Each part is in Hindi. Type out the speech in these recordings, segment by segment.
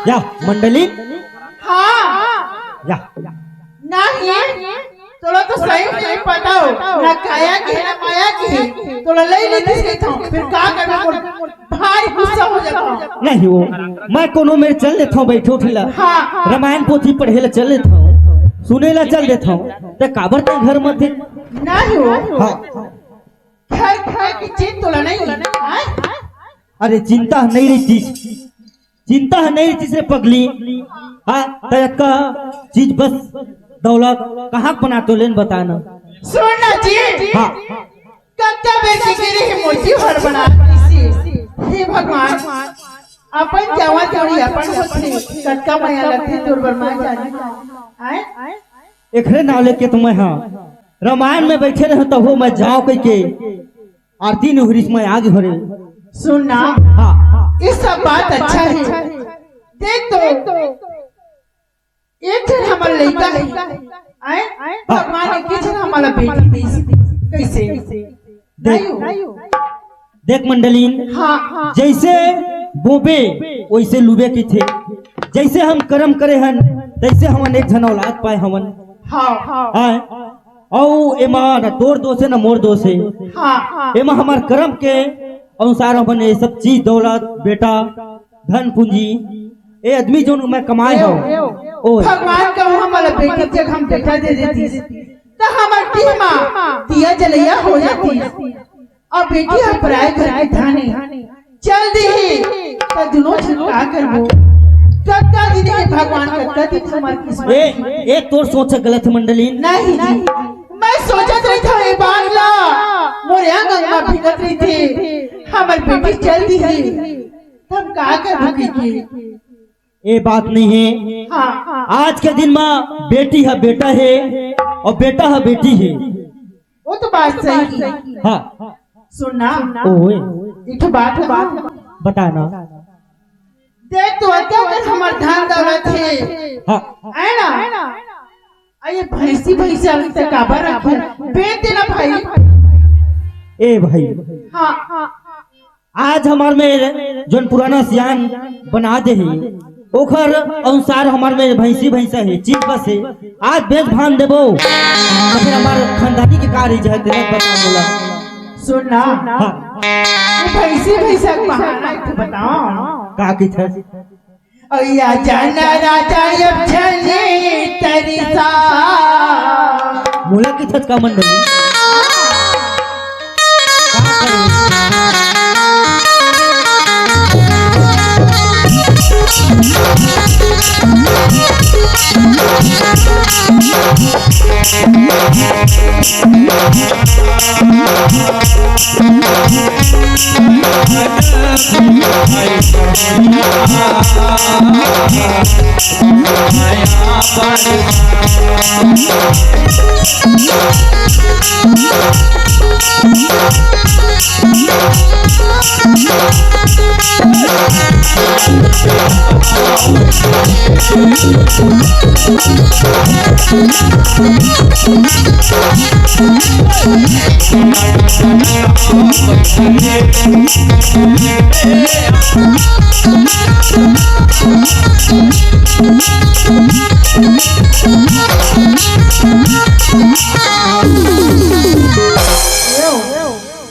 या मंडली हाँ या नहीं तोला तो सही नहीं पता हो ना काया की ना माया की तोला ले लेती से था फिर का करबो भाई गुस्सा हो जाता नहीं वो मैं कोनो में चल लेता हूँ बैठो ठिला हाँ रामायण पोथी पढ़े ला चल लेता हूँ सुने ला चल देता हूँ तो काबर ते घर में थे नहीं हो हाँ घर घर की चीज तोला नहीं अरे चिंता नहीं रहती चिंता नहीं रहती से पगली हाँ तक का चीज बस दौलत कहाँ बना तो लेन बताना सुनना जी हाँ कत्ता बेटी के लिए मूर्ति भर बना हे भगवान अपन जावा जोड़ी अपन होते कटका माया लगती दुर्बर मां जाने आए एकरे नाव लेके तुम्हें हाँ रामायण में बैठे रहे तो हो मैं जाओ कह के आरती नुहरी में आगे हो रहे सुनना हाँ ये सब बात अच्छा है देख तो एक दिन हमारा लड़का है आए भगवान ने किस हमारा बेटी दी कैसे देख मंडलीन हाँ जैसे बोबे वैसे लुबे की थे जैसे हम कर्म करे हन तैसे हमन एक जन औलाद पाए हमन हाँ औ एमा न तोर दोष है न मोर दोष है हाँ एमा हमार कर्म के अनुसार हमन ये सब चीज दौलत बेटा धन पूंजी ए आदमी जो मैं कमाए हो ओ भगवान का हमारा बेटी जब हम बेटा दे देती तो हमार टीमा दिया जलैया हो जाती और बेटी हम पराए घर के थाने चल दी तो दुनो झलका करबो कत्ता दिन के भगवान कत्ता दिन हमार किस्मत ए तोर सोच गलत मंडली नहीं मैं सोचत रही था ए बांगला मोरिया गंगा भिगत रही थी हमार बेटी चल दी है तब का करबो की ये बात नहीं है हाँ आज के दिन में बेटी है बेटा है और बेटा है बेटी है वो तो बात सही है हाँ सुनना ओए एक बात बताना देख तो अगर हमार धन दौलत है हाँ है ना ये भैंसी भैंसा तक काबर रखे बेच देना भाई ए भाई हाँ आज हमार में जोन पुराना सियान बना दे है ओखर अनुसार हमार में भैंसी भैंसा है चीज बस है आज बेच भान देबो तो फिर हमार खानदानी के कार्य जो है तेरे बता बोला सुनना हाँ भैंसी भैंसा बहाना तो बताओ का की था अया जाना राजा अब चले तरिसा मोला की थत का मंडली का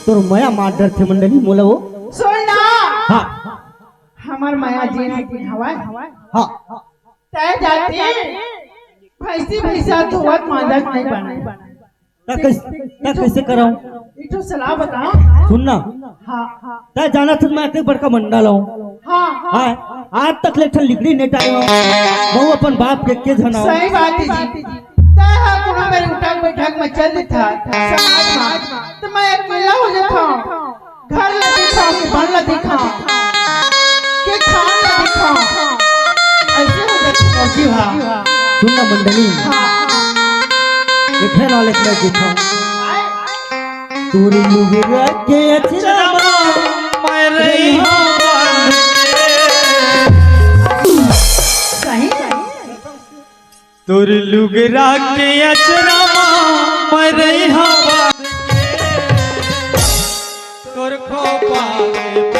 करूं तो माया मार डर थे मंडली मोला वो सुनना हाँ हमार माया जी की हवा हाँ तय जाते भैंसी भैंसा धोवत मांजत नहीं बना कैसे कराऊं इतो सलाह बताओ सुनना हाँ तय जाना था मैं एक बड़का मंडल हूँ हाँ आज तक लेखन लिखड़ी नहीं टाइम बहु अपन बाप के जना सही बात है जी तय हाँ कोनो मेरे उठक बैठक में चल था समाज में तो मैं अकेला हो जाता घर ला देखा के बन ला देखा के खान ला देखा ऐसे हो जाता जी हाँ सुनना मंडली लिखने वाले के देखा तूरी लुगरा के अचरा मैं रही सही तुर लुगरा के अचरा मैं रही तुर खो पावे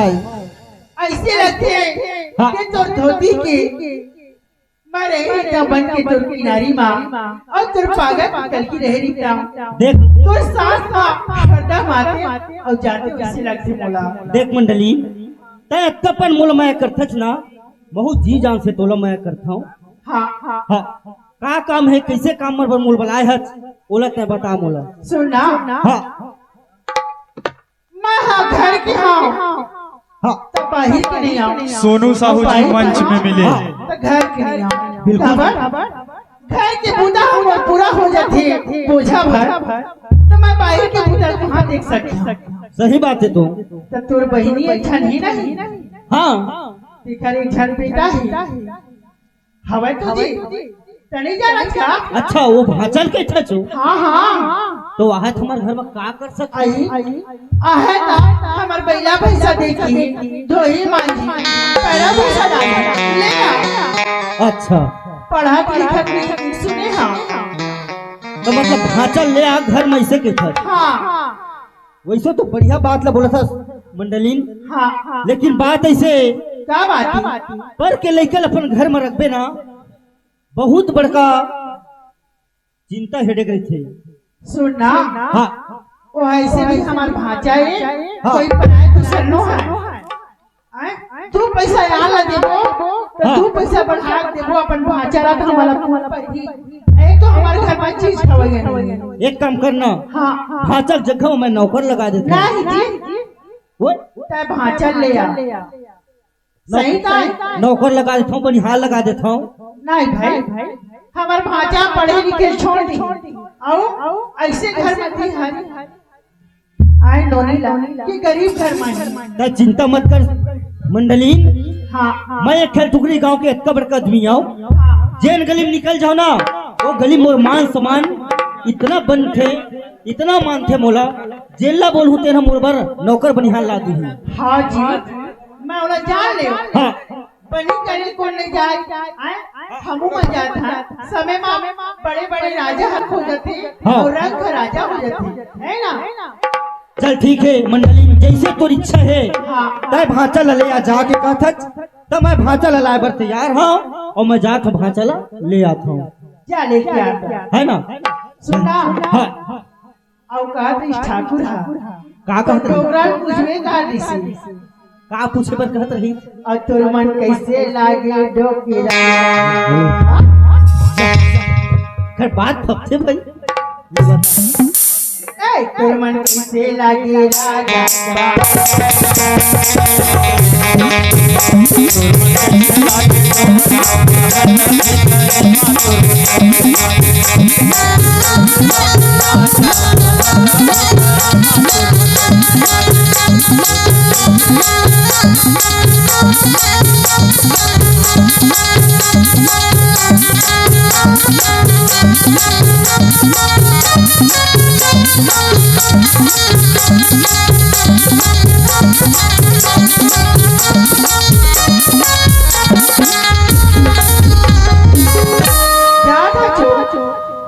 ऐसे लगते हैं कि तोर धोती के मारे हिता बन के तोर किनारी माँ और तोर पागल निकल की रह रिता देख तोर सांस माँ पर्दा मारते और जाते किसी लगते मोला देख मंडली तय तपन मोल मैं करथच ना बहुत जी जान से तोला मैं करता हूँ। हाँ हाँ हाँ का काम है कैसे काम मर मोल बनाए हच ओला तय बता मोला सुनना हाँ मैं हाँ घर की हाँ हाँ तो बाहर के नहीं आओ सोनू साहू जी मंच में मिले। तो घर के नहीं आओ बिल्कुल। घर के बूता हम पूरा हो जाते बोझा भर तो मैं बाहर के बूता कहाँ देख सकती सही बात है तो तोर बहिनी एक छन ही नहीं हाँ दिखर एक छन बेटा है हवा तुझे तनी जाना क्या अच्छा वो भाचल के ठचो हाँ हाँ तो वहाँ हमारे घर में का कर सकते आई आहे ना हमार बैला भैंसा देखी धोई मांझी पैरा भैंसा डाली लेना अच्छा पढ़ा लिखत नहीं सुने हाँ तो मतलब भाचल ले आ घर में ऐसे के ठच हाँ वैसे तो बढ़िया बात ला बोला था मंडलीन हाँ लेकिन बात ऐसे क्या बात पर के लेकर अपन घर में रखबे ना बहुत बड़का चिंता हेडेक रही थे सुनना हाँ वो ऐसे भी हमार भांचा है हाँ। कोई पराए दूसर नो है तू पैसा यहाँ ला देबो तो हाँ। तू पैसा बढ़ा देबो अपन भांचा ला तो हमारा परी एक तो हमारे घर में चीज खवाई एक काम करना हाँ भाचल जगह में मैं नौकर लगा देता हूँ। नहीं जी वो तय भांचा ले आ सही का नौकर लगा देता हूँ बनिहार लगा देता हूँ। नहीं भाई हमार भांचा पढ़े लिखे छोड़ दी आओ ऐसे घर में थी हरी आए नोनी ला कि गरीब घर में तो चिंता मत कर मंडली हाँ मैं एक खेल टुकड़ी गांव के इतना बड़का आदमी आओ जैन गली में निकल जाओ ना वो गली मोर मान समान इतना बन थे इतना मान थे मोला जेला बोल होते ना मोर बर नौकर बनिहार ला दी हाँ जी मैं उन्हें जान ले हाँ बनी करे कौन नहीं जाए हमू में जाता समय में बड़े बड़े राजा हक हो जाते हाँ। और रंग का राजा हो जाते है ना चल ठीक है मंडली जैसे तोर इच्छा है हाँ तय भाचा ले आ जाके कहत तब मैं भाचा लाए बर तैयार हूँ और मैं जाकर भाचा ले आता हूँ जा लेके आता है ना सुना हाँ और कहा ठाकुर का कहत रही प्रोग्राम कुछ में कहा दिसी का पूछे पर कहत रही और तोर मन कैसे लागे डोकेरा खैर बात फपसे भाई ए तोर मन कैसे लागे राजा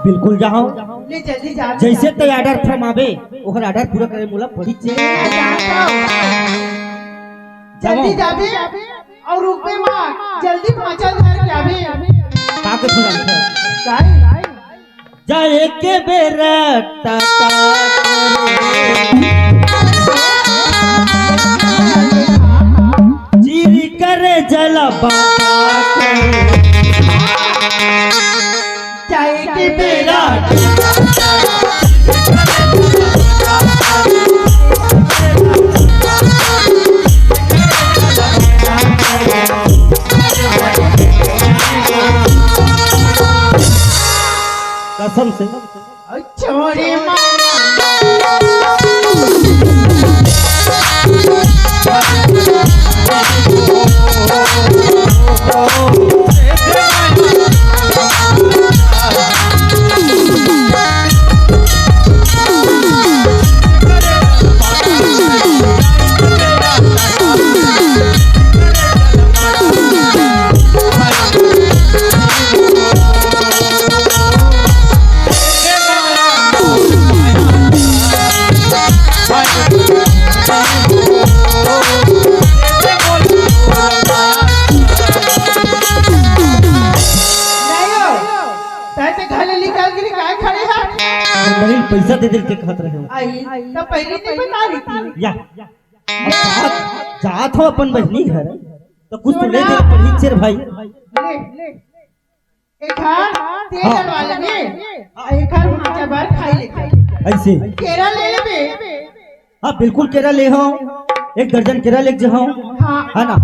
बिल्कुल जाओ ले जल्दी जा जैसे तय ऑर्डर फरमावे ओकर ऑर्डर पूरा करे मोला पड़ी छे जल्दी जाबे और रुकबे मां जल्दी पहुंचा घर जाबे का के थोड़ा काय जाए के बेरा टाटा जीरी करे जला बाटा चाय के बेरा कसम से। छोड़ी पैसा दे के कहत रहे हो तो पहले नहीं बता रही थी या जात हो अपन बहनी घर तो कुछ तो ले दे पड़ी चेर भाई ले एक हाथ तेल वाले में एक हाथ माचा बार खाई ले ऐसे केरा ले ले हां बिल्कुल केरा ले हो 1 दर्जन केरा ले जाओ हां है ना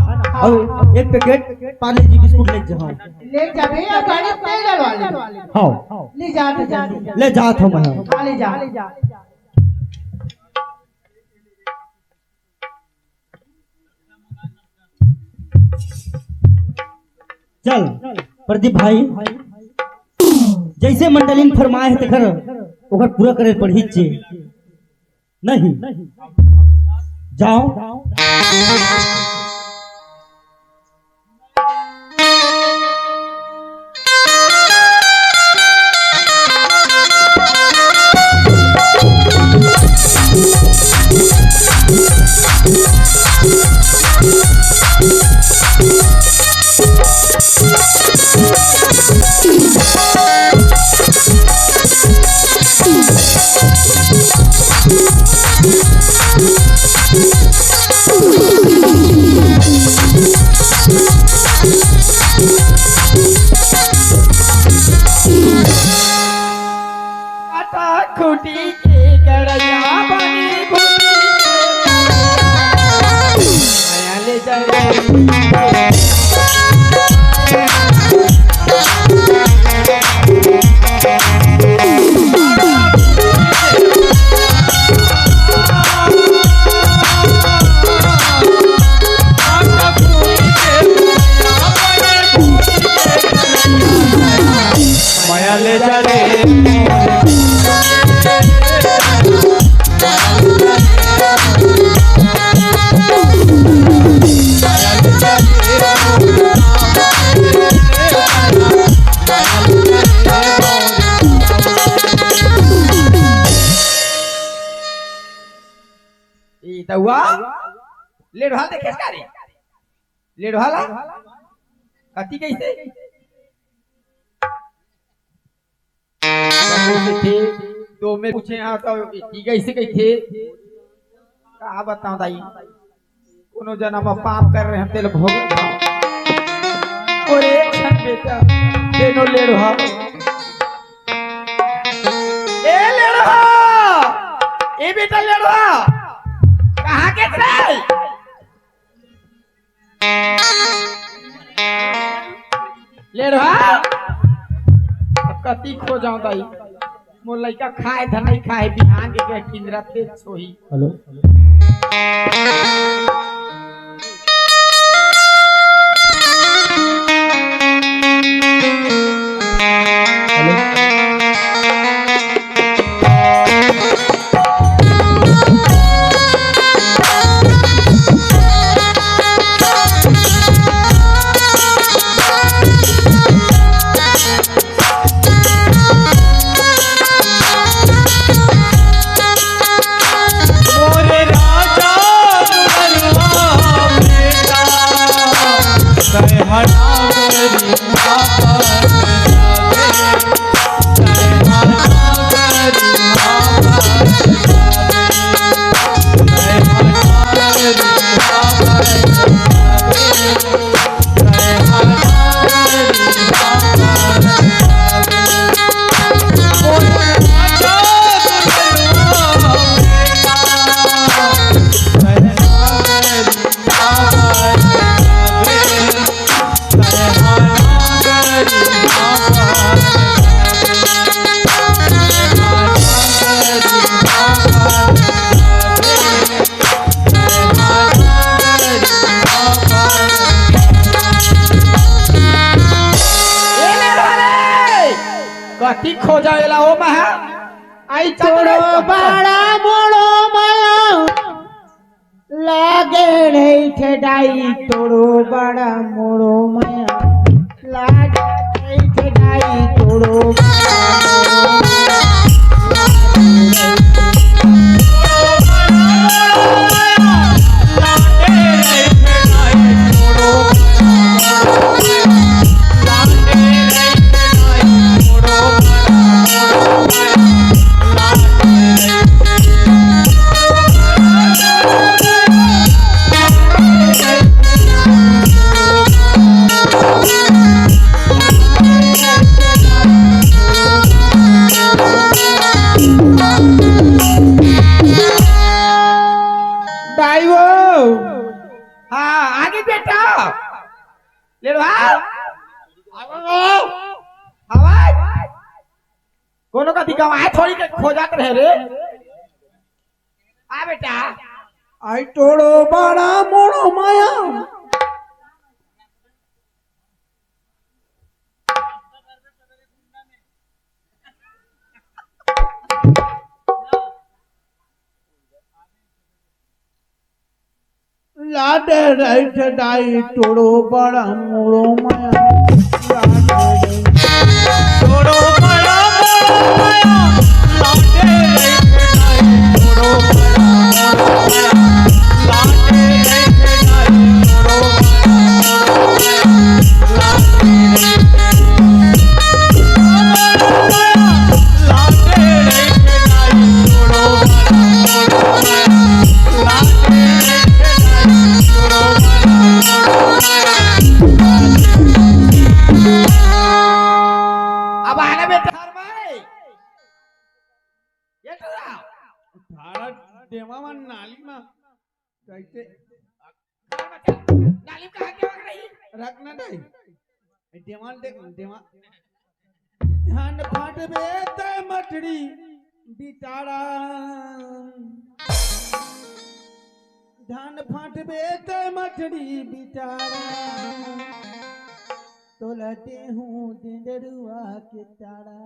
और 1 पैकेट पार्ले जी बिस्कुट ले जाओ ले जाबे और गाड़ी तेल डलवा ले हां ले जा जल्दी ले जात हो मैं ले जा चल प्रदीप भाई जैसे मंडलिन फरमाए है तकर ओकर पूरा करे पड़ी छे नहीं जाओ खूटी के गड़िया बनी खूटी माया ले जाए माया ले जा रे दउआ ले रहा देखे का रे ले रहा ला कति कैसे थे तो मैं पूछे हां तो की कैसे कैसे का बताऊं दाई कोनो जन्म पाप कर रहे हैं तेल भोग और एक क्षण बेटा देनो ले रहा ए ले रहा ए बेटा ले रहा कहाँ के थे ले रहा कति खो जाऊं दाई मोर लइका खाए धनई खाए बिहान के किंदरा तेज सोही हेलो कति खो जाएला ओ महा आई तोड़ो बड़ा मोड़ो माया लागे नहीं ठेडाई तोड़ो बड़ा मोड़ो माया लागे नहीं ठेडाई तोड़ो ले लो आवाज कोनो का दिखावा है थोड़ी के खो जात रहे रे आ बेटा आई तोड़ो बड़ा मोड़ो माया लाडे राइट डाई तोड़ो बड़ा मोड़ो माया तोड़ो बड़ा मोड़ो माया लाडे राइट डाई तोड़ो बड़ा मोड़ो माया लाडे राइट डाई तोड़ो देवावन नाली में कैसे नाली कहां के वक रही रखना नहीं देवान देख देवा ध्यान फाट बेत मटड़ी बिटाड़ा ध्यान फाट बेत मटड़ी बिटाड़ा तोलते हूँ दिंदरुआ के ताड़ा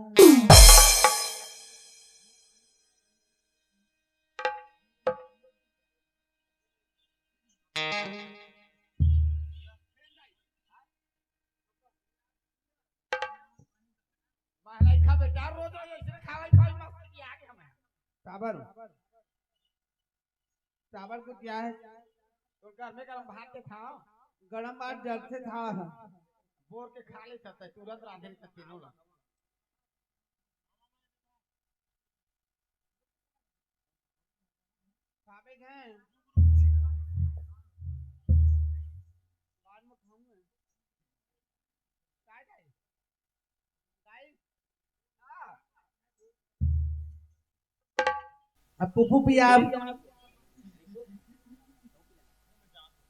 टाबर टाबर को क्या है तो घर में गरम भात के खाओ गरम भात जल से खा बोर के खा ले सकते तुरंत रांधे के तीनों ला खावे गए बाद में खाऊंगा काय काय काय अब पुप्पू पिया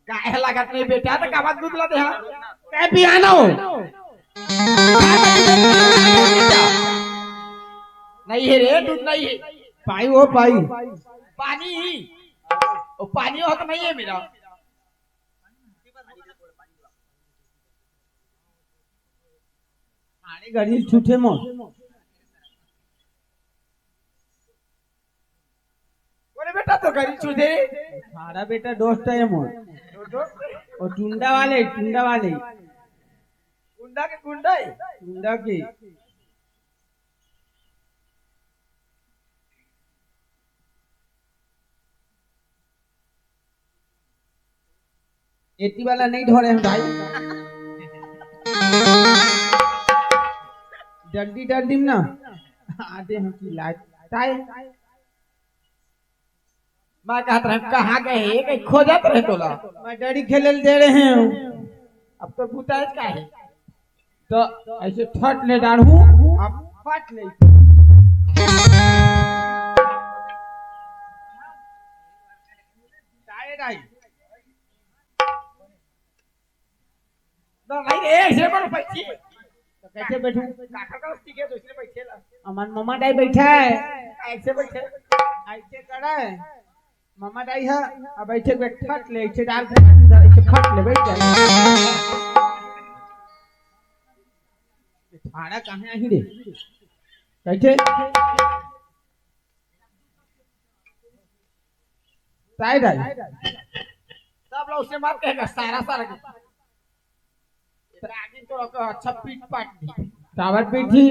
गाय लागत नहीं बेटा तो काबाद दूध ला दे हां काय पियानो नहीं है रे दूध नहीं है पाई वो पाई पानी ओ पानी हो तो नहीं है मेरा आने गाड़ी छूटे मो बोले बेटा तो गाड़ी छूटे सारा बेटा दोस्त है मो और टुंडा वाले गुंडा के गुंडा है टुंडा की एटी वाला नहीं धोरे हैं भाई जल्दी जल्दी ना आते हैं की लाइट ताए मैं कहता रहा कहाँ गए कहीं खो जाते रहे तोला मैं डैडी खेले दे रहे हैं अब तो भूताज का है तो ऐसे फट ले डालू अब फट ले ताए राई नहीं रे ऐसे पर बैठी तो कैसे बैठूं काका का ठीक है दूसरे बैठे ला अमन मामा डाई बैठा है ऐसे बैठे ऐसे करा है मामा डाई है अब ऐसे फट ले ऐसे डाल के ऐसे फट ले बैठ जाए खाना कहाँ आई रे कैसे साइड है सब लोग उसे मार कहेगा सारा सारा आगे तो अच्छा पीट पाट दी टावर पीठी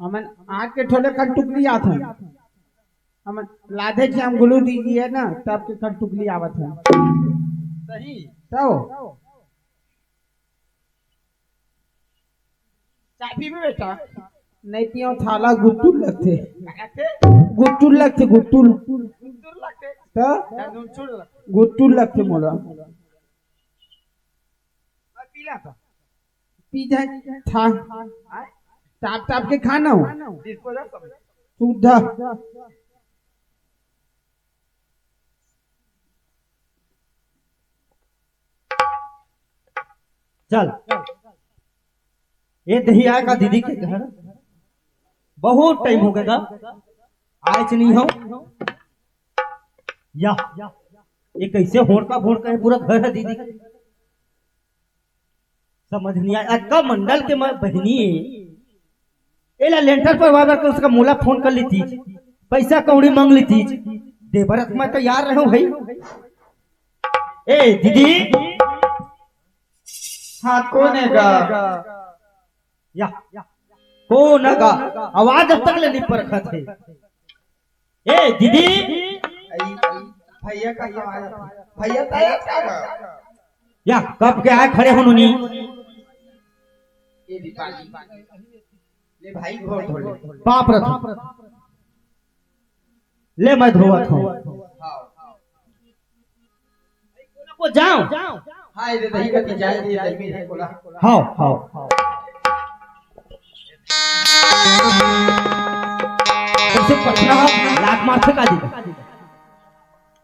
हमन आग के ठोले कर टुकड़ी आत है हमन लाधे जी हम गुलू दीजिए ना तब के कर टुकड़ी आवत है सही तो चाय पी भी बेटा नहीं पियो थाला गुट्टुल लगते गुट्टुल लगते गुट्टुल लगते तो गुट्टुल लगते मोला पीला था पी जाए था टाप टाप के खाना हो सुधा चल ये दही आएगा दीदी के घर बहुत टाइम हो गया आज नहीं हो या ये कैसे होड़का फोड़का है पूरा घर है दीदी का समझ नहीं आया का मंडल के बहनी एला लेंटर पर वागर कर उसका मोला फोन कर ली थी पैसा कौड़ी मांग ली थी देवरत में तो यार रहो भाई ए दीदी हाँ कौन है गा या कौन है गा आवाज अब तक ले नहीं परखा थे ए दीदी भैया का भैया तैयार या कब के आए खड़े हो नुनी ये दीपाली ले भाई घोड़ धोले पाप रथ ले मैं धोवत हूँ को जाओ हाँ ये दही का जाए ये दही है बोला हां हां कैसे पटना लात मार फेंका दी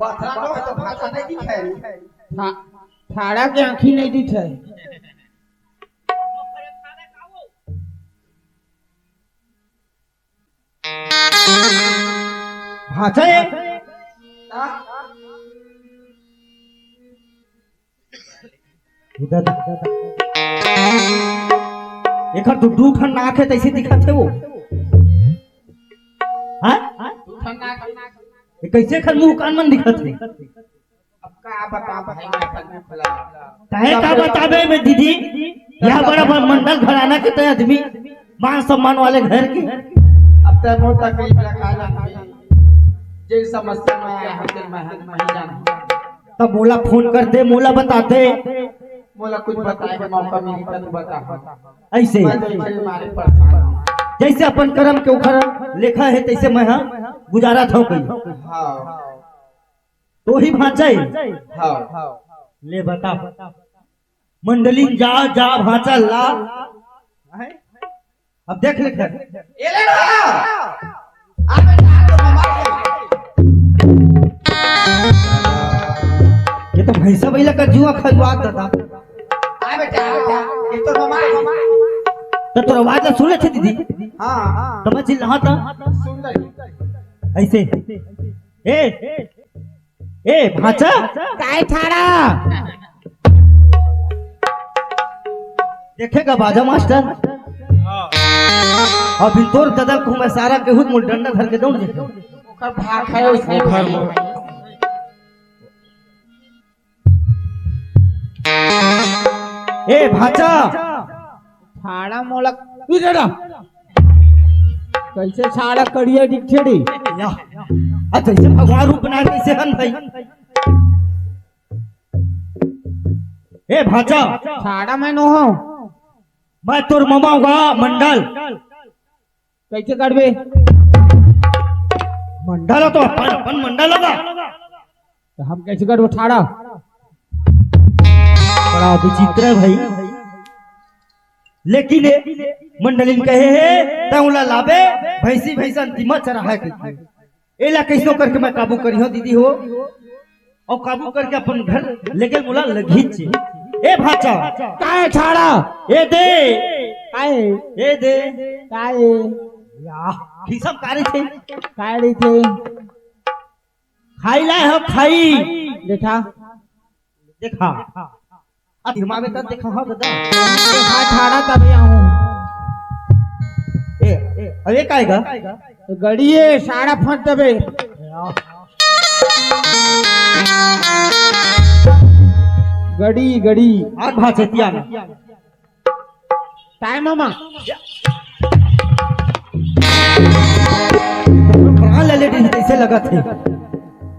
पथरा नो तो भाषा नहीं दिखाई थाड़ा के आंखी नहीं दिखे भाषा इधर एक दुड्डू ठन नाक है तैसे दिखत है वो हाँ ये कैसे खर मुंह कान मन दिखत है अब का बता भाई मैं पन्ने खुला काहे का बताबे में दीदी यह बड़ा मंडल घराना के तय आदमी मान सम्मान वाले घर के अब तक बहुत तकलीफ लगा जाती जे समस्या में आया है मैं जान तब मोला फोन कर दे मोला बताते मोला कुछ बताए के मौका मिली तो बता ऐसे मारे परेशान जैसे अपन कर्म के उखर लेखा है तैसे मैं गुजारा था कहीं हां तो ही भांचा हां ले बता मंडली जा जा भांचा ला अब देख ले ए ले अबे तो मामा ये तो भैंसा बैला का जुआ खजुआ दादा आ बेटा ये तो मामा तो तोर आवाज सुन ले दीदी हां तो मैं चिल्ला था सुन ले ऐसे ए ए भांचा काय थाड़ा देखेगा बाजा मास्टर अब इन तोर ददल को मैं सारा केहू मुल डंडा धर के दौड़ जेतो ओकर भाग है उसने घर में ए भाचा छाड़ा मोला तू जरा कैसे छाड़ा करिए डिक्चड़ी या अच्छा इसे भगवान रूप बना कैसे हन भाई ए भाचा छाड़ा मैं नो हूं मैं तोर मामा होगा मंडल कैसे करबे मंडल हो तो अपन मंडल होगा तो हम कैसे करबो छाड़ा बड़ा विचित्र है भाई लेकिन मंडलिन कहे है तौला लाबे भैंसी भैंसा अंतिमा चढ़ा के एला कैसो करके मैं काबू करियो दीदी हो और काबू करके अपन घर लेके मुला लगीच ए भाचा काहे छाड़ा ए दे काहे ए दे काहे या खिसम कारी थे काड़ी थे खाई लाए हो खाई देखा देखा अधीमा में तब देखा हो दादा देखा छाड़ा तभी आऊं ए अरे काएगा गड़ी है सारा फंट दबे गड़ी गड़ी आग भाचे तिया ना टाइम मामा प्राण ले लेती ऐसे लगा थे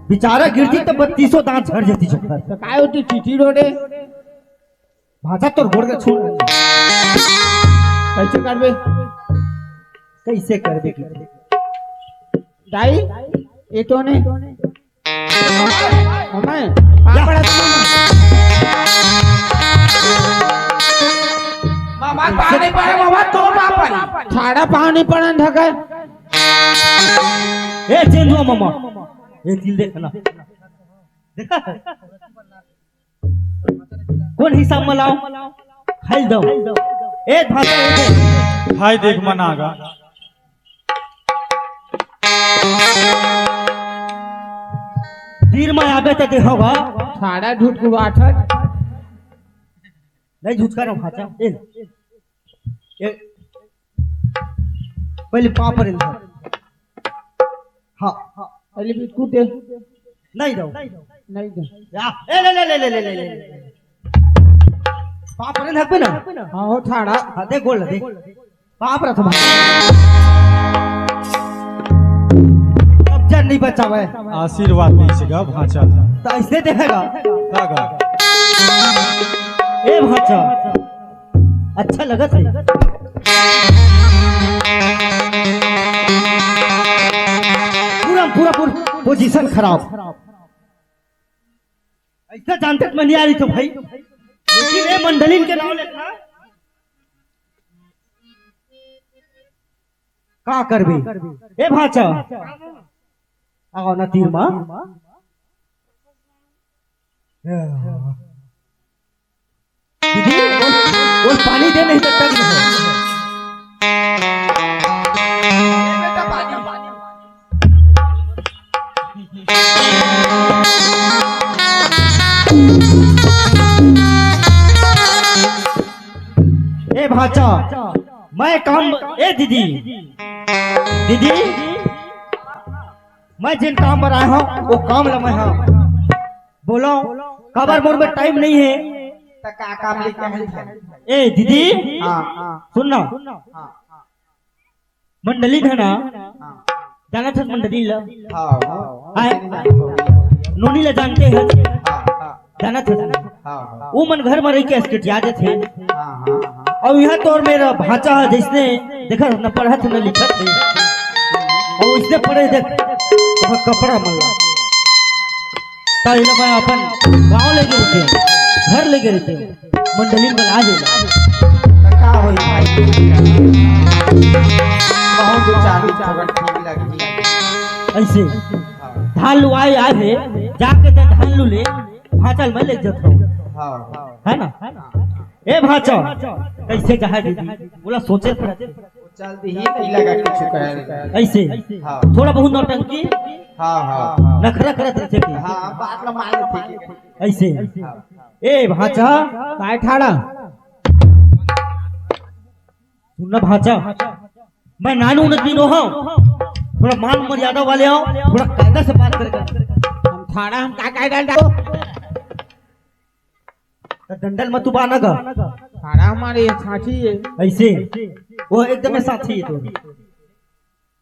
बेचारा गिरती तो 3200 दांत झड़ जाती चक्कर तो काय होती चिठी रोडे भाषा तो गोड़ के छोड़ कैसे करबे कैसे करबे की दाई ये तो ने मामा पापा पड़ा मामा पानी पड़े मामा तो पापा थाड़ा पानी पड़न ढका ए चेंज हुआ मामा ये दिल देखना देखा कौन हिसाब में लाओ खाइल दो ए भाषा हाय देख मन आगा तीर में आबे तो देखोगा थाड़ा झूठ को बाठत नहीं झुटका रहा भाषा ए पहले पापर इधर हाँ पहले बिस्कुट दे नहीं दो नहीं दे या ए ले पापर इधर पे ना हाँ हो थाड़ा हाँ देख गोल देख पाप रहा था अब जन नहीं बचा हुआ है आशीर्वाद नहीं सिगा भाचा तो ऐसे देखेगा कागा ए भाचा अच्छा लगा था पूरा पोजीशन खराब ऐसा जानते में नहीं आ रही तो भाई लेकिन ये मंडलीन के नाम लिखना का करबे ए भाचा आओ ना तीर मां दीदी वो पानी दे नहीं सकता ए भाचा मैं काम ए दीदी मैं जिन काम पर आया हूँ वो काम लम्हा है बोलो कबर मोर में टाइम नहीं है का काम लेके है ए दीदी हाँ सुनना मंडली है ना जाना था मंडली ला नोनी ला जानते हैं जाना था वो मन घर में रह के स्टेट याद थे और यहाँ तो और मेरा भाचा है जिसने देखा न पढ़ा था न लिखा थे और उसने पढ़े देख तो कपड़ा मल्ला ताइला मैं अपन गांव ले गए थे घर ले गए थे मंडली में आ गए का होई भाई बहुत बेचारी छगन ठीक लगी ऐसे धान लुआए आए जाके धान लू ले भाचल मैं ले जाता हूँ है ना ए भाचा कैसे कहा दीदी बोला सोचे चल दी ही नहीं लगा कुछ कह ऐसे थोड़ा बहुत नौटंकी हां नखरा करत रहते थे बात ला मान थे ऐसे ए भाचा काय ठाड़ा सुनना भाचा मैं नानू नदी नो हूं थोड़ा मान मर्यादा वाले आओ थोड़ा कायदा से बात करेगा हम थाड़ा हम का काय डाल दो डंडल मत बाना का थाड़ा हमारे साथी है ऐसे वो एकदम साथी है तो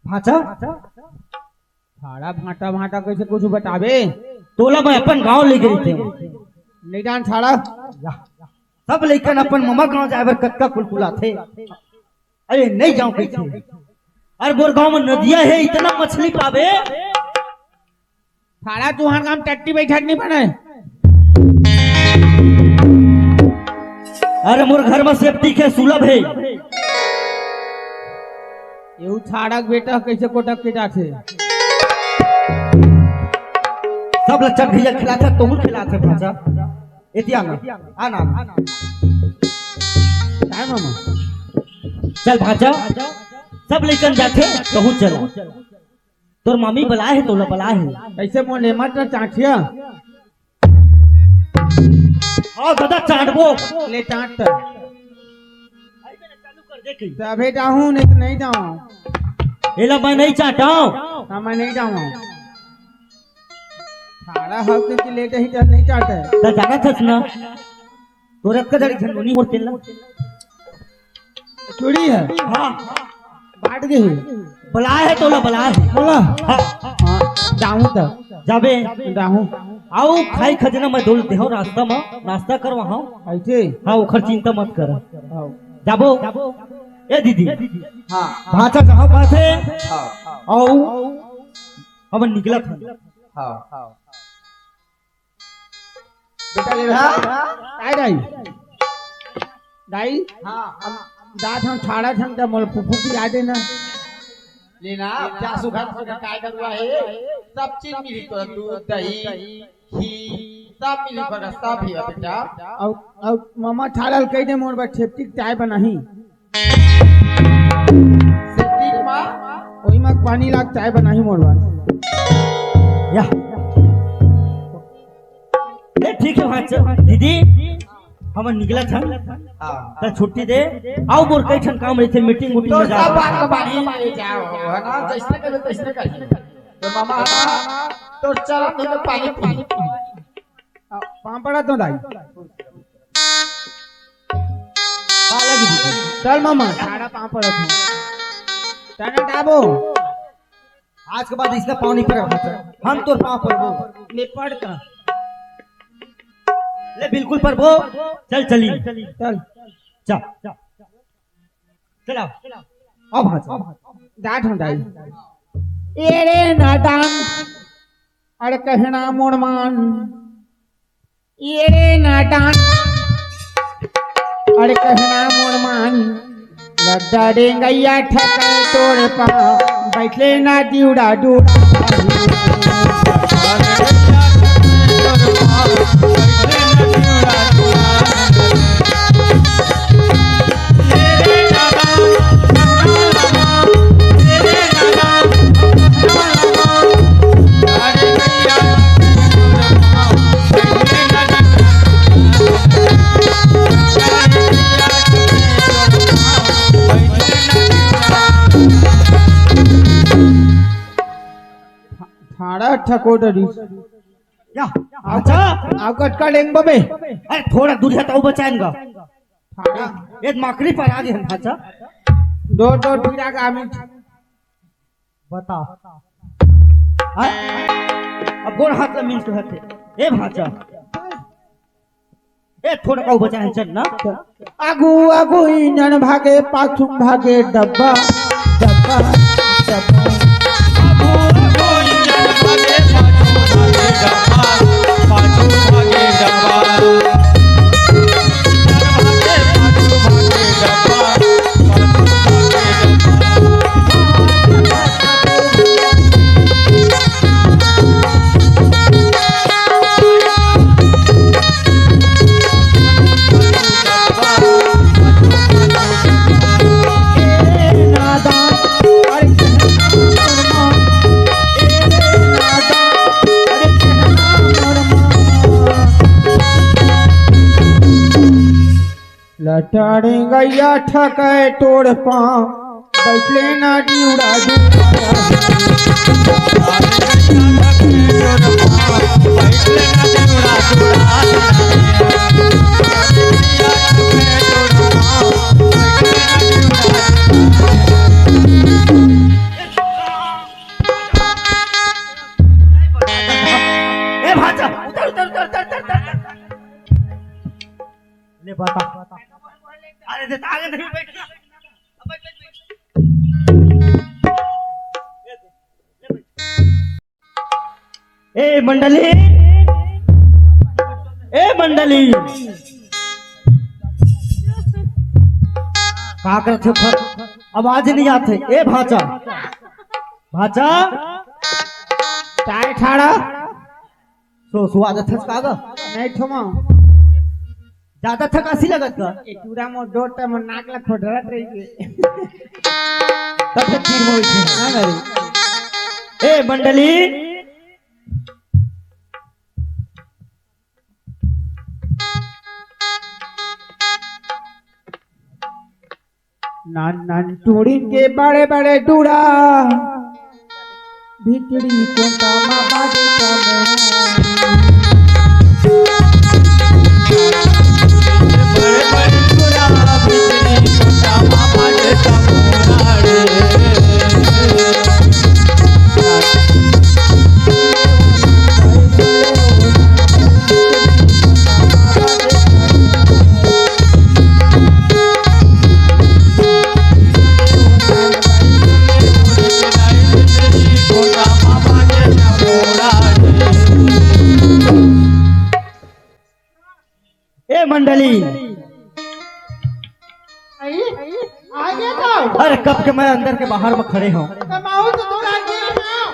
भाचा थाड़ा भाटा भाटा कैसे कुछ बतावे तोला मैं अपन गांव ले गई थे नहीं जान थाड़ा सब लेकिन अपन ममा गांव जाए कक्का कुलकुला थे अरे नहीं जाऊं कैसे अरे बोर गांव में नदिया है इतना मछली पावे थाड़ा तुहार काम टट्टी बैठक नहीं बने अरे मोर घर में सेफ्टी के सुलभ है ये थाड़क बेटा कैसे कोटक के जाथे सब लच्चा भैया खिलाते तो खिलाते भाषा इतिया ना आना काय मामा चल भाषा सब लेकर जाते तो चला तोर मामी बलाए है तोला बलाए है कैसे मोले मत चाटिया हाँ दादा चाटबो ले चाट तभी जाऊँ नहीं तो नहीं जाऊँ। एला मैं नहीं चाहता हूँ। हाँ मैं नहीं जाऊँ। थाड़ा हो के लेटे ही तो नहीं चाहते। तो जाना था ना तो रत का जड़ी झंडूनी मोड़ तेल चूड़ी है। हाँ बांट गई बला है तो ला बला है बोला। हाँ हाँ जाऊँ तो जाबे जाऊँ। आओ खाई खजना मैं डोल दे रास्ता में नाश्ता कर वहाँ ऐसे हाँ उखर चिंता मत कर हाँ जाबो ए दीदी हाँ भाषा कहाँ बात है हाँ आओ अब निकला था हाँ बेटा ले रहा आई दाई दाई हाँ दांत हम छाड़ा छन तो मोल फुफू की याद है ना लेना क्या सुखा सुखा काय करवा है सब चीज मिली तो दूध दही घी सब मिली पर सब भी है बेटा और मामा छाड़ल कह दे मोर बा छेपटी चाय बनाही सेप्टिक मां ओई में पानी लाग चाय बनाही मोर बा या ए ठीक है भाषा दीदी हम निकला था हां तो छुट्टी दे आओ मोर कई ठन काम रहते मीटिंग तो में जा सब बात का बानी ले जाओ है ना जैसे करे तैसे कर तो मामा तो चल तो पानी पानी पापड़ा तो दाई लगी दीदी चल मामा छाड़ा पापड़ा तो टाना डाबो आज के बाद इसका पानी पर भाषा हम तो पाँव पर वो लिपट का ले बिल्कुल पर वो चल चली चल चल चला अब भाषा डाट हम दाई एरे नादान अरे कहना मोड़मान एरे नादान अरे कहना मोड़मान लड्डा डेंगैया ठकाए तोड़ पा बैठले ना दिउड़ा डूड़ा थाड़ा ठकोडरी या अच्छा आप कटका डेंग बबे अरे थोड़ा दूर है तो बचाएंगा थाड़ा एक मकड़ी पर आगे हम भाषा दो दो पीड़ा का आमी बता अब गोड़ हाथ में मिल हते ए भाषा ए थोड़ा का बचाए चल ना आगू आगू इंजन भागे पाछू भागे डब्बा डब्बा डब्बा लटाड़े गैया ठकाए तोड़ पाँव बैठले ना डिउड़ा ए भाषा उतर उतर उतर उतर उतर ले बता अरे दे आगे नहीं बैठना ए मंडली का करते हो फर आवाज नहीं आते ए भाचा भाचा चाय ठाड़ा सो सुआद थस कागा नहीं ठमा ज्यादा थकासी लगत का चूड़ा मो डोट मो नाक ला खोडरत रही के तब तक तीर मोई थी ना रे ए मंडली नान नान टूड़ी के बड़े बड़े टूड़ा भितरी कोटा मा बाजे बड़े बड़े गुरा बिजली कोटा मामा रे तमोरा रे कोटा मामा रे तमोरा रे ए मंडली, आगे जाओ। अरे कब के मैं अंदर के बाहर में खड़े हूँ। कमाओ तो दूर आगे आओ।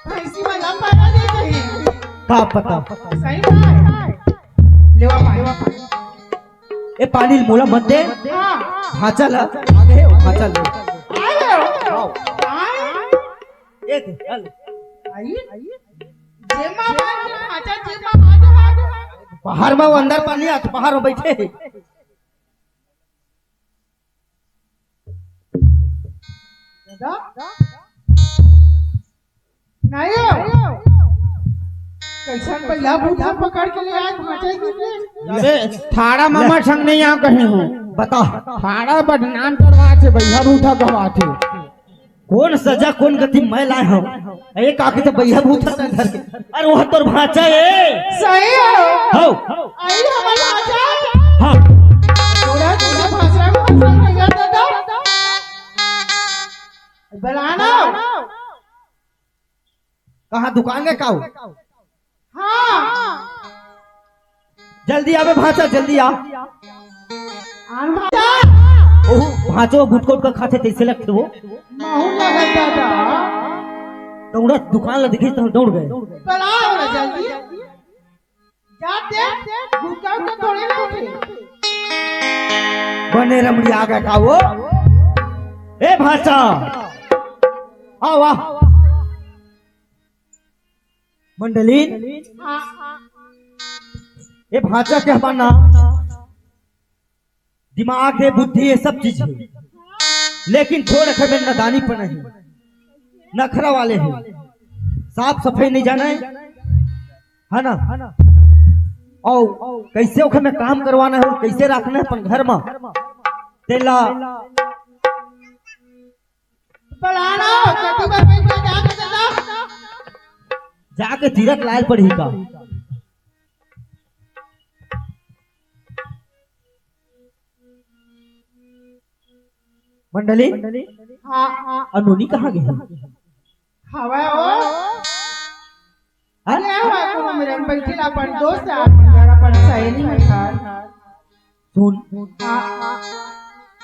भैंसी में लंबा ना दे कहीं। का पता सही बात। लेवा पानी। ए पानी मोला मत दे। हाँ। भाचा ला आगे है भाचा ले। आए हो। ए दे चल। आई। जेमा बाज आचा जेमा बाज। बाहर में वो अंदर पानी आ तो बाहर में बैठे है। दादा नहीं हो। कैसन पहिया बूढ़ा पकड़ के ले आए भाचे के। अरे थाड़ा मामा संग नहीं आ कहे हो। बता थाड़ा बदनाम करवा थे भैया रूठा गवा थे। कौन सजा कौन गति मैं लाए हूँ। एक आके तो भैया भूत था घर के। अरे वह तोर भाचा है। सही हो। हो आई हमार भाचा। हाँ थोड़ा थोड़ा भाषा में भाषा भैया दादा। बनाना। कहाँ दुकान में काऊ। हाँ। जल्दी आवे भाचा जल्दी आ। आन भाचा। ओह भाचो गुटकोट का खाते तैसे लगते वो। माहू लगत दादा। दौड़ा दुकान ला दिखी तो दौड़ गए। बनाओ ना जल्दी। जाते गुटका का थोड़े ना उठे। बने रमड़ी आ गया का वो। ए भाचा आओ आ मंडली। हाँ। ये भाचा के हमारा दिमाग है बुद्धि है सब चीज है, लेकिन थोड़ा खबर नदानी पर नहीं, नखरा वाले हैं, साफ सफाई नहीं जाना है ना। और कैसे ओखे में काम करवाना है और कैसे रखना है अपन घर में तेला पलाना कटी पर बैठ के जाके दादा। जाके तीरथ लाल पड़ी का। मंडली हाँ। अनोनी कहाँ गई। हवा ओ। हाँ? अरे हवा को मेरे बैठी ला अपन दोस्त आ मेरा अपन सहेली है खान। सुन हाँ।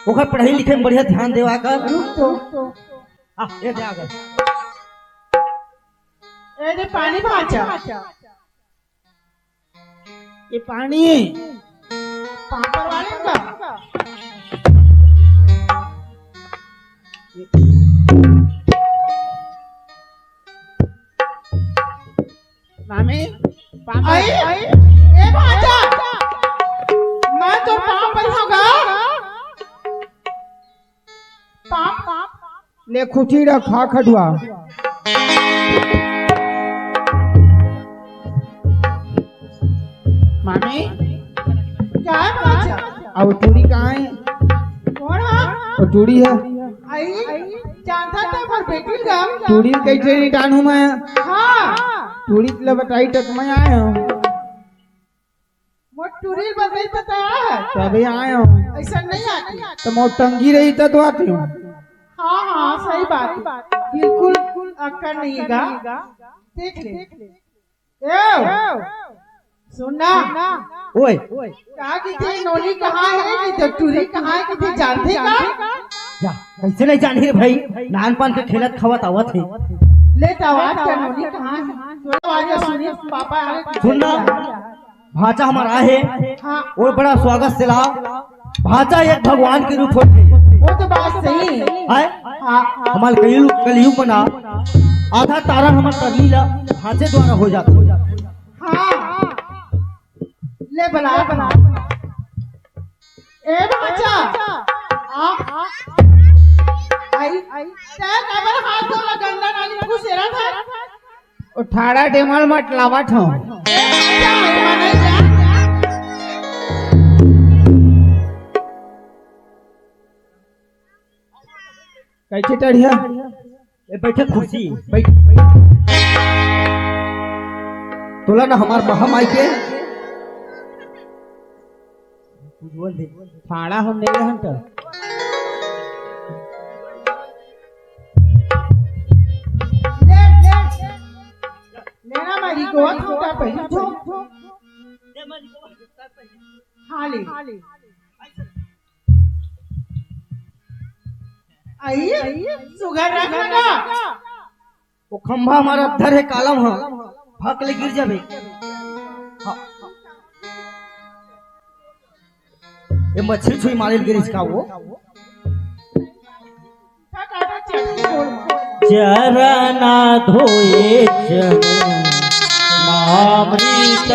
ओकर पढ़ाई लिखे में बढ़िया ध्यान देवा कर। रुक तो। ये दे आ गए। ए दे पानी भाचा। ये पानी पापड़ वाले का। मामी आई ए भाचा। मैं तो पाप पर होगा। पाप ले खुटी रखा खडुआ। मामी क्या है भाचा। अब टूड़ी कहाँ है। कौन है। और टूड़ी है। आई जानता था पर बेटी का। टूड़ी कैसे नहीं डानू मैं। हाँ। टूड़ी के लिए बताई तक मैं आया हूँ। वो टूरी बताई पता है। तभी आया हूँ। ऐसा नहीं आती। तो मैं टंगी रही तो आती हूँ। हाँ सही बात है। बिल्कुल अक्कड़ नहीं है गा। देख ले। ए सुनना। ओए कहा कि थी नोनी कहाँ है कि तो टूरी कहाँ है कि थी जानते का। जा कैसे नहीं जानी रे भाई, नान पान के खेलत खवत आवत है। ले आवाज का नोनी कहाँ है। थोड़ा आवाज सुनिए पापा आ रहे। सुनना भाचा हमारा है हाँ और बड़ा स्वागत से ला। भाचा एक भगवान के रूप होते वो तो बात सही है। हाँ हमारे कलयुग बना आधा तारा हमारे करनी ला भाचे द्वारा हो जाता। हाँ ले बना। ए भाचा आई त्या काबर हाथ धोला गंगा नाली में घुसेरा था ओ ठाड़ा डेमल मत लावत हूं जा माने जा कैसे टढ़िया ए बैठे कुर्सी बैठ तोला ना हमार बहम आई के उज्जवल दे ठाड़ा हम नहीं रहन तो लेना मारी को था पहले जो हाँ ले आई सुगर रखना वो खंभा हमारा धर है कालम है भाग ले गिर जाबे हाँ। ये मछली छुई मारे गिर इसका वो चरना धोए मामृत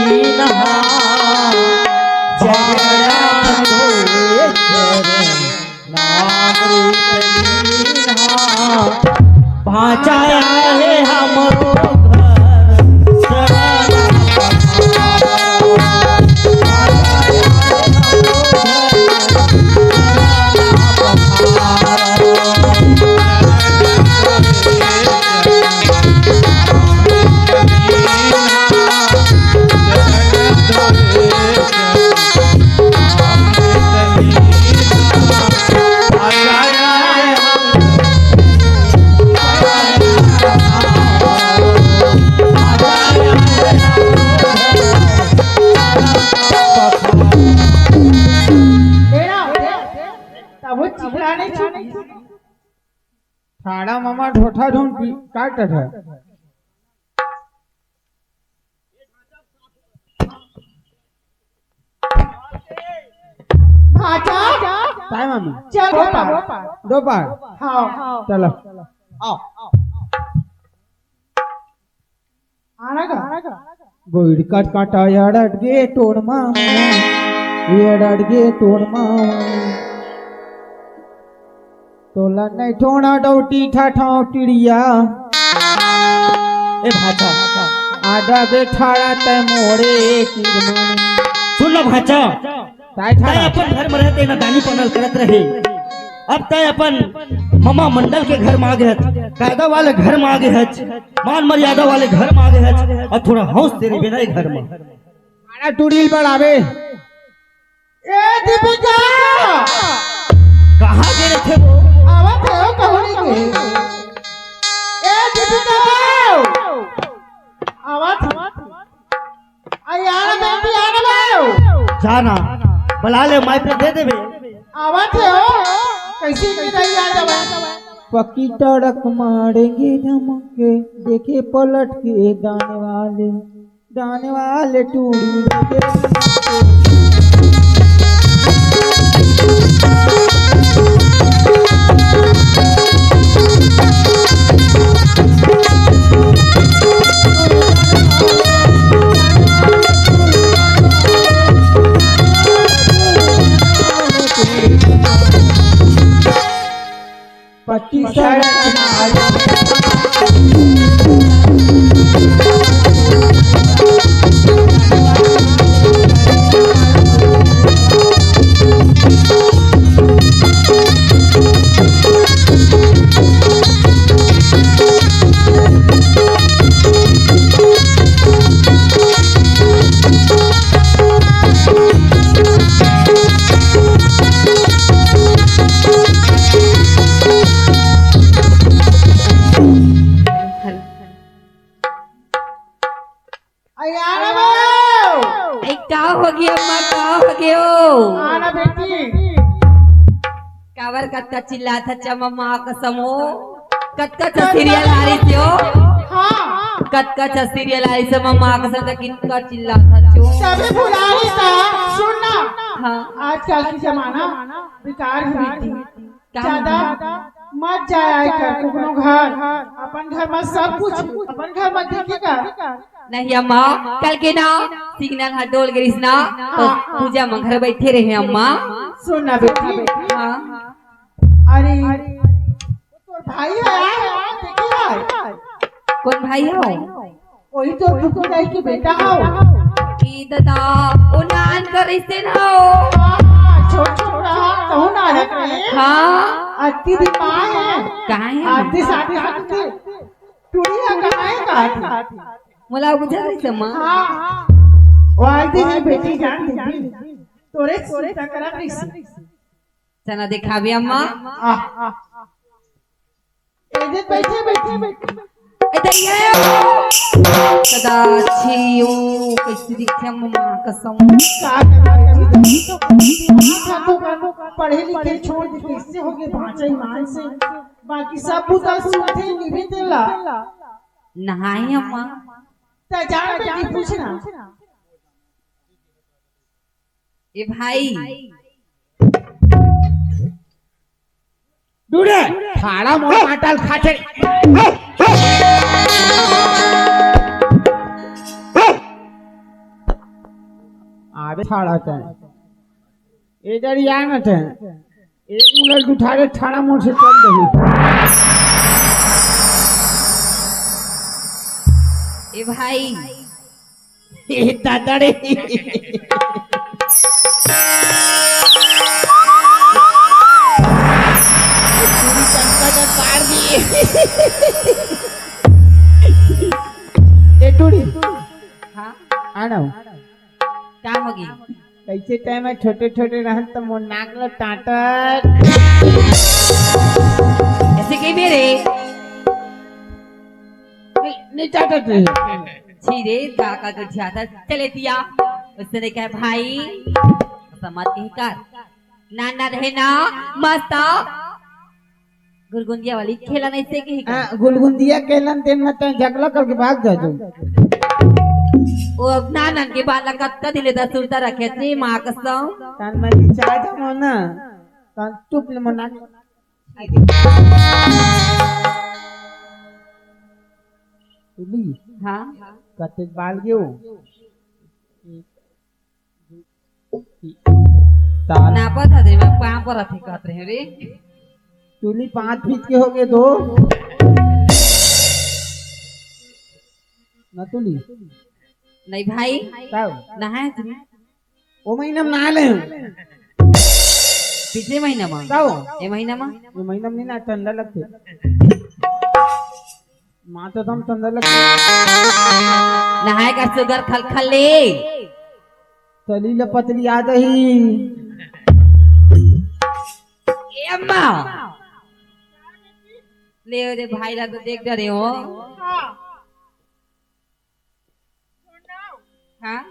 लीनहा चरना धोए भाचाया है हमरो घर ठाड़ा मामा ढोठा ढूंढ काट है भाचा काय मामी चल गोपाल दोपार हाँ चलो आओ आना का गोइड काट काटा याड अडगे तोड मामा याड अडगे तोड मामा तोला नहीं ठोना डौटी ठाठाओ टिड़िया ए भाचा आधा बेठाड़ा तय मोड़े किरमन सुन लो भाचा ताय तय ठाड़ा अपन घर में रहते ना दानी पनल करत रहे अब तय अपन मामा मंडल के घर में आ गए कायदा वाले घर में आ गए मान मर्यादा वाले घर में आ गए और थोड़ा हौस तेरे बिना घर में आना टुड़ील बढ़ावे ए दीपिका कहाँ गए थे वो आवा थे कहोनी के ए दीपिका आवा थे आई आना बेटी आना भाई जाना बुला ले माई पे दे देवे आवा थे कैसी की रही आ जावा पक्की टड़क मारेंगे धमके देखे पलट के दाने वाले टूड़ी लगे पक्की सड़क आई आना भाई एक का हो गया अम्मा का हो गयो आना बेटी कावर कत्ता चिल्ला था चमम्मा कसमो कत्का च सीरियल आ रही थी हाँ कत्का च सीरियल आ रही से मम्मा कसम तक किनका चिल्ला था चो सभी बुलानी था सुनना हाँ आजकल की जमाना बेकार है बेटी ज्यादा मत जाए कर कोनो घर, अपन घर में सब कुछ, अपन घर में देखेगा। नहीं अम्मा, कल के ना सिग्नल हाथ डोल गिरिस ना तो पूजा में घर बैठे रहे अम्मा। सुन ना बेटी, हाँ अरे तो भाई है देखिए, कौन भाई हो? वही तो फुफुदाई के बेटा हो। ई दादा ओ नान कर ऐसे ना हो। छोट छोटा कहूँ ना रख रहे। हाँ आती दी माँ है, कहाँ है? आती शादी करते टुड़िया कहाँ है काटी। मला बुझा रही अम्मा। हाँ वो आती है बेटी जान दीदी तोरे टकरा रही। चना दिखा भी अम्मा। इधर बैठे बैठे बैठे इधर ही आयो। सदा अच्छी हो कैसी दिखे अम्मा कसम। पढ़े लिखे छोड़ दे कैसे हो गए भांचा ईमान से, बाकी सब बुता सुनते निभी देला। नहाई अम्मा। ता जान बेटी पूछना। ए भाई दूरे थाड़ा मोड़ काटल खाते आवे थाड़ा थे इधर ही आना थे। एक मिनट उठा के थाड़ा मोड़ से चल रही। ए भाई दादा रे हाँ आना क्या होगी? कैसे टाइम है छोटे छोटे रहन तो मोर नाक लो टाटर ऐसे कहीं मेरे नहीं टाटर रे छीरे काका को ज्यादा चले दिया। उसने कहा भाई समाज के कर नाना रहे ना मस्त गुलगुंदिया वाली खेला नहीं से के गुलगुंदिया केलन तेन मत झगड़ा करके भाग जा तू। वो नानन के बाला कत्ता दिले दा सुरता रखे थे मां कसम। तन में चाय दमो ना तन चुप ले मना तुली हाँ कते बाल गयो तान ना पता दे मैं पां पर रखे कहत रहे रे। तुली 5 फीट के हो गए दो ना तुली नहीं भाई तब नहाए तुम ओ महीना में नहा ले पिछले महीना में तब ये महीना में ये महीना में ना ठंडा लगते मां तो दम ठंडा लगते नहाए का सुगर खल ले चली ल पतली आ दही ए अम्मा ले रे भाई ला तो देख डरे हो। हाँ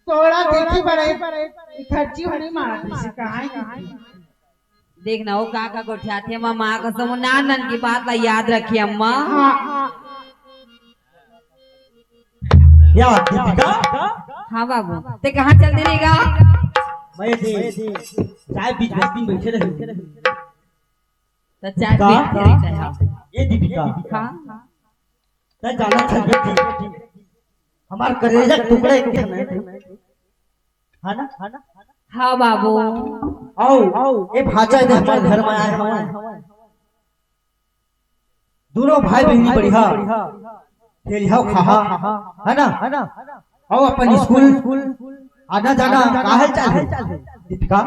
तोड़ा देखी बड़े खर्ची होने मारा से कहाँ है। देखना वो काका को उठाते अम्मा माँ का समूह नानन की बात ला याद रखी अम्मा। या दीपिका हाँ बाबू ते कहाँ चलते रहेगा? मैं से चाय बीच बस्ती में बैठे रहे। तो चाय पीते रहता है। ये दीपिका हाँ तय जाना था बेटी हमार कलेजा टुकड़ा एक है ना हाँ बाबू आओ ये भाचा इधर हमारे घर में आए हमारे दोनों भाई बहनी बढ़िया खेलिया खाहा है ना। आओ अपन स्कूल आना जाना काहे चाल है दीपिका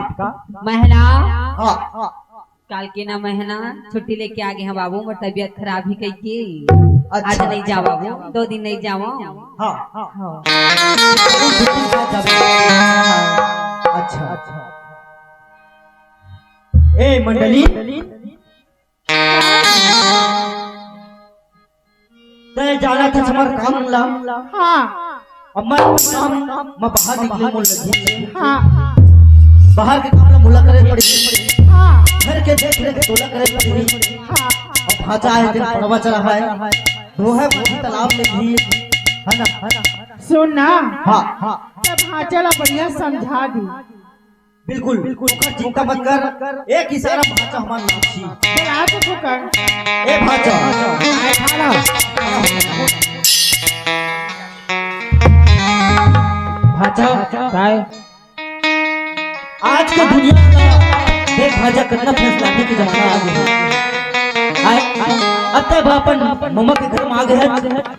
महना हाँ काल के ना महीना छुट्टी लेके आ गए हैं बाबू। मेरी तबीयत खराब ही कही की अच्छा। आज नहीं जा बाबू 2 दिन नहीं जाओ। हाँ अच्छा ए मंडली तय जाना था हमार काम ला। अम्मा काम मैं बाहर निकले मोल लगी। बाहर के काम ला मुला करे पड़ी। घर के देख रेख तोला करे पड़ी। अब भाजा है दिन पड़वा चला है दो है तालाब में भी है ना। सुन ना हाँ तब भाचला बढ़िया समझा दी बिल्कुल बिल्कुल चिंता मत कर, एक इशारा भाचा हमार नाम छी। चला तो फुकर ए भाचा आए खाना भाचा काय आज के दुनिया का देख भाजा कितना फैसलाने के जमाना आ गया है। अब अपन मम्मा के घर में आ गए हैं,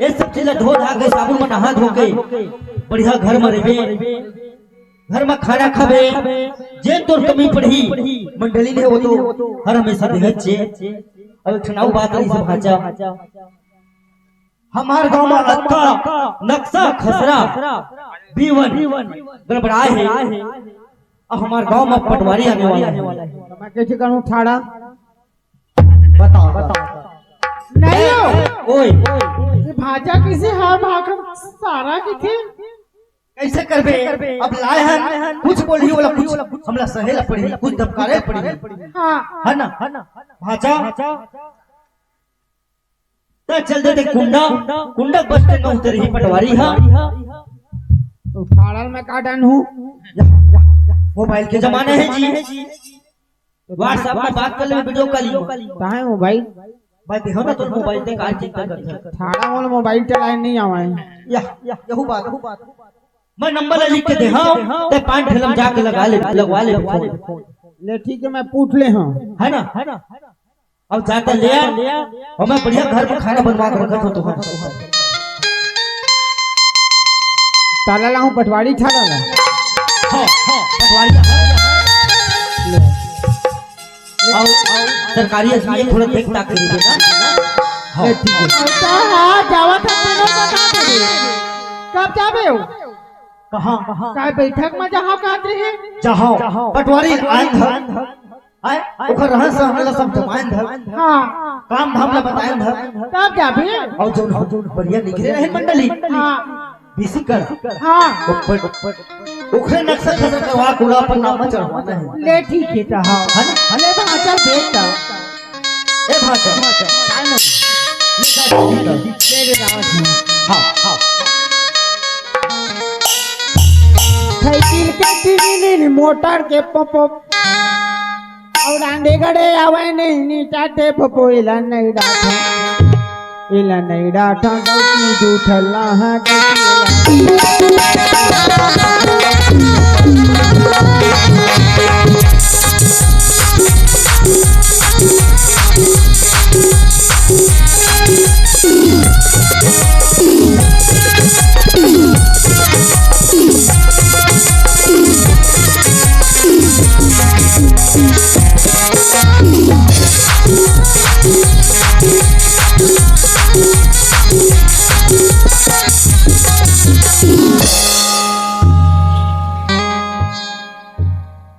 ये सब चीजें धो धा के साबुन में नहा धो के बढ़िया घर में रहे, घर में खाना खावे, जे तोर कमी पड़ी मंडली ने वो तो हर हमेशा देहत छे। अब ठनाऊ बात रही से भाजा हमार गांव में अक्का नक्शा खसरा बीवन गड़बड़ाए है। अब हमार गांव में पटवारी आने वाला है। मैं कैसे करूं ठाड़ा बताओ नहीं हो ओए ये भाजा किसे हार भाकर सारा किथे कैसे करबे? अब लाए हैं कुछ बोली वाला कुछ हमला सहेला पड़ी, कुछ दबकारे पड़ी हाँ है ना भाजा तो चल देते कुंडा बस स्टैंड में उतर ही पटवारी। हाँ तो ठाड़ा में काटन हूं मोबाइल के जमाने हैं जी, व्हाट्सएप में बात कर ले, वीडियो कॉल कहां है मोबाइल भाई देखो ना तो मोबाइल पे का चिंता करते हैं। ठाड़ा वाला मोबाइल चलाए नहीं आवे या यहू बात मैं नंबर लिख के दे हाँ ते 5 ठेलम जाके लगवा ले फोन। ले ठीक है मैं पूछ ले हां है ना अब जाते ले आ और मैं बढ़िया घर में खाना बनवा के रखा तो ताला लाऊं पटवारी ठाड़ा ला हां पटवारी आओ सरकारी अस्पताल थोड़ा देख ताक कर देना। हां ठीक है अच्छा हाँ जावा था तीनों बता दे कब जाबे हो कहां काय बैठक में जहाँ काट रहे जहां पटवारी आए ओकर रहन से हमला सब जमाइन धर हाँ काम धाम ला बताएं धर तब जाबे और जो बढ़िया निकले रहे मंडली हाँ बीसी कर हाँ ऊपर ओखरे नक्शा खसर करवा कूड़ा पर नाम चढ़वाना है। ले ठीक है तो हाँ है ना अरे भाचा बेटा ए भाचा काय में ले हां साइकिल के टीवी मोटर के पपो और आंधे गड़े आवे नहीं नीचा ते पपो इला नहीं डाठा गौती दूठला हां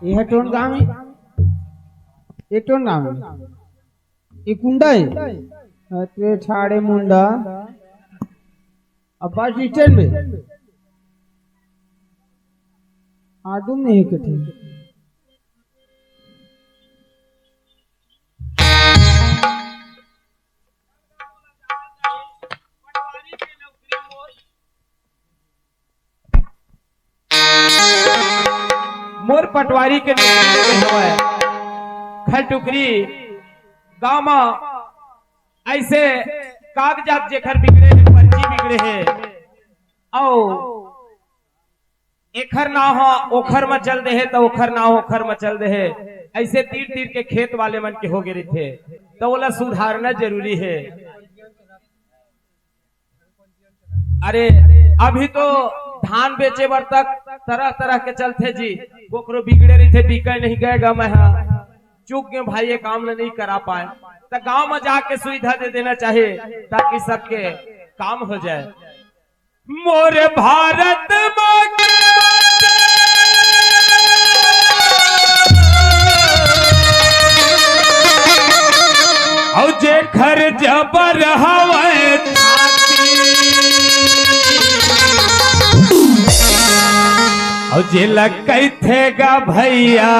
यह टोन गांव में ये टोन गांव में ये कुंडा है अरे ठाड़े मुंडा अब बस स्टैंड में आदम नहीं कठे मोर पटवारी के खलटुकरी गांव में ऐसे कागजात जेखर बिगड़े है, पर्ची बिगड़े है और एखर ना हो ओखर में चल दे है तो ओखर ना हो ओखर में चल दे है, ऐसे तीर तीर के खेत वाले मन के हो गए थे तो बोला सुधारना जरूरी है। अरे अभी तो धान बेचे बर तक तरह तरह के चलते जी, कोकरो बिगड़े रही थे बिके नहीं गए मैं चूक गए भाई ये काम नहीं करा पाए तो गांव में जाके सुविधा दे देना चाहिए ताकि सबके काम हो जाए। मोर भारत और जे घर जबर हवे और जे लगई थेगा भैया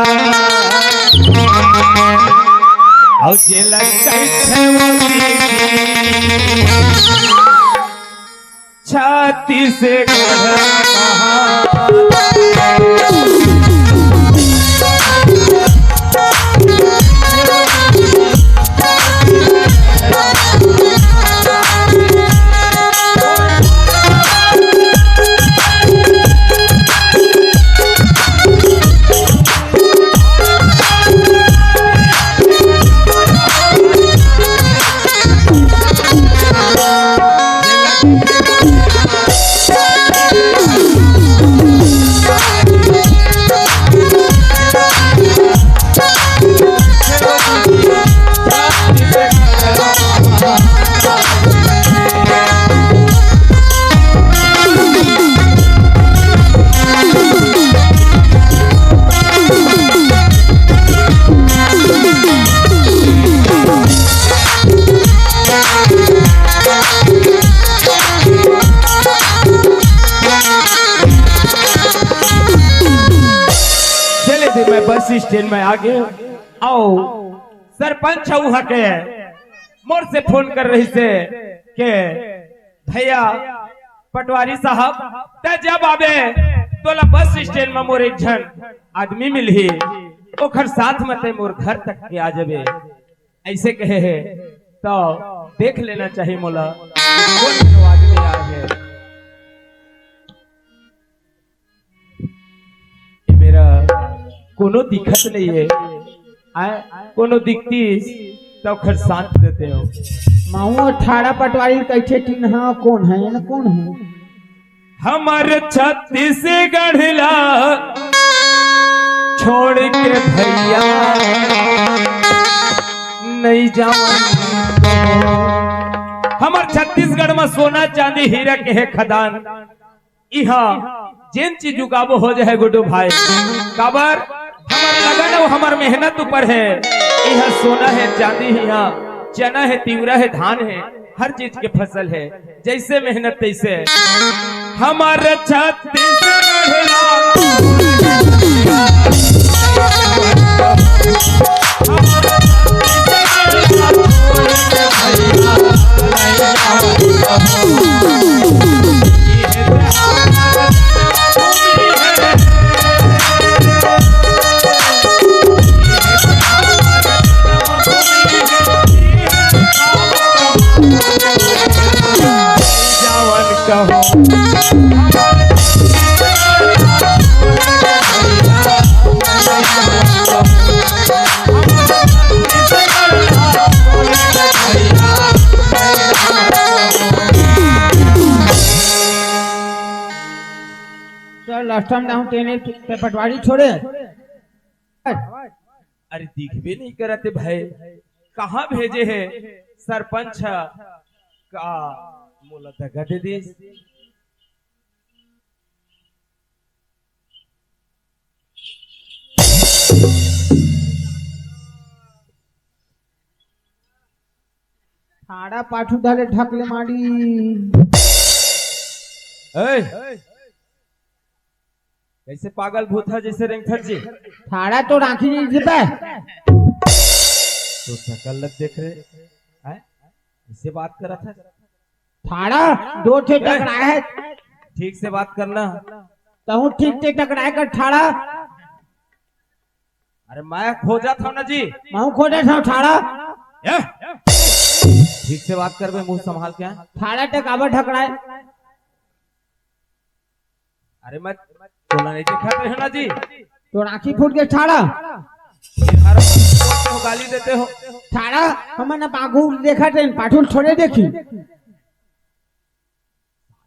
और जे लगई थे छाती से गढ़ा बस स्टैंड में आ गए आओ सरपंच वहां के मोर से फोन कर रही से के भैया पटवारी साहब ते जब आवे तोला बस स्टैंड में मोर एक जन आदमी मिलही ओखर साथ में ते मोर घर तक के आ जाबे ऐसे कहे है तो देख लेना चाहिए मोला कौन आदमी आ है मेरा कोनो दिक्कत नहीं है कोनो दिखती तो खर साथ देते हो माऊ 18 पटवारी कैसे चिन्ह कौन है न कौन है हमार छत्तीसगढ़ ला छोड़ के भैया नहीं जाऊं हमार छत्तीसगढ़ में सोना चांदी हीरा के है खदान यहाँ जिन चीज उगाबो हो जाए गुड्डू भाई काबर हमार लगन और हमार मेहनत ऊपर है यह सोना है चांदी है यहाँ चना है तिवरा है धान है हर चीज के फसल है जैसे मेहनत तैसे हमारे छत्तीसगढ़ लास्ट टाइम डाउन टेने पे पटवारी छोड़े अरे दिखबे नहीं करते भाई कहाँ भेजे है सरपंच का मोला दगा दे दी ठाड़ा पाछू धाले ढकले माड़ी कैसे पागल भूत है जैसे रेंगथर जी ठाड़ा तो राखी नहीं जीता तो शकल लग देख रहे हैं इससे बात कर रहा था ठाड़ा दो ठे टकराए है ठीक से बात करना तहु ठीक से टकराए कर ठाड़ा अरे मैं खोजा था ना जी मैं खोजा था ठाड़ा ठीक से बात कर मुंह संभाल के ठाड़ा टकावा ढकराए अरे मैं तोला नहीं देखा रहे हो ना जी तो राखी फूट के ठाड़ा हर हो गाली देते हो ठाड़ा हम ना पागू देखा थे पाठुल छोड़े देखी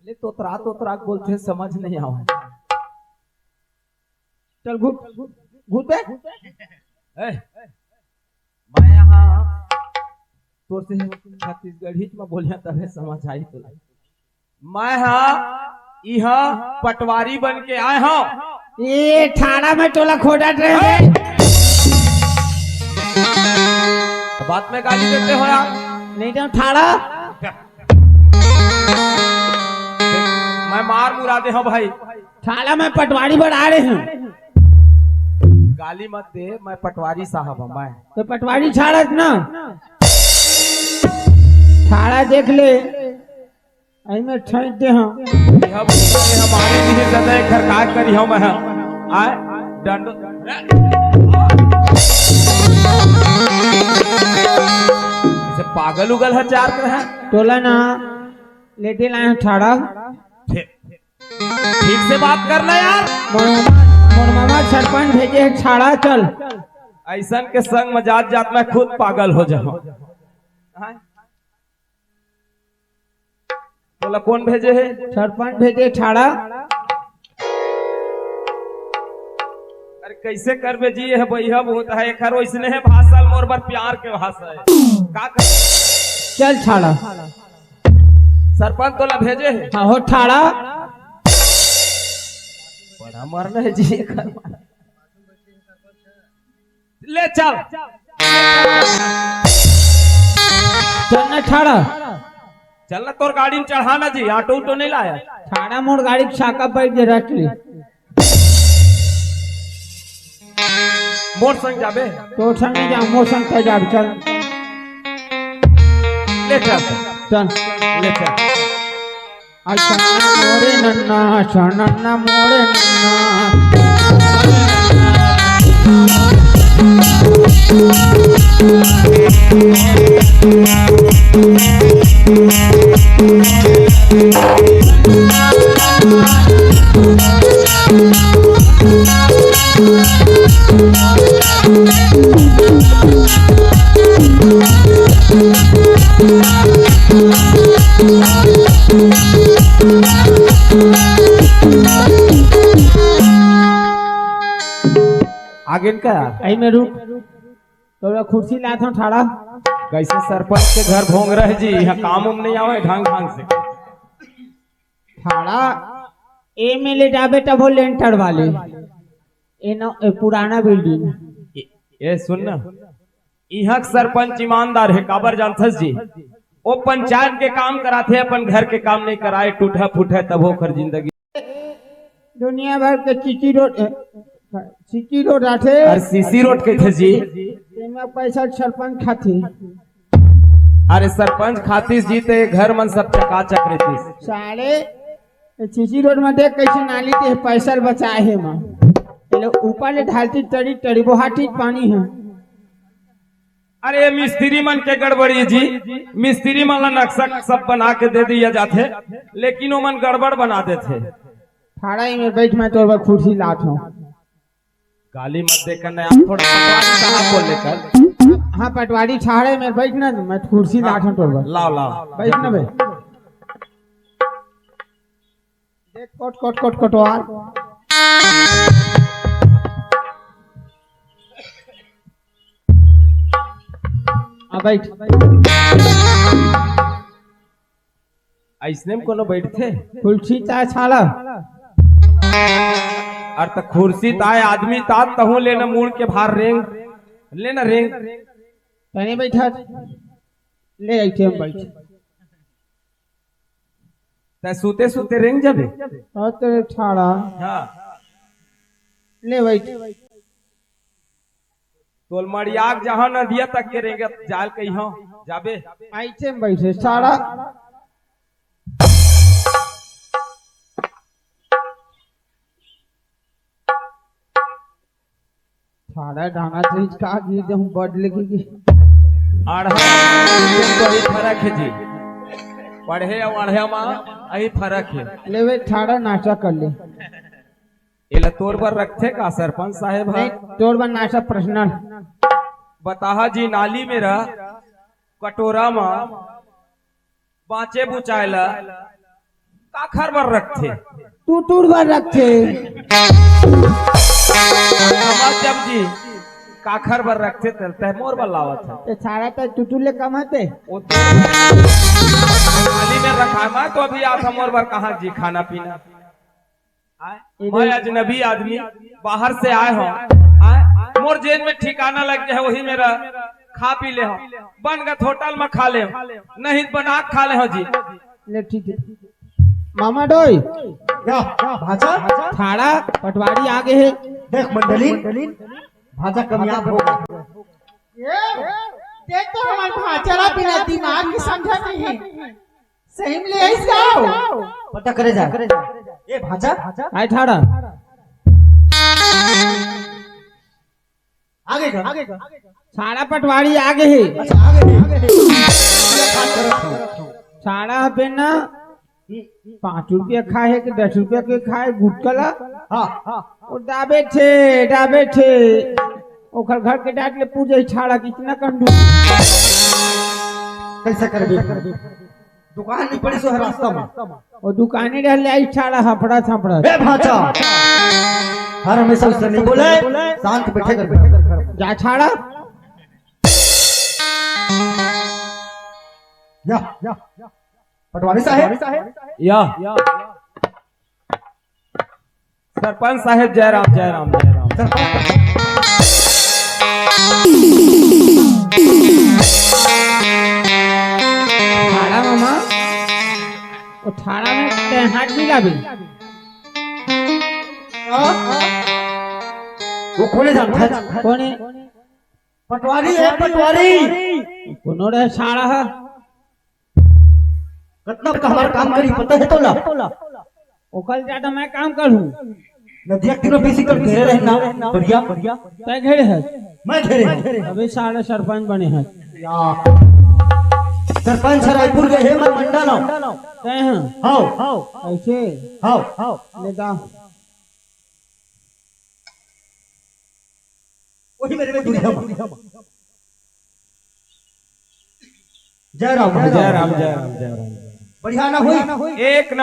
ले तोतरा बोलते हैं समझ नहीं आवा चल घुट पे मैं यहाँ तोर से छत्तीसगढ़ी में बोलिया तबे समझ आई तो मैं यहाँ पटवारी बन के आए हूँ ये ठाड़ा में टोला खोटा रहे बात में गाली देते हो यार नहीं तो ठाड़ा मैं मार मुरा दे हूँ भाई ठाड़ा में पटवारी बढ़ा रहे हैं गाली मत दे मैं पटवारी साहब हूँ मैं तो पटवारी छाड़त ना ठाड़ा देख ले आई में ठंड दे हम हमारे लिए ज्यादा घर का करी हम आए डंडो ऐसे पागल उगल है चार कर है टोला ना लेटे लाए ठाड़ा ठीक से बात करना यार मोर मामा सरपंच भेजे है ठाड़ा चल ऐसा के संग में जात में खुद पागल हो जाओ बोला कौन भेजे है सरपंच भेजे ठाड़ा अरे कैसे करबे जी है भैया बहुत है एक वैसने है भाषा मोर बर प्यार के भाषा है का कर चल ठाड़ा सरपंच तोला भेजे है हाँ हो ठाड़ा बड़ा मरना है जी ले चल चलना ठाड़ा चलना तोर गाड़ी में चढ़ाना जी ऑटो उटो नहीं लाया ठाड़ा मोड़ गाड़ी छाका पर दे रख ले मोर संग जाबे तो संग नहीं जा मोर संग कर जा चल ले चल चल ले चल अच्छा मोरे नन्ना सनन्ना मोरे नन्ना आगे का आई में रुक तोरा कुर्सी लात हूं ठाड़ा कैसे सरपंच के घर भोंग रहे जी यहाँ काम उम नहीं आवे ढंग ढंग से ठाड़ा ए में ले जाबे तब वो लेंटर वाले ए न ए पुराना बिल्डिंग ये सुन ना यहाँ के सरपंच ईमानदार है काबर जानथस जी वो पंचायत के काम कराते अपन घर के काम नहीं कराए टूटा फूटे तब होकर जिंदगी दुनिया भर के चिची रोड आठे और सीसी रोड के थे जी में पैसा सरपंच खाती अरे सरपंच खातीस जी ते घर मन सब चकाचक रहती साले चिची रोड में देख कैसे नाली ते पैसा बचाए है मां ये ऊपर ले ढालती तड़ी तड़ी बोहाटी पानी है अरे मिस्त्री मन के गड़बड़ी जी मिस्त्री मन ला नक्शा सब बना के दे दिया जाते लेकिन वो मन गड़बड़ बना देते ठाड़ा ही में बैठ मैं तोर कुर्सी लात हूं गाली मत देकर ना आप थोड़ा पटवारी साहब को लेकर हाँ पटवारी ठाड़े में बैठ ना मैं कुर्सी लात हूं तोर लाओ लाओ बैठ ना बे देख कोट कोट कोट कोटवार अब बैठ ऐसने में कोनो बैठते कुर्सी ता छाला और तो कुर्सी ताए आदमी ता तहु लेना मुड़ के बाहर रेंग लेना रेंग तने बैठा ले ऐठे हम बैठ ते सूते सूते रेंग जाबे और तेरे ठाड़ा हां ले बैठ तोल मड़ियाक जहां नदिया तक के रेंगे जाल कहियो जाबे ऐठे में बैठे ठाड़ा ठाड़ा ढाना चीज का गिर दे हूं बड लगेगी आढ़ा तो ही फर्क है जी पढ़े और आढ़े में यही फर्क है ले वे ठाड़ा नाचा कर ले एला तोर पर रखते का सरपंच साहब नहीं तोर बन नाचा पर्सनल बताहा जी नाली में रह कटोरा में बाँचे बुचाएला काखर पर रखते तू टूर बार रखे जब जी काखर पर रखते तलते मोर पर लावत है ते छाड़ा तो टुटुले कम हते वो तो नाली में रखा है मैं तो अभी आता मोर पर कहाँ जी खाना पीना मैं अजनबी आदमी बाहर से आए हो मोर जेल में ठिकाना लग जाए वही मेरा खा पी ले हो बन गए होटल में खा ले नहीं बना खा ले हो जी ले ठीक है मामा डोई क्या भाजा ठाड़ा पटवारी आगे है देख मंडली भाजा कामयाब हो गया देख तो हमारे भाचरा बिना दिमाग की समझा नहीं है सही में ले आई जाओ पता करे जा ए भाजा आए ठाड़ा आगे का ठाड़ा पटवारी आगे है अच्छा आगे ठाड़ा पे ना 5 रुपया खाए है कि 10 रुपया के खाए गुटकला हाँ और डाबे थे ओखर घर के डाट ले पूजे छाड़ा कितना कंडू कैसे करबे दुकान नहीं पड़ी सो है रास्ता में और दुकाने रहले आई छाड़ा हफड़ा थपड़ा ए भाचा हर हमेशा उससे नहीं बोले शांत बैठे कर जा छाड़ा या पटवारी साहब या सरपंच साहब जयराम जयराम जयराम ठाड़ा मामा वो ठाड़ा में हाथ मिला भी वो कोने जानता है? कौन है? पटवारी है, पटवारी। कोनो रे साड़ा है? कितना का हमारा काम करी पता है तो ला। ओकल ज्यादा मैं काम करूं। नदिया तीनों पीसी कर घेरे रहना बढ़िया। तय घेरे है? मैं घेरे। अभी साढ़े सरपंच बने हैं। सरपंच रायपुर गए हैं, मैं मंडल हूँ। तय हैं? हाँ ऐसे हाँ ले दा। वही मेरे में दूरी हम। जय राम जय राम जय राम जय राम। बढ़िया ना हुई? एक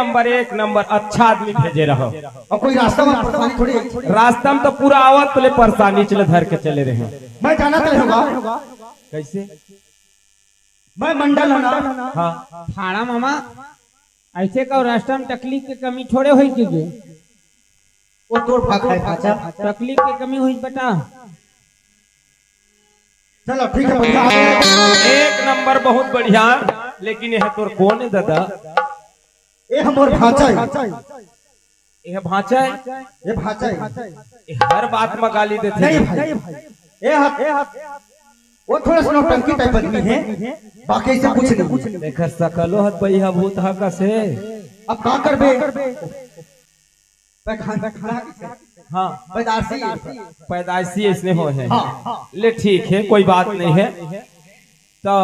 नंबर अच्छा आदमी भेजे रहो। और कोई रास्ता में परेशानी थोड़ी है। रास्ता में तो पूरा आवत ले परेशानी चले धर के चले रहे हैं। मैं जाना तो होगा। कैसे? मैं मंडल हूँ ना। हाँ थाड़ा मामा ऐसे का रास्ता में तकलीफ की कमी थोड़े हुई की वो तोड़ फाक है भाचा। तकलीफ की कमी हुई बेटा। चलो ठीक है बढ़िया। एक नंबर बहुत बढ़िया। लेकिन यह तोर कौन है दादा? ये हमर भाचा है। यह भाचा है? ये भाचा है। ये हर बात में गाली देते नहीं हैं। भाई, ये हाथ वो थोड़ा सा नौटंकी टाइप आदमी है, बाकी से कुछ नहीं। देखा सकलो हत पहिया भूत हा का से। अब का करबे? खाना हाँ पैदाशी पैदाइशी इसने हो है। हाँ। ले ठीक है कोई बात नहीं है। तो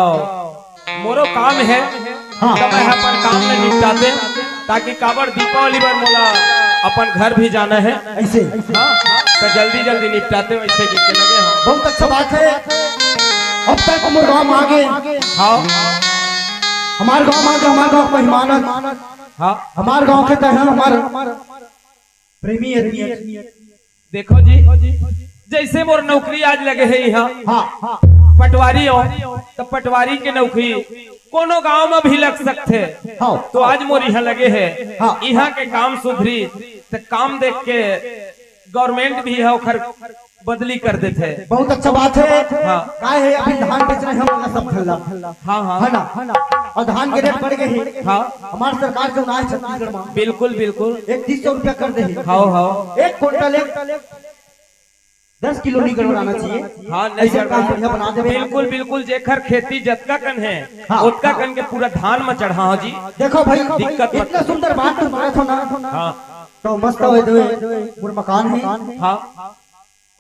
मोरो काम है। हाँ। तो मैं अपन काम में निपटाते ताकि काबर दीपावली पर मोला अपन घर भी जाना है। ऐसे हाँ, तो जल्दी निपटाते वैसे के लगे हैं। बहुत अच्छा बात है। अब तक हमर गांव में आगे। हाँ हमारे गांव में आगे, हमारे गांव मेहमान। हाँ हमारे गांव के तहत हमारे प्रेमी आदमी। देखो जी जैसे मोर नौकरी आज लगे है यहाँ। हाँ पटवारी हो तो पटवारी के नौकरी कोनो गांव में भी लग सकते। हाँ। तो आज मोर यहाँ लगे है। हाँ। यहाँ के काम सुधरी तो काम देख के गवर्नमेंट भी है ओखर बदली कर देते। बहुत अच्छा बात है। हाँ। काय है अभी धान बेच रहे हैं हम सब खल्ला। हाँ है ना? और धान के रेट बढ़ गए हैं। हाँ हमारी सरकार जो ना छत्तीसगढ़ में बिल्कुल 3100 रुपया कर दे। हाँ एक क्विंटल 10 किलो निकल बनाना चाहिए। हाँ नहीं ऐसे काम बढ़िया बना दे। बिल्कुल जेखर खेती जतका कन है हाँ। उतका कन के पूरा धान में चढ़ा हो जी। देखो भाई दिक्कत मत इतना सुंदर बात तुम बोले हो ना। हाँ तो मस्त हो पूरा मकान है। हाँ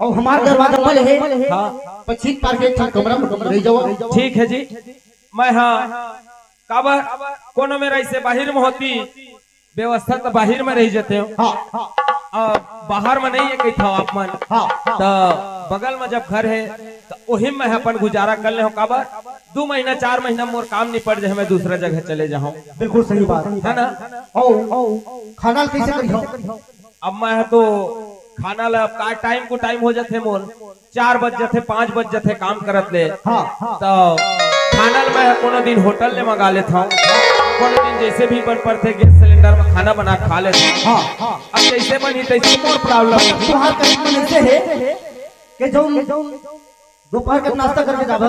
और हमारा दरवाजा बल है। हाँ 25 पार के एक कमरा में रह जाओ। ठीक है जी। मैं हाँ काबर कोनो मेरा ऐसे बाहर में होती व्यवस्था तो बाहर में रह जाते हो। हाँ और बाहर में नहीं है कही था आप मन। हाँ तो बगल में जब घर है तो वही में अपन गुजारा कर ले हो। काबर 2 महीना 4 महीना मोर काम निपट जाए मैं दूसरा जगह चले जाऊँ। बिल्कुल सही बात है ना? ओ खाना कैसे करियो? अब मैं तो खाना ला का टाइम को टाइम हो जाते मोर 4 बज जाते 5 बज जाते काम करत ले। हाँ। तो खाना ला मैं कोनो दिन होटल ले मंगा लेता हूँ। कोनो दिन जैसे भी बन पड़ते गैस सिलेंडर में खाना बना खा लेता हूँ। हाँ। अब जैसे बनी तैसे मोर प्रॉब्लम तुम्हारे करीब में ऐसे है कि जो दोपहर के नाश्ता करके जाबा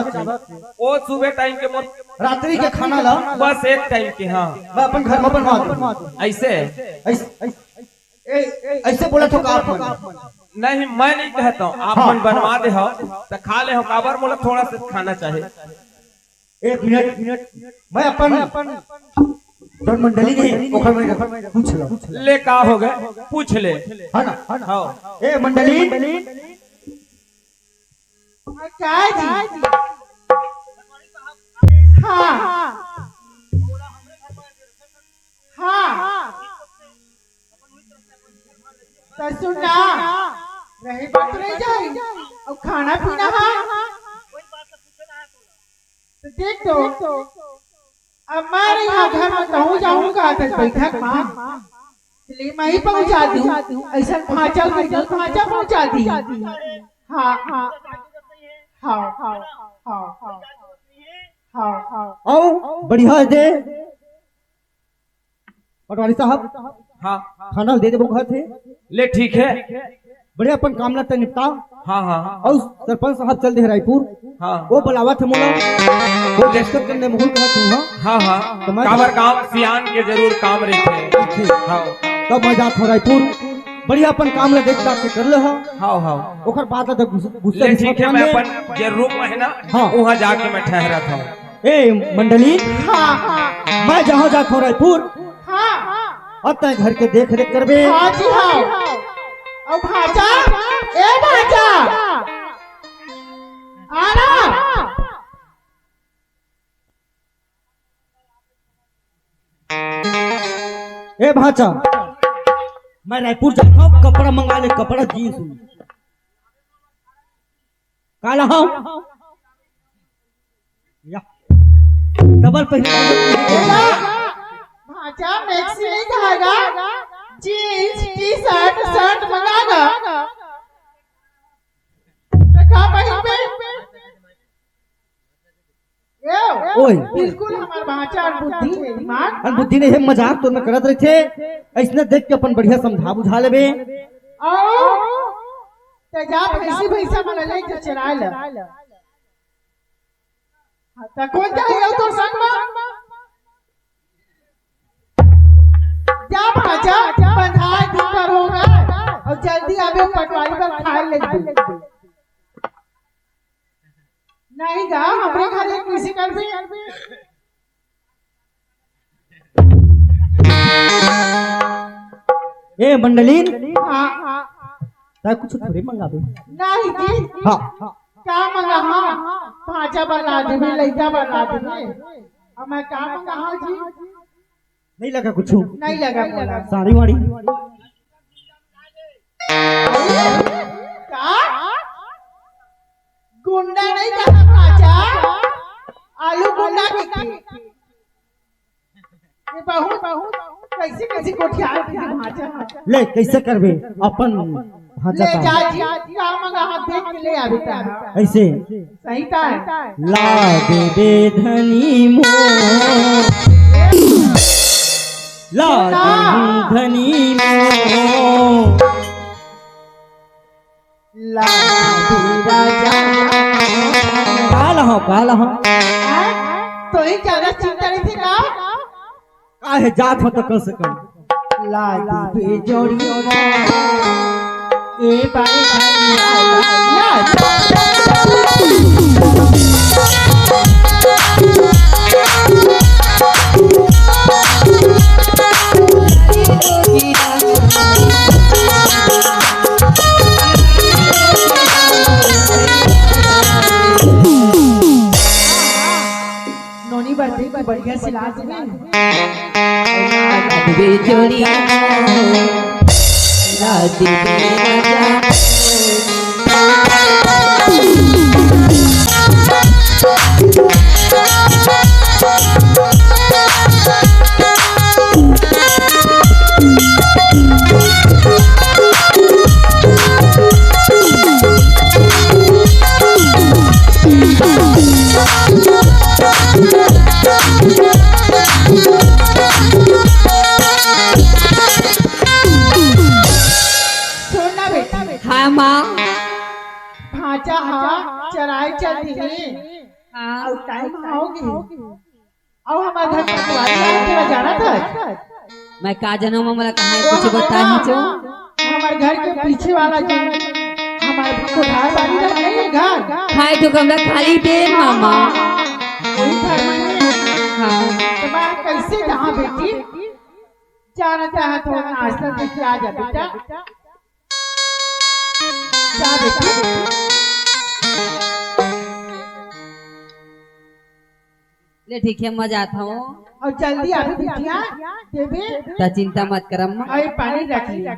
वो सुबह टाइम के मोर रात्रि के खाना ला बस एक टाइम के। हाँ मैं अपन घर में बनवा दूं। ऐसे ऐसे बोला तो का आप नहीं मैं नहीं कहता हूँ आप मन बनवा दे हो तो खा ले हो। काबर मोला थोड़ा सा खाना चाहिए। 1 मिनट मैं अपन जो मंडली ने ओखर में पूछ लो। ले का हो गए पूछ ले। है ना? हाँ ए मंडली क्या जी? हाँ हाँ तो सुनना रही बात रह जाए और खाना पीना है तो देख दो। अब मैं यहाँ घर में कहूँ जाऊंगा तो बैठक में इसलिए मैं ही पहुँचा दूँ। ऐसा खांचा पहुँचा दी। हाँ हाँ हाँ हाँ हाँ हाँ हाँ आओ बढ़िया है दे पटवारी साहब। हाँ खाना दे दे वो थे। ले ठीक है। बढ़िया अपन काम लगता निपटा। हाँ हाँ और सरपंच साहब चल दे रायपुर। हाँ वो बुलावा थे मोला वो दस्तखत करने मोहल कहा तू। हाँ हाँ तो मैं काबर काम सियान के जरूर काम रहते हैं। ठीक। हाँ तब मैं जात हूँ रायपुर बढ़िया अपन काम ला देख के कर ले हो हाँ हाँ ओकर बाद तो गुस्सा ले ठीक है मैं अपन जे रूम में है ना हाँ। वहाँ जाके मैं ठहरा था ए मंडली हाँ हाँ मैं जहाँ जाता हूँ रायपुर हाँ अब तय घर के देख रेख करबे हाँ जी हाँ और भाजा ए भाजा आना ए भाचा मैं रायपुर जाता हूँ कपड़ा मंगा ले कपड़ा जींस काला हाँ या डबल भाजा मैक्सी नहीं खाएगा जीन्स टी शर्ट शर्ट मंगागा कहाँ पहन पे ओए बिल्कुल हमार भाजा और बुद्धि है दिमाग और बुद्धि ने हे मजाक तो न करत रहे थे ऐसने देख के अपन बढ़िया समझा बुझा लेबे आओ तेजा भैंसा मन ले के चराय ल त कौन जाए तो संग में जा भाजा बंधाई दिन पर होगा और जल्दी आवे पटवारी पर खाए ले नहीं गा हमरे घर एक किसी कर भी ए मंडली हां हां ताय कुछ थोड़ी मंगा दे नहीं जी हाँ का मंगा हां भाजा बना देबे लइका बना देबे अब मैं का मंगा हां जी नहीं लगा कुछ नहीं लगा साड़ी वाड़ी का गुंडा नहीं कहा भाजा आलू गुंडा की ये बहुत कैसे कैसे कोठियार की भाजा ले कैसे करबे अपन भाजा ले का जा जी का मंगा हाथ देख के ले आबे ता ऐसे सही ता ला दे धनी मो ला दे धनी मो ला राजा काला हो तो ही ज्यादा चिंता नहीं थी का काहे जात हो तो कैसे कर ला दी जोड़ी ए बाई ला नोनी बर्थडे की बढ़िया सिला वे जोड़ी राती सुनना बेटा हाँ माँ भाजा हाँ चराई चलती है हाँ और टाइम आओगी और हमारे घर पटवारी तेरा जाना था मैं का जनम मला कहा कुछ बता ही जो हमारे घर के पीछे वाला जो हमारे कोठार बाड़ी में नहीं है घर खाए तो कमरा खाली दे मामा वही घर में है। हाँ तो मैं कैसे जहाँ बेटी जाना चाहे तो नाश्ता लेके आ जा बेटा जा बेटी ले ठीक है मजा आता हूँ और जल्दी आवे बिटिया देवे ता चिंता मत कर अम्मा और पानी रख लिया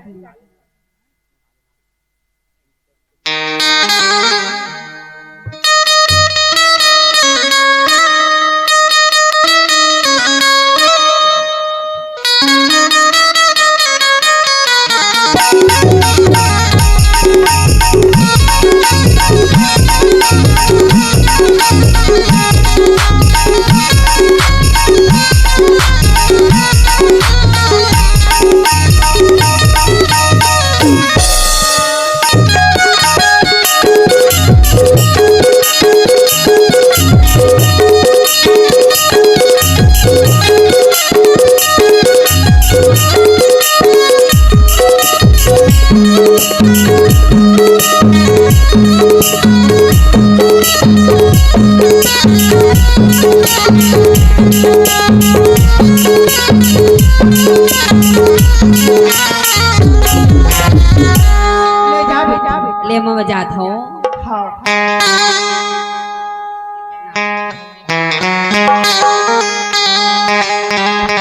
ले जा बेटा। ले मैं बजात हूँ। हाँ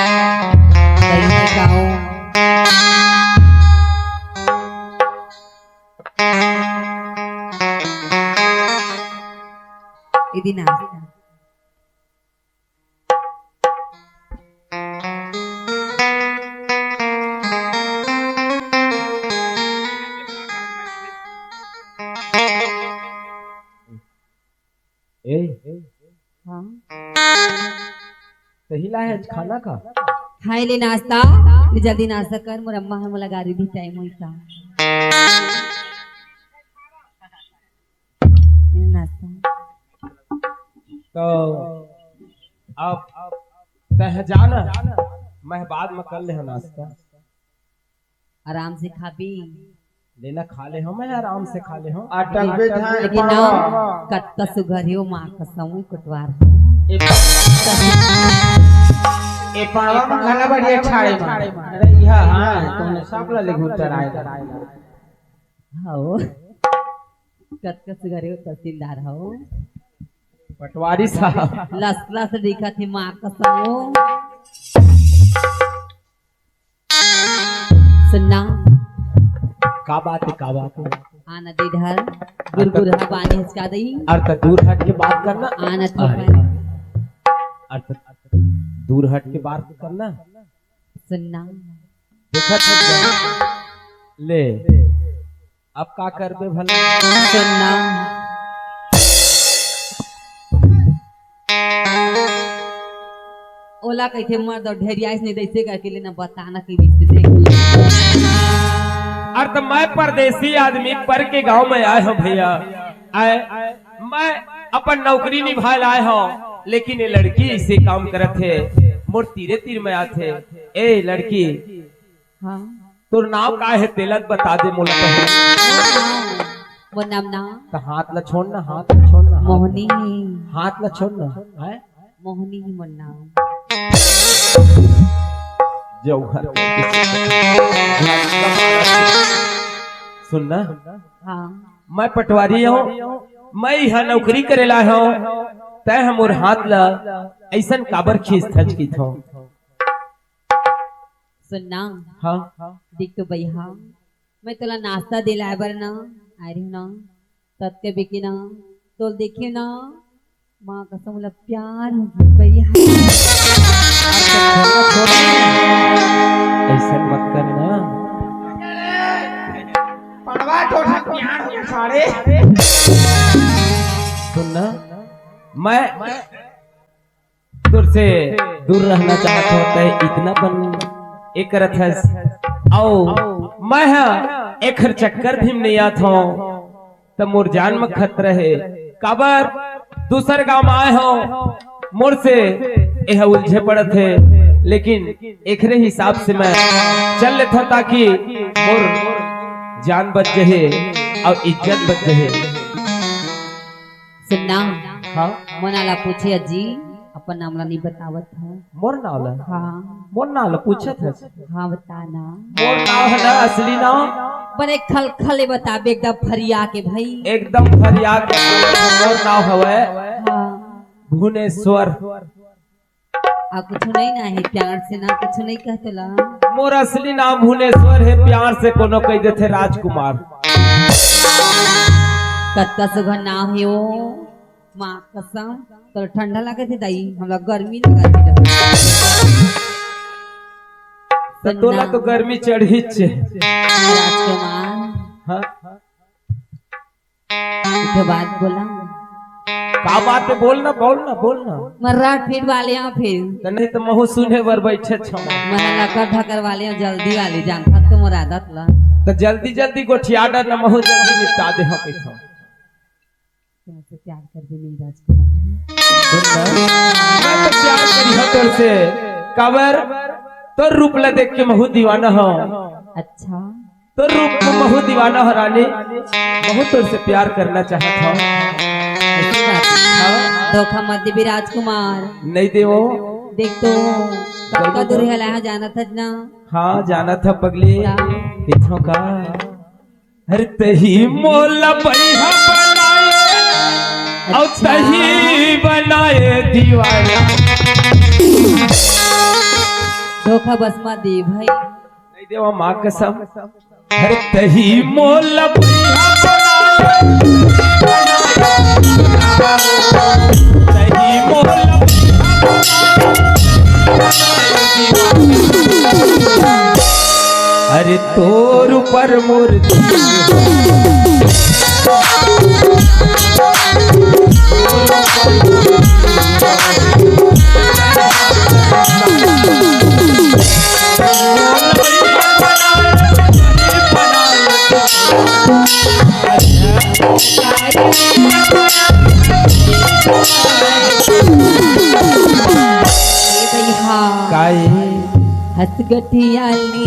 कहीं गाऊं। इदी नाश्ता ए हाँ सही ला है खाना का खाए ले नाश्ता ले जल्दी नाश्ता कर मोर अम्मा है मोला गाड़ी दी टाइम होई का नाश्ता तो अब तह जाना मैं बाद में कर ले हूं नाश्ता आराम से खा पी लेना खा ले हूं मैं आराम से खा ले हूं अटल बिठाई लेकिन ना पड़वा। कत का सुघर हो माँ का समूह कटवार ए पड़वा में खाना बढ़िया छाड़े में। अरे यह हाँ तुमने सब ला ले घुटर आए। हो कत का सुघर हो तहसीलदार हो पटवारी साहब लसला से दिखा थी माँ का समूह सुनना का बात है आना दे ढर गुरगुरहा पानी हिचका दई अर्थ दूर हट के बात करना आना तो अर्थ दूर हट के बात करना सुनना देखा था ले अब का कर दे भला सुनना ओला कैथे मर्द और ढेरिया इसने दैसे करके लेना बताना कि रिश्ते देख अर्थ मैं परदेसी आदमी पर के गांव में आए हूँ भैया आए मैं अपन नौकरी निभा लाए हूँ लेकिन ये लड़की इसे काम करत है मोर तीरे तीर में आते ए लड़की हाँ तोर नाम का है तेलत बता दे मोला पहले वो नाम ना तो हाथ ला छोड़ना हाथ ला छोड़ना मोहनी हाथ ला छोड़ना है मोहनी ही मोर नाम जौहर सुनना हाँ मैं पटवारी हूँ मैं यहाँ नौकरी करे ला हूँ तय हम और हाथ ला ऐसन काबर खींच थच की थो सुनना हाँ देख तो भैया मैं तोला नाश्ता दिलाए बर ना आ रही ना तब के बिकी ना तो देखियो ना माँ का समूला प्यार हो गया भैया ऐसा मत करना पड़वा टोटा प्यार हो सारे। सुनना मैं तुर से दूर रहना चाहता होता है इतना बन एक रथ आओ मैं हाँ एक चक्कर भी नहीं आता हूँ तब मोर जान में खतरा है काबर दूसर गांव में आए हो मोर से यह उलझे पड़त है लेकिन एकरे हिसाब से मैं चल लेता ताकि मोर जान बच जाए और इज्जत बच जाए सुनना हाँ मनाला पूछे अजी अपन नामला नहीं बतावत है मोर नाव ला हाँ मोर नाव ला पूछत है हाँ बताना मोर नाव है ना असली नाव बड़े खल खले बताबे एकदम फरिया के भाई एकदम फरियाद के मोर नाव हवे हाँ भुवनेश्वर आ कुछ नहीं ना है प्यार से ना कुछ नहीं कहतला मोर असली नाम भुवनेश्वर है प्यार से कोनो कह देते राजकुमार कत्का सुघर नाम है वो माँ कसम तो ठंडा लगे थे दाई हमरा गर्मी लगा तो तोला तो गर्मी चढ़ी छे राजकुमार हाँ के बाद बोला का बात है बोलना बोलना बोलना मर्राट फिर वाले यहाँ फिर तो नहीं तो महू सुने बर बैठे छो मना लकर ढकर वाले यहाँ जल्दी वाले जान था तो मोर आदत ला तो जल्दी जल्दी गोठिया डर न महू जल्दी निपटा दे हम कैसा तुमसे प्यार कर दे मेरी राजकुमार मैं तो प्यार करी हो तोर से काबर तो रूप ला देख के महू दीवाना हो अच्छा तो रूप में बहुत दीवाना हो रानी, बहुत तुझसे प्यार करना चाहता हूँ। ऐसी बात है। धोखा मत दे राजकुमार। नहीं दे वो। देख तो कब दूर है लाया जाना था ना। हाँ जाना था पगली इथों का। हर तही मोला बढ़िया बनाए और तही बनाए दीवाना। धोखा बस मत दे भाई। नहीं दे वो माँ कसम। हर तही मोला बढ़िया बनाए तही मोला अरे तोर ऊपर मोर काय हसगठियाली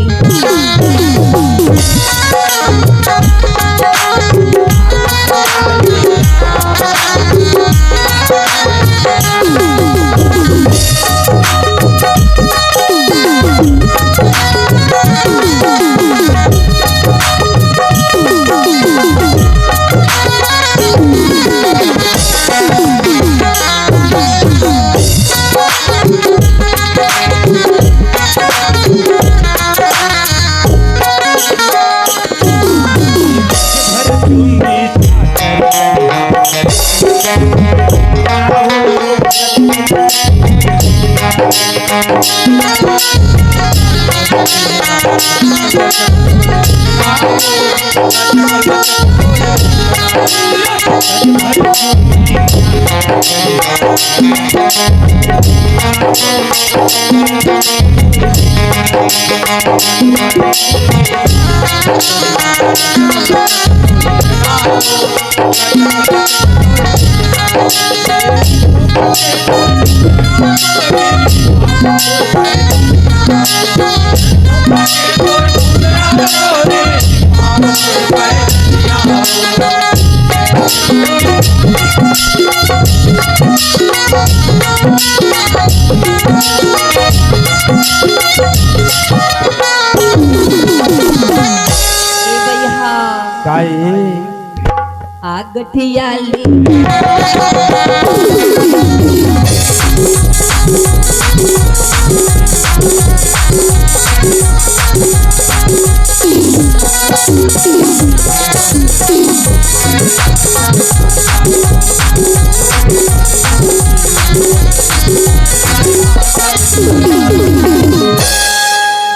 गठियाली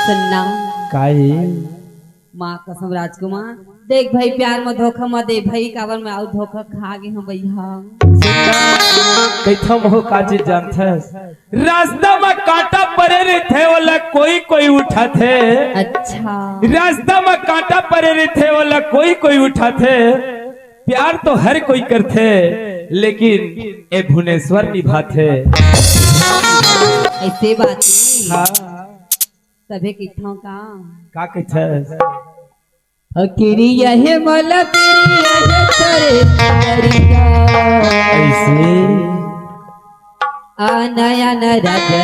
सुनना काय माँ कसम राजकुमार देख भाई प्यार में धोखा मत दे भाई काबर में आउ धोखा खा गए हम भैया कैथा मोह काजे जानथस रास्ता में कांटा पड़े रहते वाला कोई कोई उठा थे। अच्छा रास्ता में कांटा पड़े रहते वाला कोई कोई उठा थे। प्यार तो हर कोई करते लेकिन ए भुवनेश्वर निभाते। ऐसे बात हाँ तबे किथों का कहथस अकेरिया है मला तेरिया है तोरे तरिया ऐसे आनाया न राजा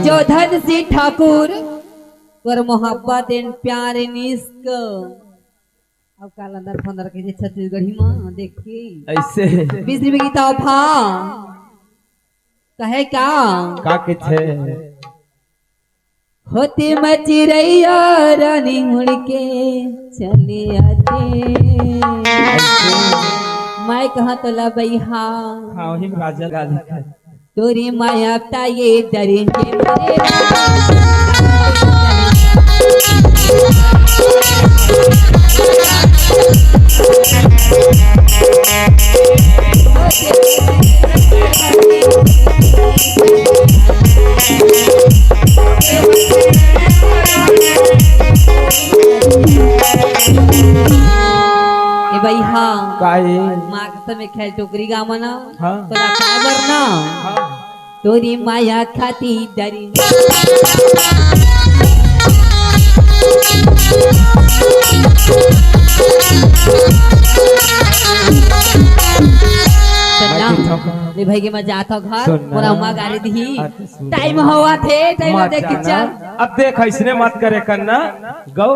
जो धन सिंह ठाकुर पर मोहब्बत एन प्यार निष्क अब काल अंदर फंदर के जे छत्तीसगढ़ी मां देखी ऐसे 20 रुपए की तोहफा कहे का कहथे होते मचिरैया रानी मुड़ के चले आते मैं कहा तो ला बैहा हाँ वही राजा गाली तोरी माया ये दरिन के मेरे भाई हाँ काय माग समय खेळ टोकरी गावाना हाँ तुला काय बरना तोरी माया खाती दरी ले भाई के मैं जाता घर पूरा उमा गाड़ी दी टाइम हुआ थे टाइम देख के चल अब देख ऐसने मत करे करना गौ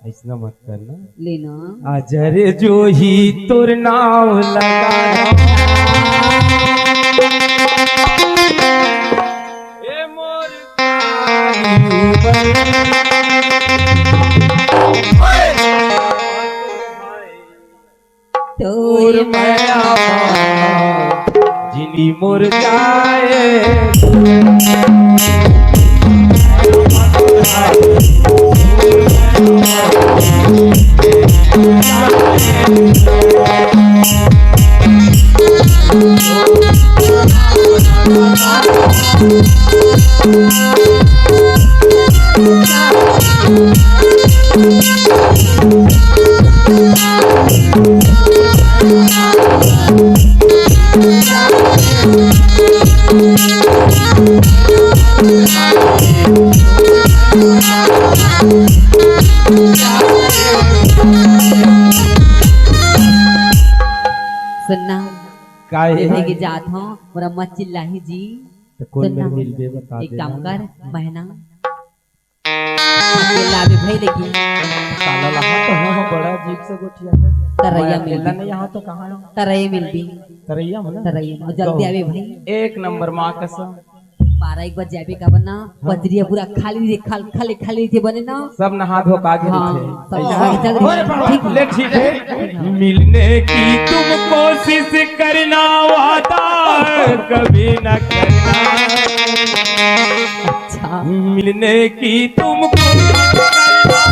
ऐसना मत करना लेना अजरे जो ही तुर नाव लगा ए मोर तोर माया जिनी मोर जाए सुनना काय के जात हो मोरा मत चिल्लाही जी तो कौन सुनना मेरे मिल बे बता एक दे काम कर बहना अकेला भी भाई लेकिन ताला लहा तो हो बड़ा जीप से गोठिया तरैया मिल अकेला नहीं यहाँ तो कहाँ है तरैया मिल भी तरैया हो ना तरैया जल्दी आवे भाई एक नंबर माँ कसम 12 एक बजे जाबे का बना बजरिया पूरा खाली खाली खाली थे बने ना सब नहा धो का गए हाँ थे सब नहा के चल रही ठीक ले ठीक है मिलने की तुम कोशिश करना वादा कभी न करना अच्छा मिलने की तुम कोशिश करना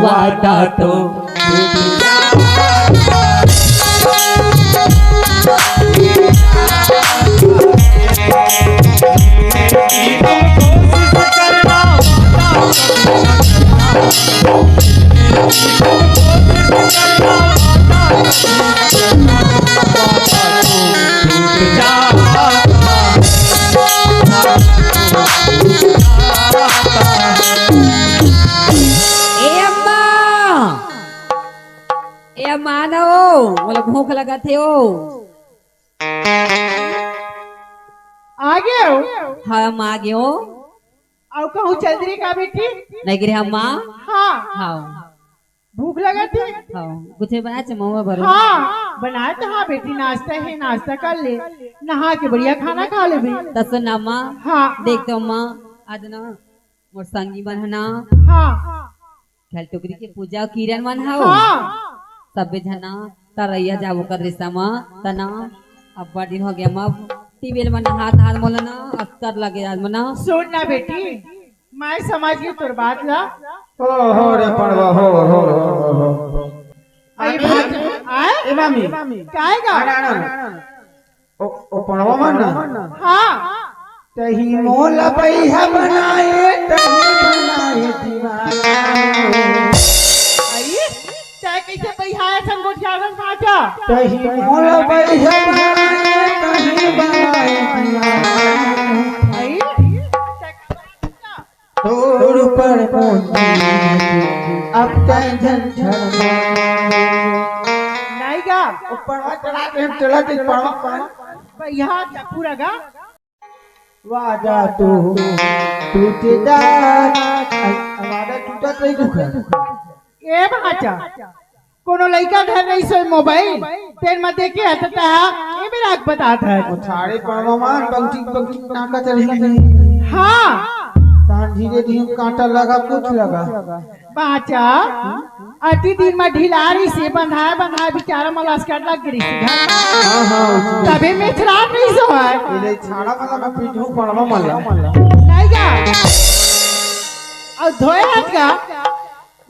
वादा तो मानो बोले भूख लगा थे ओ आ गए हो हम आ गए हो और कहूँ चंद्री का बेटी नहीं गिरे हम माँ हाँ हाँ भूख लगा थी हाँ कुछ बना चमोवा भरो हाँ बनाया तो हाँ बेटी नाश्ता है नाश्ता कर ले नहा के बढ़िया खाना खा ले भी तसो ना माँ हाँ देखते हो माँ आज ना मोर संगी बनना हाँ खेल टुकड़ी के पूजा किरण मन हाओ हाँ सबे जना तरैया जाबो कर रिश्ता माँ तना अब बड़ दिन हो गया माँ टीवेल में हाथ हाथ मोलना अस्तर लगे आज मना सुन ना बेटी मैं समझ गई तुर बात ला हो रे पड़वा हो अरे बात आए इमामी काएगा ओ पड़वा मन हाँ तही मोल पैसा बनाए तही बनाए दीवाना चाहे कैसे पैसा संगोठिया साचा तही मोल पैसा बनाए तही बनाए तोड़ पर अब टेंशन नहीं गा ऊपर चढ़ा के चला के पड़वा यहाँ पूरा गा वादा तो टूटदा वादा टूटत नहीं दुख ए भाचा कोनो लड़का घर नहीं सोई मोबाइल तेर में देखे हटता है ये मेरा बताता है साड़ी पड़वा मान पंक्ति पंक्ति नाका चली हाँ तहां धीरे धीरे कांटा लगा कुछ लगा बाचा अति दिन में ढिलारी से बंधाए बंधाए बेचारा मलास्कर लग गिरी थी घर में। हां हां तभी में खराब नहीं सो है इले छाड़ा वाला का पीठू पड़वा मले नहीं जा और धोए हाथ का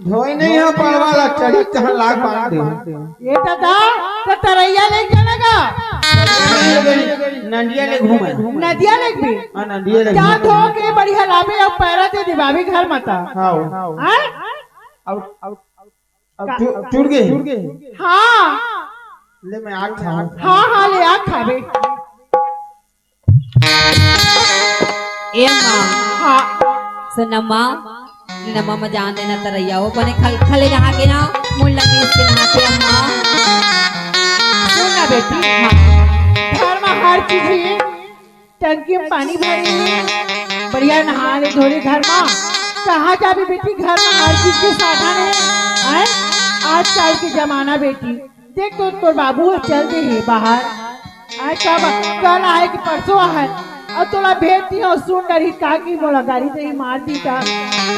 धोई नहीं है पड़वा ला चढ़ी तहां लाग बांध दे ये दादा तो तरैया ले जाना का नंदिया ले घूमे नदिया ले भी हां नंदिया ले क्या धो के बढ़िया लावे और पैरा दे दिवावी घर मता हां हैं अब टूट गए हाँ ले मैं आग खाऊं हाँ हाँ ले आ खावे ए माँ हाँ सुनमा नमा में जान देना तरैया वो बने खल खले नहा के ना मुल्ला में इसके नहा के अम्मा सुनना बेटी हाँ घर में हर चीज है टंकी में पानी भरे बढ़िया नहा ले धोले घर में कहाँ जाबी बेटी घर में हर चीज के साधन है आजकल के जमाना बेटी देख तो बाबू चल दे है बाहर आज कल आए कि परसों आए और तोला भेजती हो सुन डरी का की बोला गाड़ी से ही मार दी का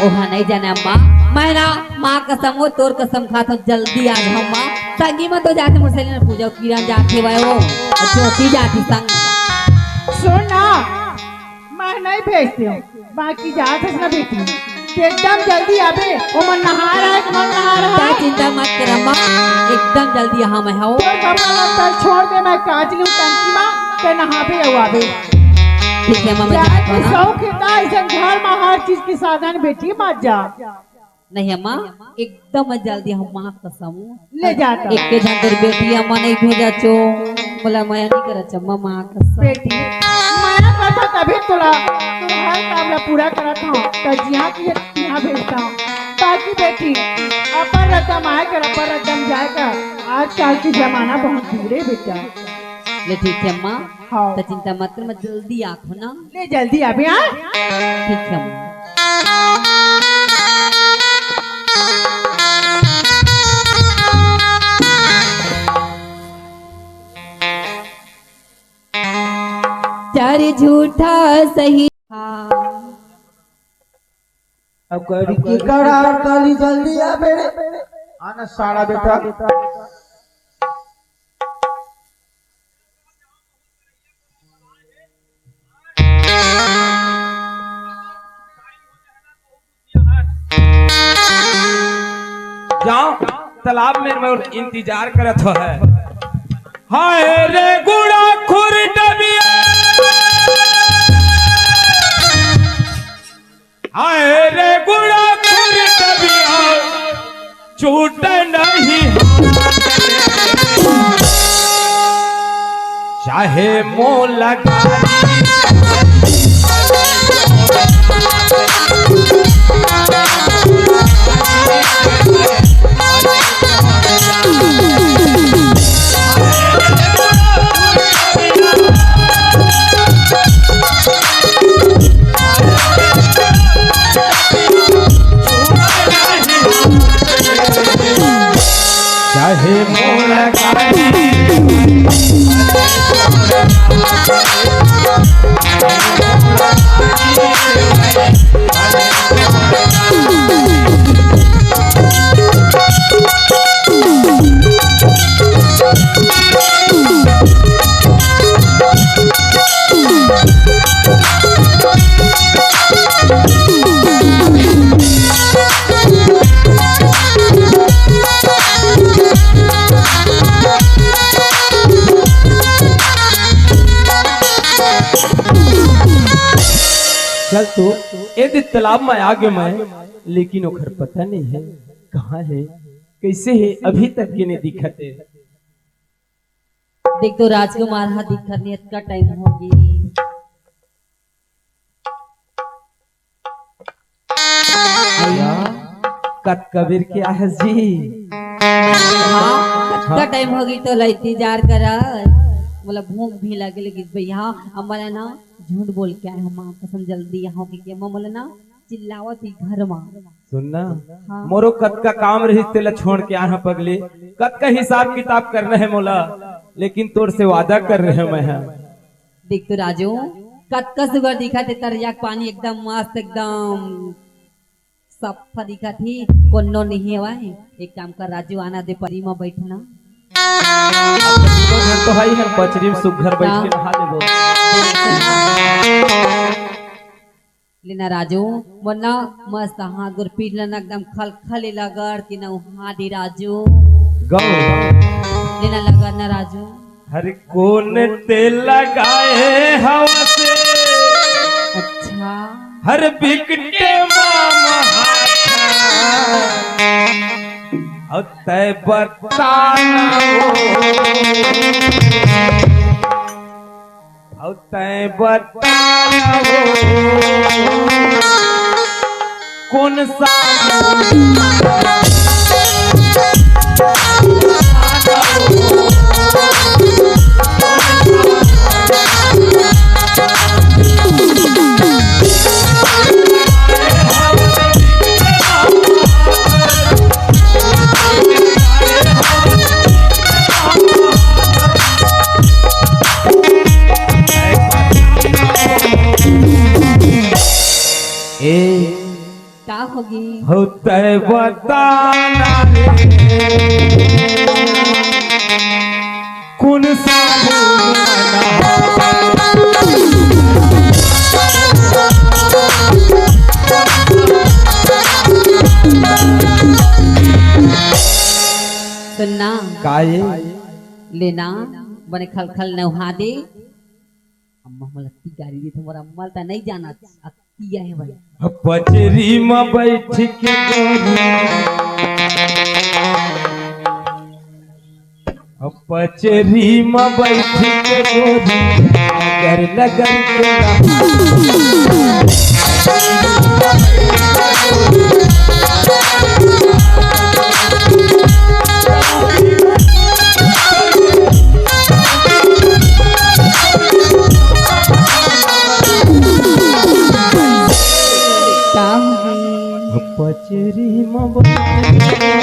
ओहा नहीं जाने अम्मा मैं ना माँ कसम हो तोर कसम खाता हूँ जल्दी आ जाओ माँ संगी में तो जाते मुझसे ना पूजा किरण जाते हुए वो ज्योति जाती संग सुन ना मैं नहीं भेजती हूँ बाकी जात है ना बेटी एकदम जल्दी आबे वो मन नहा रहा है मन नहा रहा क्या है चिंता मत कर अम्मा एकदम जल्दी यहाँ मैं हूँ तो कमला तल छोड़ दे मैं काट लूं टंकी में ते नहा पे आवे ठीक है अम्मा मैं क्या जाता हूँ ना। शौक है ऐसा घर में हर चीज की साधन बेटी मत जा नहीं अम्मा एकदम जल्दी हम माँ कसम ले जाता एक के झंडर बेटी अम्मा नहीं भेजा चो बोला मैं नहीं करा चम्मा माँ कसम बेटी मैं करता तभी तोला हर काम ला पूरा करत हूं त जिया की यहां भेजता हूं बाकी बेटी अपन रकम आए कर अपन रकम जाए कर आजकल की जमाना बहुत बिगड़े बेटा ले ठीक है अम्मा हाँ तो चिंता मत कर मैं जल्दी आखो ना ले जल्दी अभी आ ठीक है अम्मा चार झूठा सही अब करी की करार ताली जल्दी आ बेरे आना साड़ा बेटा जाओ तालाब में मैं इंतजार करत हो है हाय रे गुड़ा खुर डबिया हाय रे गुड़ा खुर डबिया छूट नहीं चाहे मोल लगा चाहे मोल चल तो यदि तालाब में आ गए मैं लेकिन ओखर पता नहीं है कहाँ है कैसे है अभी तक के नहीं दिखत है देख तो राजकुमार हा दिखत नहीं इतना टाइम होगी कत कबीर क्या है जी हाँ कितना टाइम होगी तो लैती जार कर बोला भूख भी लगे लगी भैया हमारा ना झूठ बोल के आए हम कसम जल्दी यहाँ की बोला ना चिल्लावत ही घर में सुनना हाँ। मोरो कत का काम रही तेला छोड़ के आना पगले कत का हिसाब किताब करना है मोला लेकिन तोर से वादा कर रहे हैं मैं देख तो राजू कतका सुगर दिखा थे तरिया के पानी एकदम मस्त एकदम सफा दिखा थी कोनो नहीं हवा है। एक काम कर राजू आना दे परी में बैठना तो है हम पचरी में सुघर बैठ के नहा लेबो। लेना राजू वरना मस्त हाथ गोर पीट लेना एकदम खलखल लगड़ कि ना हाथ दे राजू गौ लेना लगड़ ना राजू। हर कौन तेल लगाए हवा से अच्छा हर बिकटे मामा और तय बताना और तय बताना कौन सा क्या होगी होता है बताना कौन सा सुनना काये लेना बने खलखल नहा दे अम्मा मला ती गाड़ी दी तुम्हारा अम्मा ता नहीं जाना किया है भाई पचरी में बैठ के पचरी में बैठ के गोरी नगर पचरी में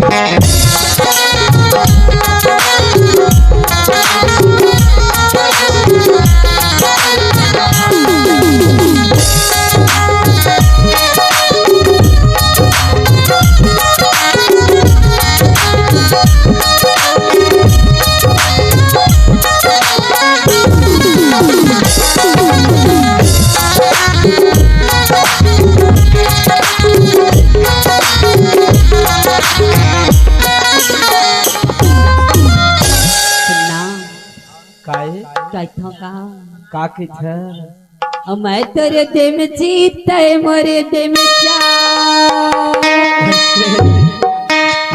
का के छ मैं तेरे दे में जीता है मोरे दे में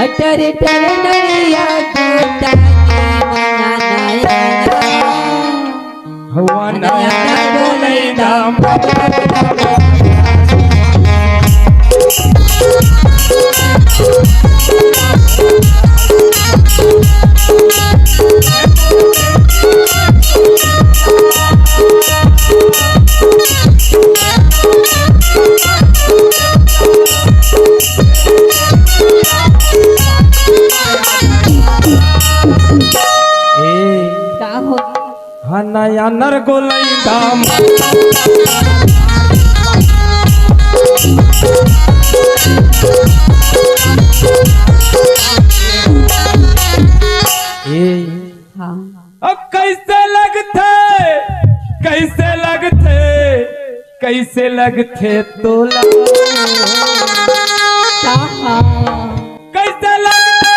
अटरे टरे नरिया गोता हवा नया बोले दाम नया नर गोलई दाम अब कैसे लगते तोला कैसे लगते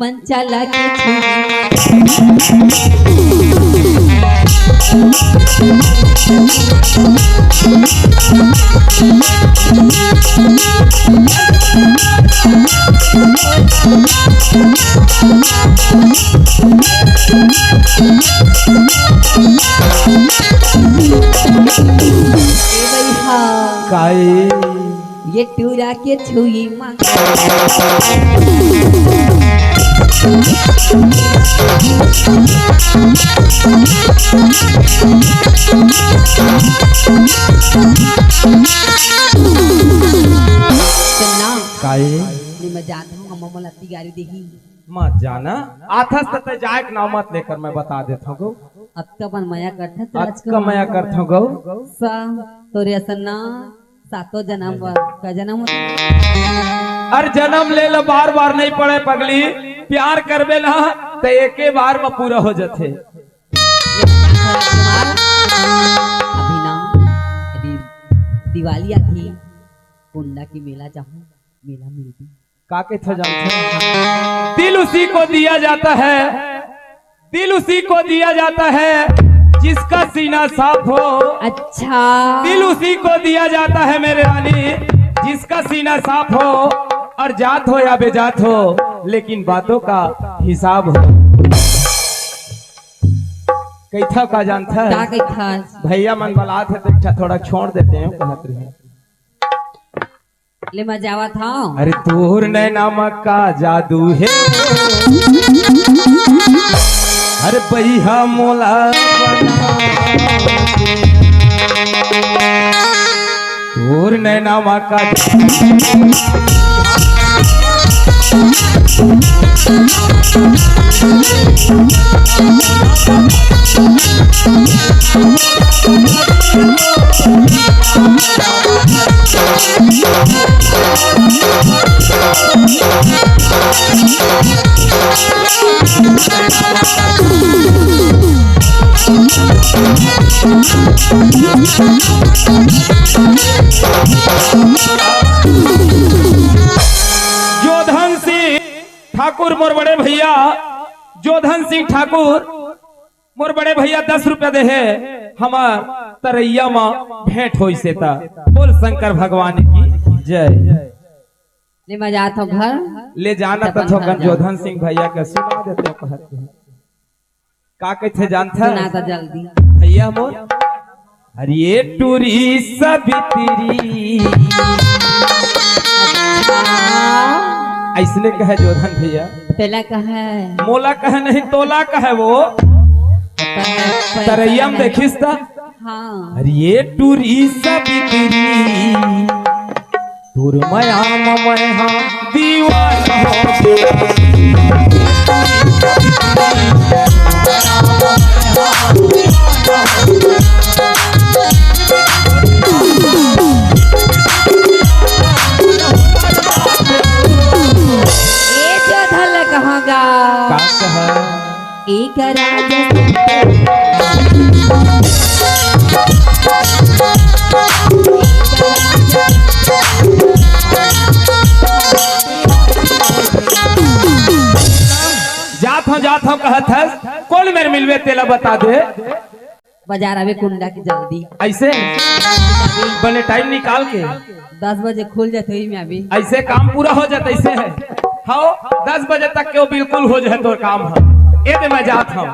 मन चला के काये ये टूरा के छुई मां काये जात हूँ हम मोला अति गाड़ी देही मत जाना आथस तते जाए के नाम मत लेकर मैं बता देता हूँ गो अब तो अपन माया करते आज का मैं करता हूँ गो सा तोरे असन्ना सातों जन्म का जन्म अर जन्म ले लो बार बार नहीं पड़े पगली प्यार करबे ना तो एके बार में पूरा हो जाते अभी ना यदि दिवाली आती कुंडा की मेला जाऊँ मेला मिलती काके था जानते दिल उसी को दिया जाता है दिल उसी को दिया जाता है जिसका सीना साफ हो अच्छा दिल उसी को दिया जाता है मेरे रानी जिसका सीना साफ हो और जात हो या बेजात हो लेकिन बातों का हिसाब हो कैथा का जानता क्या है कैथा भैया मन बलात है तो अच्छा थोड़ा छोड़ देते हैं कहत रहे ले मजावा था अरे तोर नैना का जादू है अरे भैया मोला तोर नैना का जोधन सिंह ठाकुर मोर बड़े भैया जोधन सिंह ठाकुर मोर बड़े भैया 10 रुपया दे है हमार तरैया माँ भेंट हो से ता बोल शंकर भगवान की जय ले मजा तो घर ले जाना तो थोकन जोधन सिंह भैया के सुना देते हैं कहते हैं का कहते जानता सुना तो जल्दी भैया मोर अरे ये टूरी सबित्री ऐसने कहे जोधन भैया पहला कहा है मोला कहे नहीं तोला कहे वो तरैया में देखिस ता हाँ अरे ये टूरी सबित्री तुर मया मया दीवाना ये जो धल कहागा का कहा एक राज जात हूँ कहत है कौन मेरे मिलवे तेला बता दे बाजार आवे कुंडा की जल्दी ऐसे बने टाइम निकाल के 10 बजे खुल जाते ही मैं अभी ऐसे काम पूरा हो जाता ऐसे है हाँ 10 बजे तक के वो बिल्कुल हो जाए तो काम है ये दे मैं जात हूँ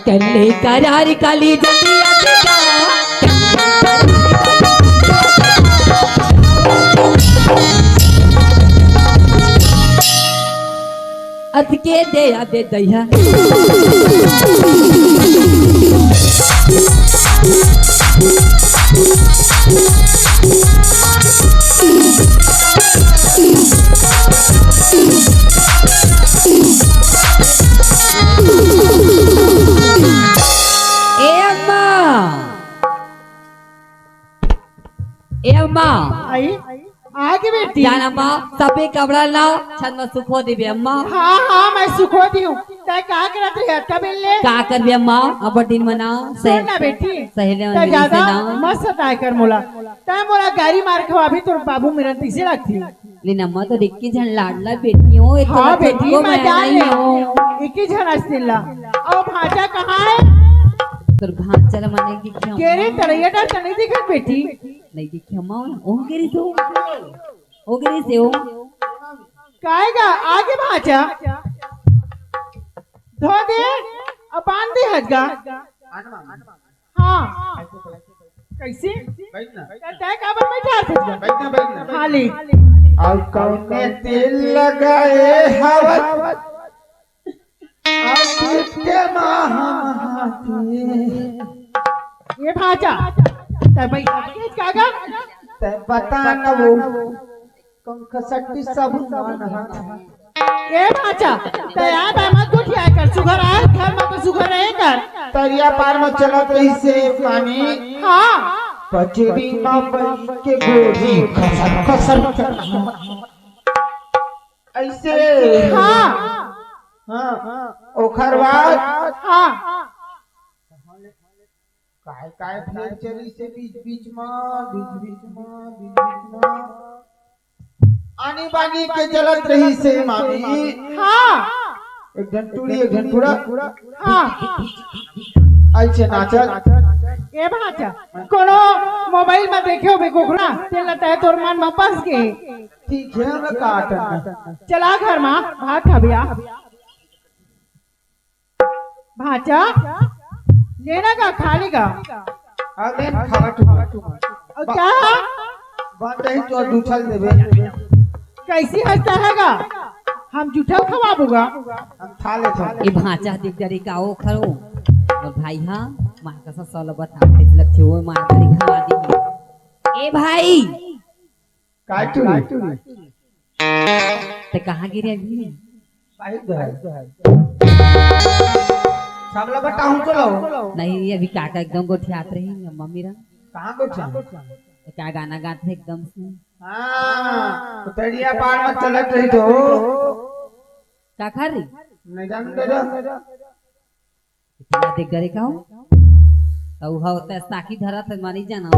कल्ले करारी काली जल्दी अथ के दे आदे दया आई आगे बेटी जान अम्मा सबे कपड़ा लाओ छन में सुखो देबे अम्मा हाँ हाँ मैं सुखो दी हूँ तय का करत रही अट्टा बेले का करबे अम्मा अब दिन मना सुन ना बेटी सहेले तय से ज्यादा ना मत सताए कर मोला तय मोला गाड़ी मार के अभी तोर बाबू मेरा तीसे रखती लेकिन अम्मा तो डिक्की झन लाडला बेटी हो हाँ बेटी मैं जान ले एक ही झन अस्तिल्ला और भाजा कहाँ है तोर भांचल मने की क्यों केरे तरैया डर नहीं दिखत बेटी नहीं देखी अम्मा ओ गिरी तो ओ गिरी से ओ काएगा आगे भाजा धो दे अब बांध दे हजगा हाँ कैसे तय का बन बैठा थे हाली और कौने दिल लगाए हवा ये भाजा तय भाई कागा ते बता न वो कौन खसट्टी सब मान ए भाचा तैयार है मत गोठिया कर सुगर आए घर में तो सुगर रहे कर तरिया पार में चलत रही से मामी हाँ पचड़ी ना बन के गोरी खसर खसर ऐसे हाँ हाँ ओखर बाद हाँ काय फिर चली से बीच बीच में आनी बानी के चलत रही से मामी हाँ एक घंटूरी एक घंटूरा हाँ ऐसे नाचल ए भाचा कोनो मोबाइल में देखे हो गोखरा ते लगता है तोर मन में फंस के ठीक है हम काट चला घर में भात खबिया भाचा लेना का खाली का अबे खावा टू और क्या बंद रही तो दूठल देबे कैसी हंसता हैगा हम जूठा खवाबूगा हम खा ले थे ए भाचा देख डरे का ओ खरो और भाई हां मार का सा साल बता इस लक्ष्य वो मार करी खवा दी ए भाई काटू ते कहां गिरे अभी साहिब है सबला बताऊं चलो नहीं अभी काका एकदम गोठियात रही मम्मी रा कहां बैठा क्या गाना गाते हैं एकदम से हां तो तरिया पार में चलत रही तो का खा रही नहीं जान दे इतना देख करे का हो तो हा होता है साकी धरा था मारी जाना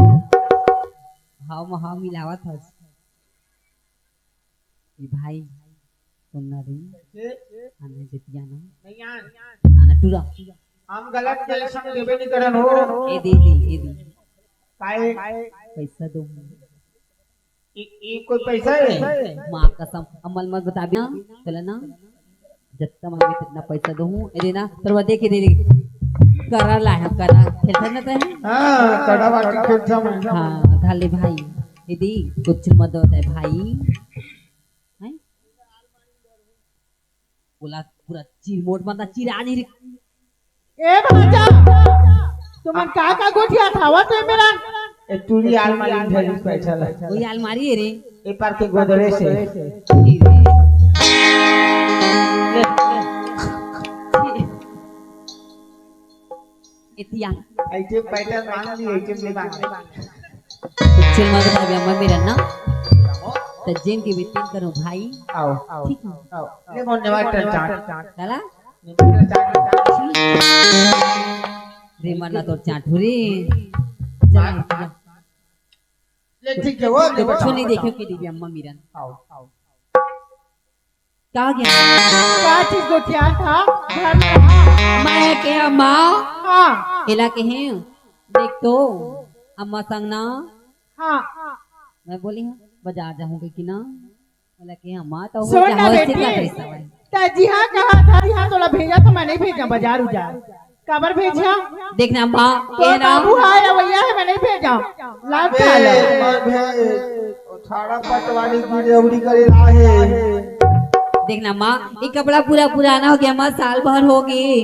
हाव महा मिलावा था ये भाई सुनना रे आने देतिया ना नहीं आन आना टूरा हम गलत कैसन देबे नहीं करन हो ए दी काहे पैसा दो ई कोई पैसा है माँ कसम अमल मत बता बिना चले ना जितना मांगे तितना पैसा दूँ ए देना तरवा दे के दे करा ला है करा खेलता ना तो हां कड़ा बाटी खेलता मैं हाँ धाले भाई यदि कुछ मत होता है भाई हैं बोला पूरा चीर मोट मतलब चिरा नहीं रे ए भाचा तुम का गोठिया खावा तो मेरा ए टूरी अलमारी ढेरी पैसा ले वही अलमारी है रे ए पार के गोदरे से ई रे इतिया ऐसे पैसा मांग ली ऐसे ले मांग चल मत बता बे अम्मा मेरा ना तो जिन की वेटिंग करो भाई आओ ठीक है आओ ले मोने वाटर चाट चला चाट रे मरना तो चाटू रे चल ले ठीक है वो ले कुछ नहीं देखो कि दिव्या अम्मा मीरन आओ क्या गया क्या चीज गोठिया था घर में मैं के अम्मा हाँ इला के हैं देख तो अम्मा संग ना हाँ मैं बोली हूँ बाजार जाऊंगी कि ना बोला कि अम्मा तो सुन ना क्या बेटी पैसा है ताजी हाँ कहा था यहाँ तोला भेजा तो मैं नहीं भेजा बाजार उजार कबर भेजा देखना अम्मा तो के ना बाबू आया रवैया है मैं नहीं भेजा लाभ खा ले थाड़ा पटवारी की रेवड़ी करे लाहे देखना अम्मा ये कपड़ा पूरा पुराना हो गया अम्मा साल भर हो गई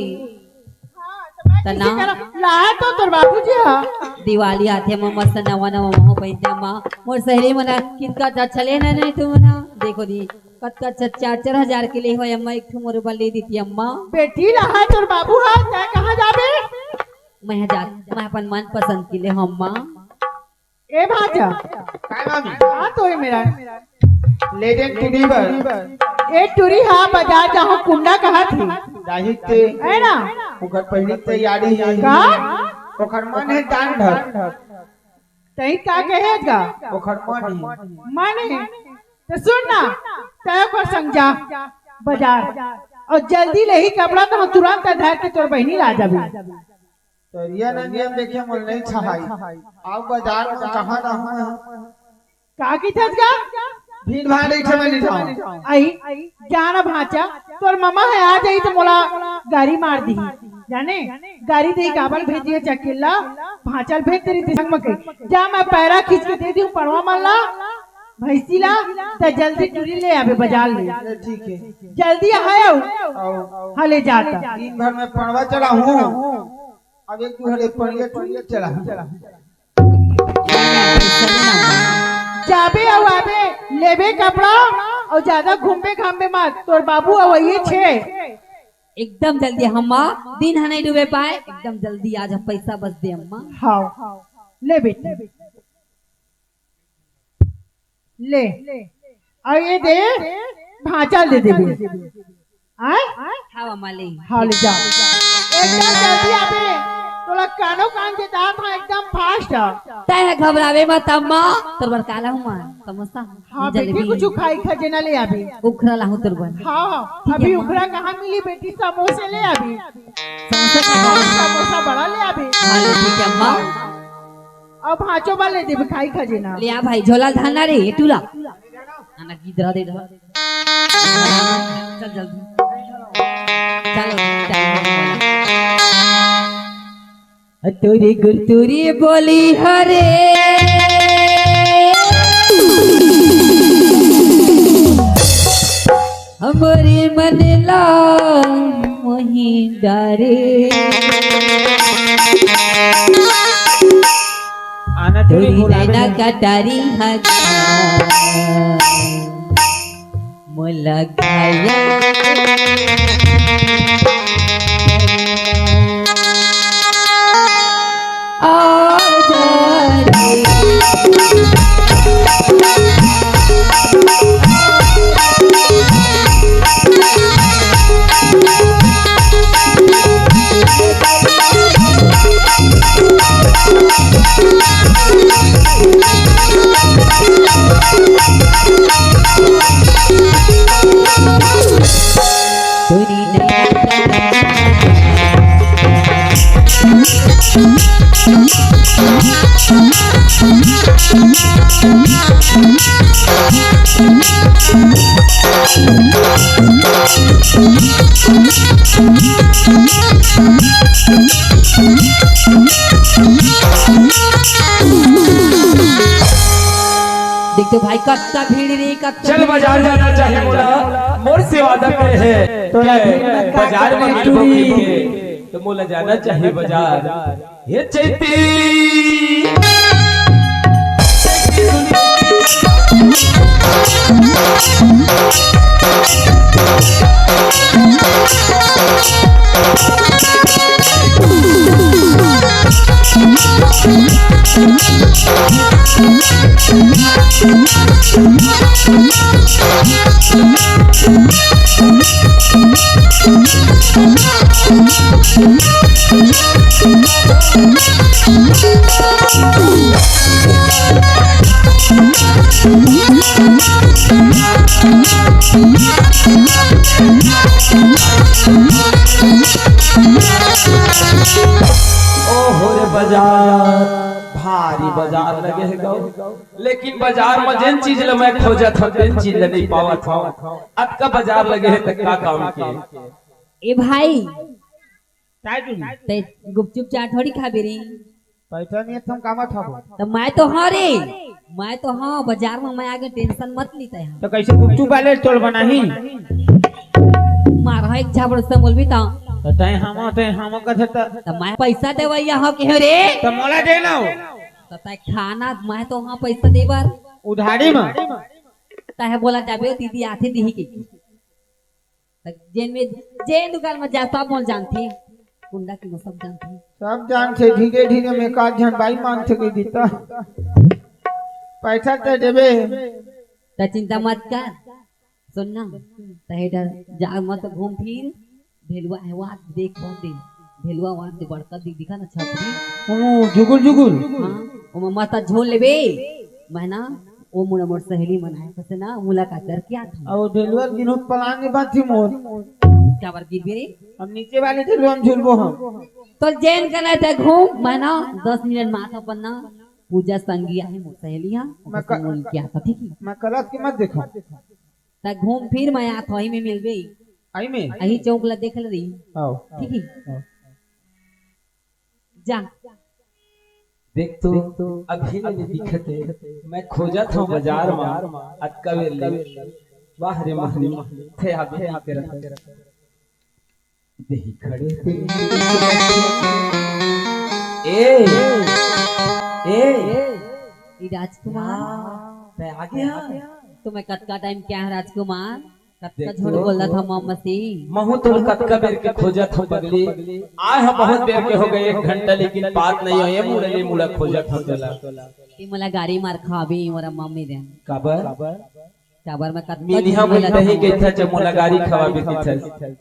तना लाया तो तोर बाबू जी हाँ दिवाली आथे अम्मा मस्त नवा नवा मोह पहनते अम्मा मोर सहेली मना किनका चले ना नहीं तुम ना देखो दी कत्का 4,000 के लिए हो अम्मा एक ठो मोर ले दी थी अम्मा बेटी रहा तोर बाबू हाँ तय कहाँ जाबे मैं अपन मन पसंद के लिए अम्मा ए भाजा काय मामी हाँ तो ही मेरा लेजेंड टूरी पर ए टूरी हाँ बाजार जहाँ कुंडा कहा थी दाहित ते है ना ओकर पहली तैयारी है का ओकर मन है दान धर तही का कहेगा ओकर मन है माने तो सुन ना तय को समझा बाजार और जल्दी ले ही कपड़ा तो हम तुरंत धर के तोर बहनी ला जाबी तरिया ना नियम देखे मोल नहीं छहाई आओ बाजार में कहां रहूं का की थसगा भीड़ भाड़ नहीं थे मैं नहीं जाऊं आई जाना भाचा तोर मम्मा है आ जाई तो मोला गाड़ी मार दी जाने गाड़ी दे गाबल भेजिए चकेला भाचल भेज तेरी संग में कही जा मैं पैरा खींच के दे दी पड़वा मारला भैंसी ला तो जल्दी टूरी ले आवे बाजार ले ठीक है जल्दी आयो आओ हाँ ले जाता दिन भर में पड़वा चला हूं अब एक दूसरे पड़िया टूरिया चला पैसा देना अम्मा जाबे और आबे लेबे कपड़ा और ज्यादा घूमबे घामबे मत, तोर बाबू अवैये छे। एकदम जल्दी अम्मा, दिन है नहीं डूबे पाए, एकदम जल्दी आज हम पैसा बच दे अम्मा। हाँ ले बेटा ले, और ये दे भांचा दे दे आय। हाँ अम्मा ले। हाँ ले जा, एकदम जल्दी आबे, तोला कानो कान के दांत है एकदम फास्ट। तय घबरावे मत अम्मा, तोर बर काला हुआ समोसा हाँ बेटी कुछ खाई खजेना ले आबे। उखरा लाहू तोर बर। हाँ अभी उखरा कहाँ मिली बेटी, समोसे ले आबे, समोसा खा समोसा बड़ा ले आबे। हाँ ले ठीक है अम्मा। अब भांचो वाले दे खाई खजेना। ले आ भाई झोला धाना रे ये टूला आना गिदरा दे रहा। चल जल्दी चलो तोरी गुरतुरी बोली हरे हमारे मन ला मोही डारे तोरी नैना कटारी मोला घाया देख तो भाई कत्ता भीड़ रे कत्ता। चल बाजार जाना चाहे मोला, मोर से वादा करे है तोला भीड़ में का बाजार में करे मिलबो चूड़ी। के तो मोला जाना चाहिए बाजार। ये चैती ओहो रे बाजार, भारी बाजार लगे है गौ, लेकिन बाजार में जिन चीज ले मैं खोजत हूं जिन चीज ले नहीं पावत हूं। अब का बाजार लगे है तक का काम के। ए भाई काय तू ते गुपचुप चाट थोड़ी खा बेरी। पैसा नहीं तुम कामा था तो मैं तो हाँ रे, मैं तो हाँ बाजार में मैं आगे टेंशन मत लीता है। तो कैसे गुपचुप वाले टोल बनाही मारा एक झाबड़ से बोलबी ता तो तय हम कथे तो मैं पैसा दे भैया हो के रे तो मोला दे ना तो तय खाना मैं तो हाँ पैसा दे बार उधारी में तय बोला जाबे दीदी आथे दी की जेन दुकान में जा सब बोल जानती कुंडा की सब जानती सब जान से धीरे धीरे में का जन भाई मान सके दीता पैसा तो देबे तो चिंता मत कर सुनना तहेडर जा मत घूम फिर भेलुआ है वहाँ देख बहुत दिन भेलुआ वहाँ से बड़का दिखा ना छतरी जुगुल जुगुल हाँ वो माता झोल लेबे मैं ना वो मुना मोर सहेली मनाए पसे ना मुलाकात कर क्या था और ढेलुआ दिनों पलान के बाद थी मोर क्या बार गिर रे हम नीचे वाले ढेलुआ हम झूलबो हम तो जैन करना था घूम मैं ना 10 मिनट माथा पर ना पूजा संगी है मोर सहेली हां मैं बोल क्या था ठीक है मैं कलश के मत देखो ता घूम फिर मैं आ थई में मिलबे आई में अही चौक ला देख ले रही आओ ठीक है जा देख तो अभी नहीं दिखते मैं खोजा था बाजार में अटका ले वाह रे महली थे आगे तेरा देही खड़े थे ए ई राजकुमार ते आ गया तुम्हें कतका टाइम क्या है राजकुमार? कतका देखो। झूठ बोला था मोहम्मद सी? महू तो कतका बेर के खोजत हो पगली आए हम बहुत देर के हो गए 1 घंटा लेकिन बात नहीं होए मुड़े मुड़ा खोजत हो चला कि मला गाड़ी मार खाबी मोरा मम्मी दे काबर चाबर में कतका मिनिया झूठ बोला में नहीं था। के था जब मुला गाड़ी खवा भी थी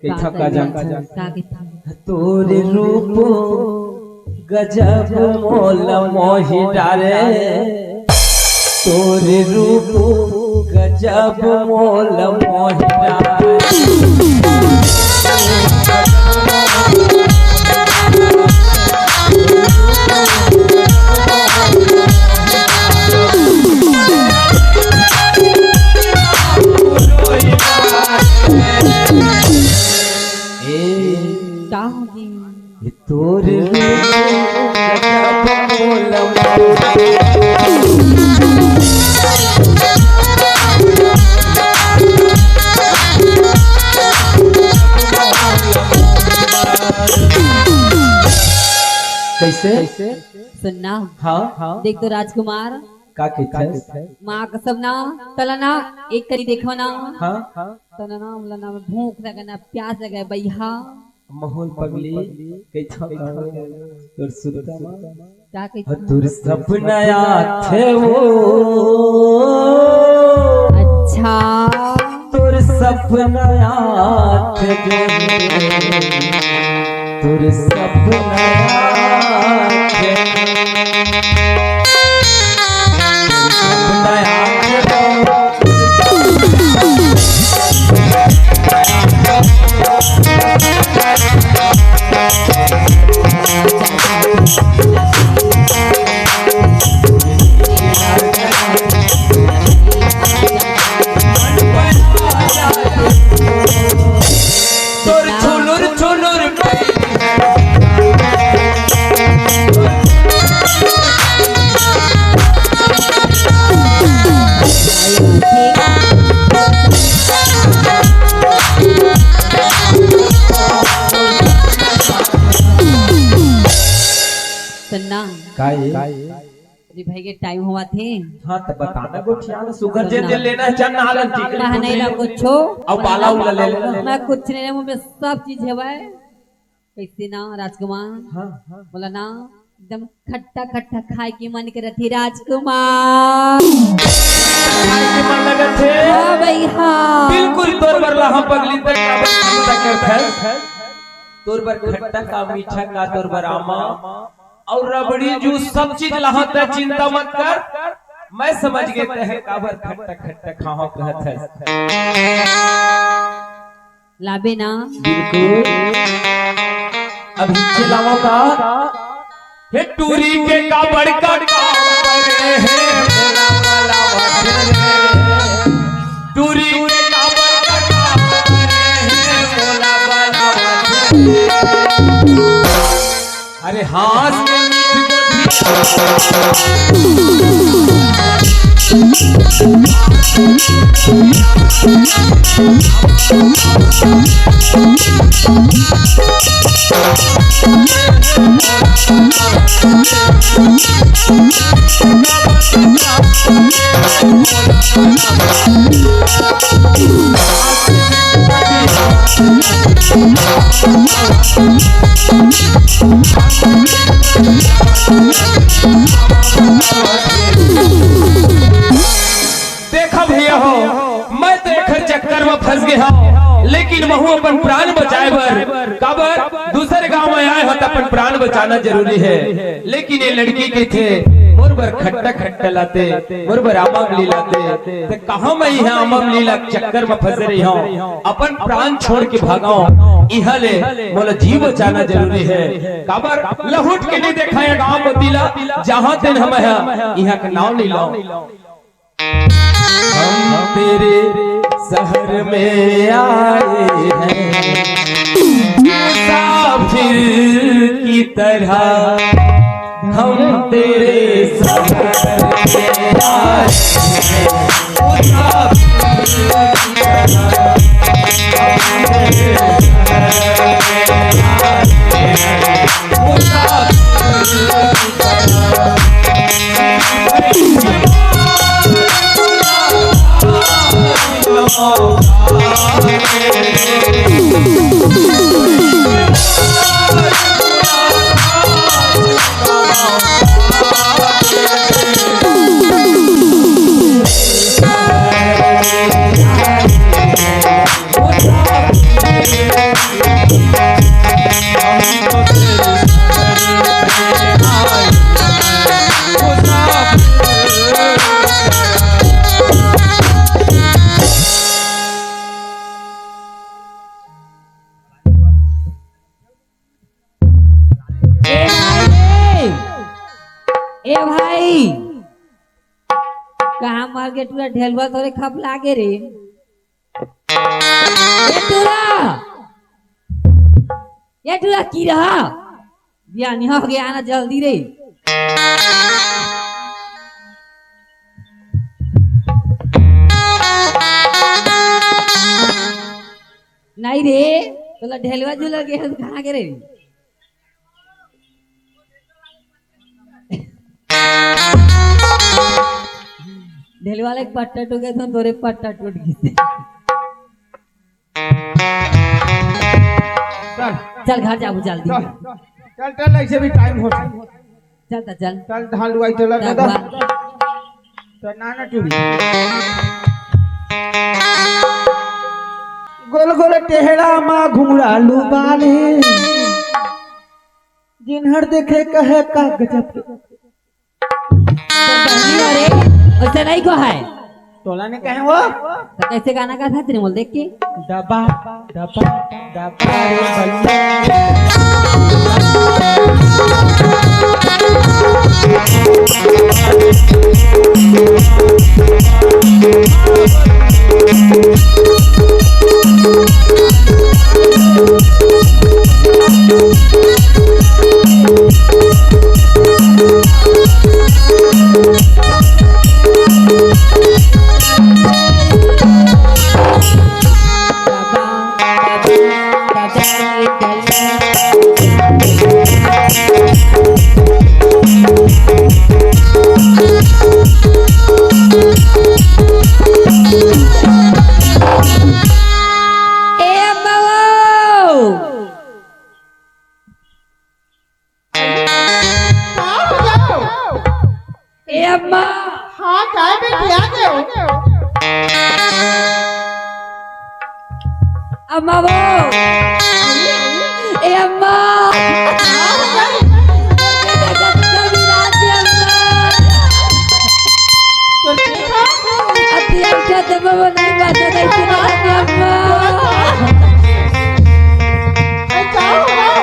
के था का जान का की था? तोरे रूप गजब मोल मोहि डारे तोरे रूप गजब मोल मोहि डारे क्या होगी? ये तोरे रूप गजब मोल मोहि कैसे सुनना हाँ देख तो राजकुमार का कहते माँ कसम ना तला ना एक करी देखो ना हाँ तला ना मला ना भूख लगे ना प्यास लगे भैया माहौल पगली कैथा तोर सुरता क्या कहते तोर सपना थे वो अच्छा तोर सपना थे जो तोर सपना थे सुनना जी भाई के टाइम हुआ थे हाँ तो बताना गोठिया में सुगर जे जे लेना है चल नालन ठीक कहा नहीं ला कुछ हो अब बाला उला ले लेना मैं कुछ नहीं मुंह में सब चीज है वह कैसे ना राजकुमार हाँ बोला ना एकदम खट्टा खट्टा खाए की मन कर थी राजकुमार के मन लगत है हाँ भाई हाँ बिल्कुल तोर बरला हम पगली तक का करता तोर बर खट्टा का मीठा का तोर बर आमा और रबड़ी जूस सब चीज लहत है चिंता मत कर मैं समझ गए है काबर खट्टा खट्टा खाओ कहत है लाबे ना बिल्कुल अभी चलाओ का हे टूरी के का बड़का का है मोला वाला टूरी के का बड़का का है मोला वाला अरे हाथ में देखा भैया हो मैं तो एक चक्कर में फंस गया लेकिन महू अपन प्राण बचाए बर काबर दूसरे गांव में आए हो तो अपन प्राण बचाना जरूरी है लेकिन ये लड़की के थे मोर बर खट्टा खट्टा लाते मोर बर आमली लाते तो कहां मैं यहाँ आमली ला चक्कर में फंस रही हूँ अपन प्राण छोड़ के भागाओ यहाँ ले बोला जीव बचाना जरूरी है काबर लहुट के नहीं देखा है गाँव मोतीला जहाँ दिन हम यहाँ का नाम नहीं लाओ हम तेरे शहर में आए हैं मुसाफिर की तरह हम तेरे शहर में आए हैं मुसाफिर की तरह हम तेरे शहर में आए हैं मुसाफिर की तरह ए भाई कहाँ मार के टूरा ढेलवा तोरे खप लागे रे ये टूरा की रहा बियानी हो गया ना जल्दी रे नहीं रे तोला ढेलवा जुलर के कहाँ के रे ढेल वाले पट्टा टूटे तो तोरे पट्टा टूट गए चल घर जाबू जल्दी चल चल ऐसे भी टाइम हो चल चल चल धान लुआई तो लगा दा तो नाना टूरी गोल गोल टेहड़ा मा घुंघरालू बाले जिन्हर देखे कहे का गजब ऐसे नहीं को है तोला ने कहे वो तो कैसे गाना का था तेरे बोल देख के डबा डबा डबा रे हाँ काय बेटी आ गए हो अम्मा वो ए अम्मा तो देखा अति अच्छा तो बाबा नहीं बात नहीं सुना अम्मा क्या हो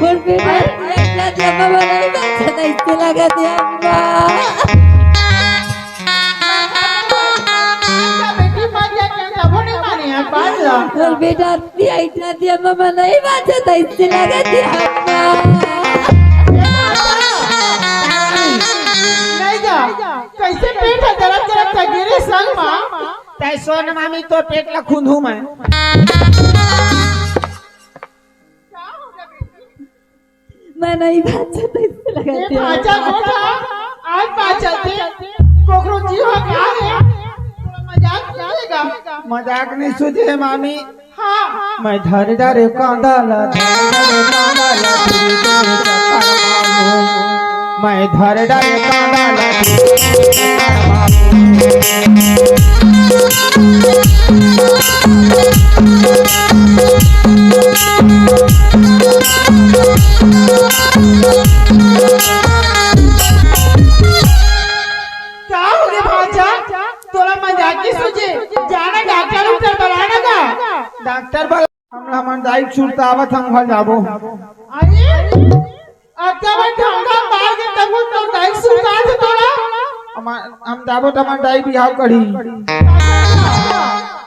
बोल बेटा अच्छा तो बाबा नहीं बात नहीं सुना अम्मा और बेटा इतना दिया मामा नहीं बात था इससे लगा दिया नहीं जा कैसे पेट है जरा जरा तगिरे संग मां तै सोन मामी तो पेट ला खुंधू मैं मैं नहीं बात था इससे लगा ये दिया पाचा गोठा आज पाचा थे कोकरो जी हो क्या है थोड़ा मजाक चलेगा मजाक नहीं सूझे मामी हाँ मैं धर धर कांदाला तुरी तोरे चक्कर मारू मैं धर धर कांदाला क्या हो गया भाजा थोड़ा मजाक की सूझे जाना डॉक्टर उधर बुलाना का डॉक्टर बोला हमला मन दाई छूटता आवत हम घर जाबो अरे अब क्या मैं ढंगा मार के तब तो दाई सुना दे तोड़ा हम जाबो त हमर दाई बिहाव करी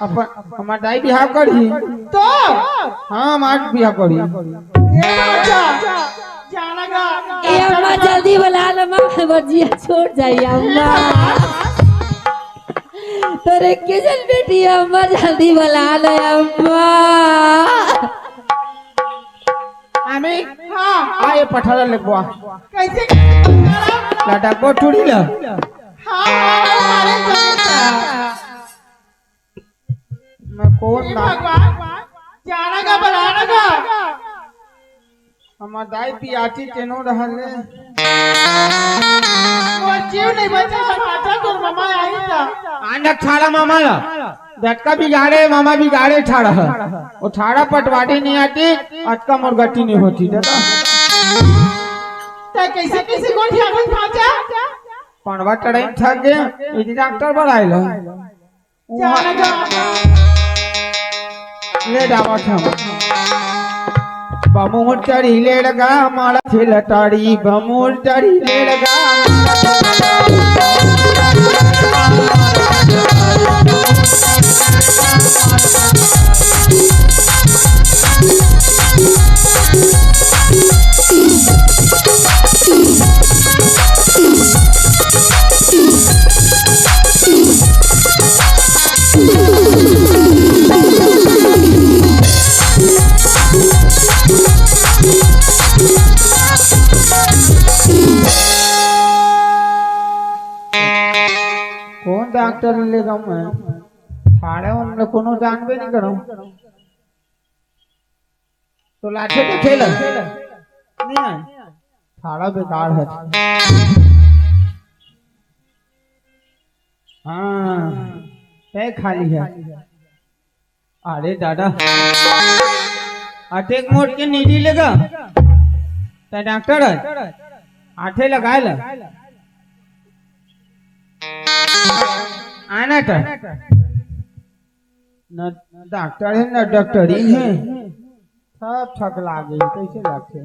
अपन हमर दाई बिहाव करी तो हां हमार बिहाव करी ये भाजा जाना का ए अम्मा जल्दी बुला लो मां बजिया छोड़ जाइए अम्मा तोरे के जन बेटी अम्मा जल्दी बुला लो अम्मा आमी हाँ आए पठाला लगवा कैसे लाटा को टुड़ी ल हाँ अरे जमीन मैं कौन हे दाई भगवान जाना का बनाना का हमार दाई पियाची तेनो रहले और जीव नहीं बचा भाचा तोर मामा आई था आंडक छाड़ा मामा ला झटका बिगाड़े मामा बिगाड़े छाड़ा वो छाड़ा पटवाटी नहीं आती अटका मुर्गटी नहीं होती देखा ते कैसे कैसे कोन ठाकुर भाचा पणवा टड़ाई थक गए इधर डॉक्टर बुलाए लो जाना का ले डावा था बमूर चढ़ी ले लगा माला से लटाड़ी बमूर चढ़ी ले लगा कौन डॉक्टर लेगा मैं छाड़े उनने कोनो जानबे नहीं करो तो लाठे तो खेल नहीं है छाड़ा बेकार है हाँ तय खाली है अरे दादा अटेक मोड़ के नीली लेगा तय डॉक्टर है आठे लगाए ला आना था न डॉक्टर है न डॉक्टरी है सब ठक लागे कैसे लगते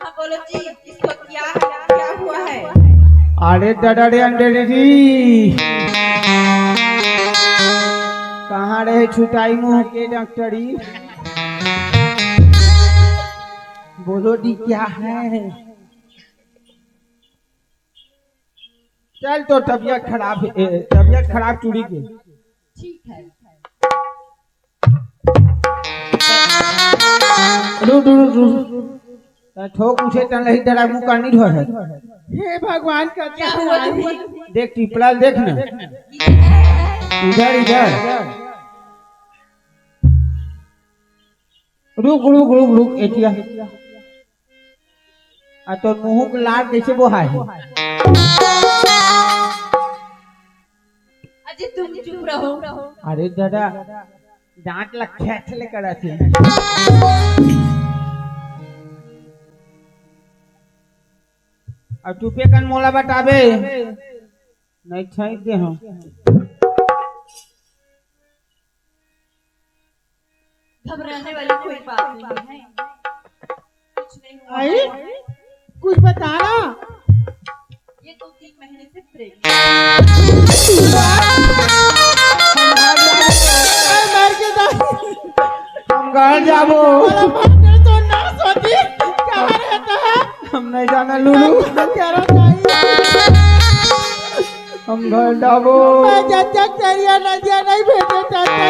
हाँ बोलो जी, इसको क्या हुआ है? अरे डडरे अंडे जी कहाँ रहे छुटाई मुंह के डॉक्टरी बोलो दी क्या है चल तो तबीयत खराब चूड़ी के ठीक है। ठोक उठे तन लही तेरा मुंह का नहीं है हे भगवान का क्या हुआ जी? देख टिपला देख ना इधर इधर रुक एटिया आ तो मुंह के लार कैसे बोहा है अजी तुम चुप रहो। अरे दादा दांत ला खेच ले कराती अब चुपे कन मोला बताबे नहीं छाई दे हम घबराने वाली कोई बात नहीं है, कुछ नहीं हुआ आई है। कुछ बताना ये 2-3 महीने से प्रेग्नेंट मर के हम घर जाबो तो ना सोची कहाँ रहता है हम नहीं जाना लुलू कह रहा हम घर जाबो मैं जब तक तेरिया नदिया नहीं भेजे तब तक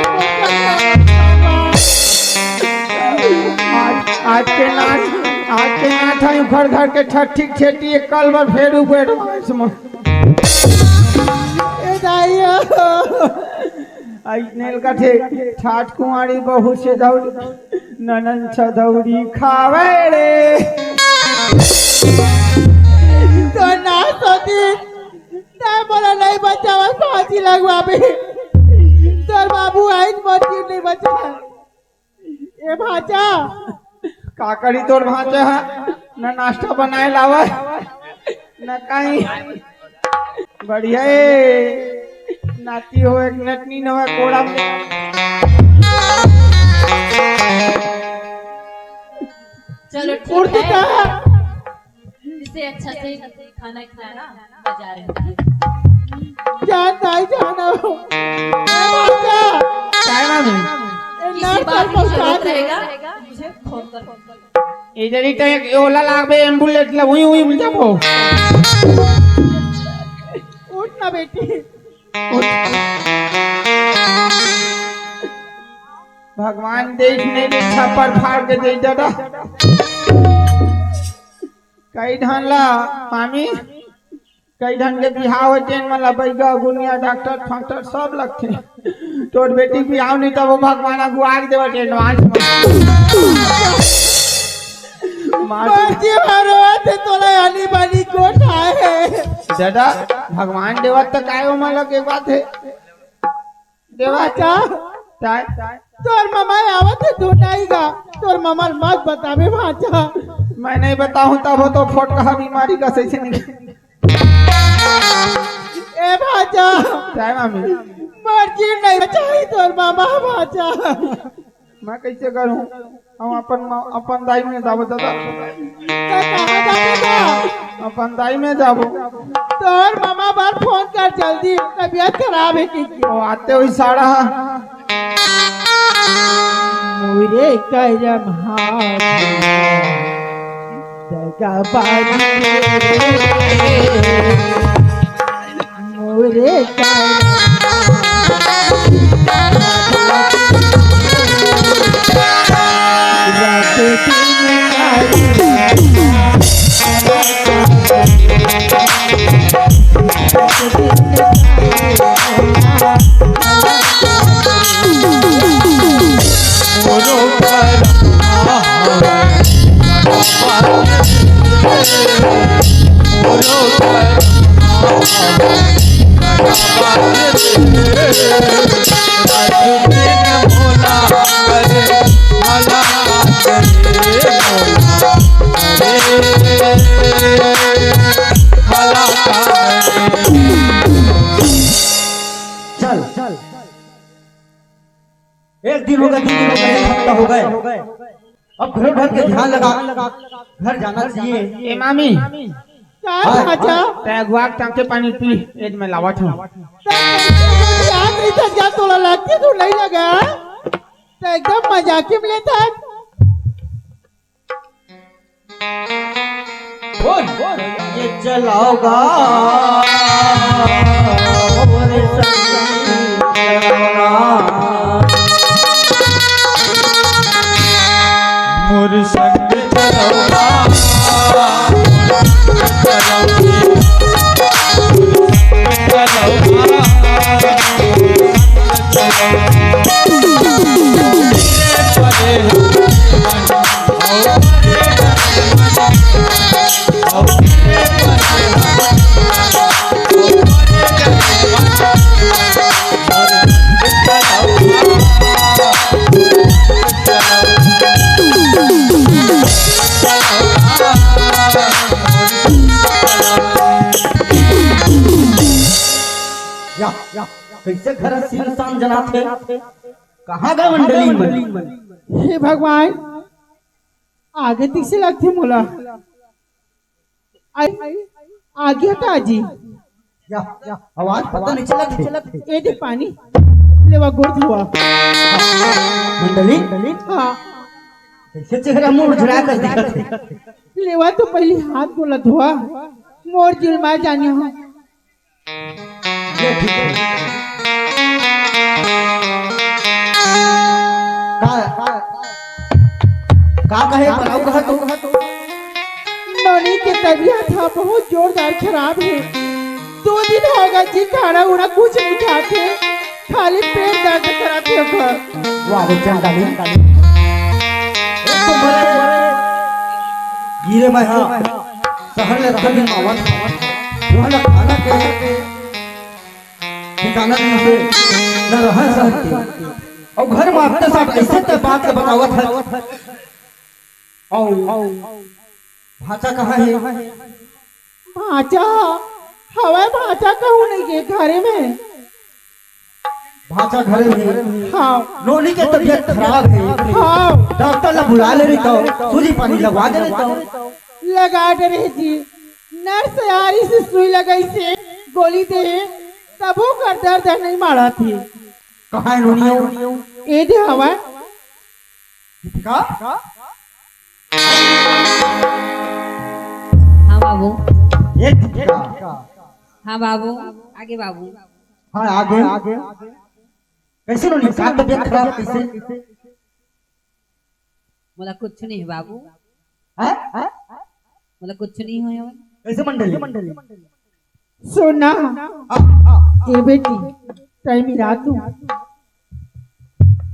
आज के नाथ है घर घर के छठी खेती कल बार फेर ऊपर इसमें ए दाइया आई नेल का थे ठाठ कुंवारी बहू से दौड़ी ननन छदौड़ी खावे रे तो ना सोची ना बोला नहीं बचा बस फांसी लगवा भी तोर बाबू आई मोती नहीं बचा ए भाचा काकड़ी तोर भांचा है न नाश्ता बनाए लावा न कहीं बढ़िया नाती हो एक नटनी न हो कोड़ा में चलो उड़ ठीक का है, इसे अच्छा से खाना खिलाना बाजार में। जान दाई जाना ए भाचा चाइना में ए किसी नर्स बात की पहुंचा जरूरत दे रहेगा मुझे फोन कर। इधर ही तो एक ओला लागबे एम्बुलेंस ला हुई हुई मिल जाबो। उठ ना बेटी। भगवान देश ने भी छप्पर फाड़ के दे दादा। कई ढन ला मामी कई ढन के बिहाव होते मला बैगा गुनिया डॉक्टर फाक्टर सब लगते। तोर बेटी बिहाव नहीं तब वो भगवान अगुआर देवा एडवांस मर्जी भरवा थे तोला आनी बानी कोट आए दादा भगवान देवा तो काय हो मला के बात है देवा चा चाय तोर मामा आवत है ढूंढाईगा तोर मामा मत बतावे भाचा मैं नहीं बताऊं तब वो तो फोट कहा बीमारी का सही से निकले। ए भाचा चाय मामी मर्जी नहीं चाहिए तोर मामा भाचा मैं कैसे करूं हम अपन दाई में जाबो दादा कहाँ जाएगा अपन दाई में जाबो तोर मामा बार फोन कर जल्दी तबीयत खराब है की वो आते हुई साड़ा मुरे करम हाथ जगा बाजी मुरे चल चल एक दिन होगा 2 दिन होगा 1 हफ्ता हो गए अब घर घर के ध्यान लगा घर जाना चाहिए। ए मामी क्या भाचा ते अगुआ टांके पानी पी एज में लावत हूं याद नहीं था क्या तोला लगती तो नहीं लगा तो एकदम मजाक में लेता ये चलाओगा मोरे संग चलाओगा मोर संग चलौना या कैसे घर इंसान जनाते कहाँ गए मंडली में हे भगवान आगे तक से लगती मोला आगे हटा जी या आवाज पता नहीं चलत ये दे पानी लेवा गुड़ धुआ मंडली हाँ कैसे चेहरा मुंह झुरा कर दिखत है लेवा तो पहले हाथ गोला धुआ मोर जुलमा जानी हो ये ठीक है का कहे बनाओ कहा तो नौनी के तबीयत था बहुत जोरदार खराब है 2 दिन हो गए जी खाना उना कुछ नहीं खाते खाली पेट दर्द कराते हो वाह रे चंदाली एक तो बड़े गिरे मैं हां शहर ले रहने मावन वहां खाना के ठिकाना नहीं से न रह सकते और घर में अपने साथ ऐसे तो बात बतावत है औ भाषा कहाँ है भाचा हवा भाचा कहूँ नहीं के घरे में भाषा घरे में हाँ नोनी के तबीयत खराब है हाँ डॉक्टर ला बुला ले रही तो सूजी पानी लगवा दे रही तो लगा दे रही जी नर्स यारी से सुई लगाई से गोली दे तबो कर दर्द नहीं मारा थी कहाँ है नोनी ए दे हवा का बाबू। एक का हाँ बाबू, आगे बाबू। हाँ आगे आगे कैसे नो का तबियत खराब कैसे बोला कुछ नहीं है बाबू, हैं बोला कुछ नहीं हो। कैसे मंडली सुना ए बेटी टाइम रात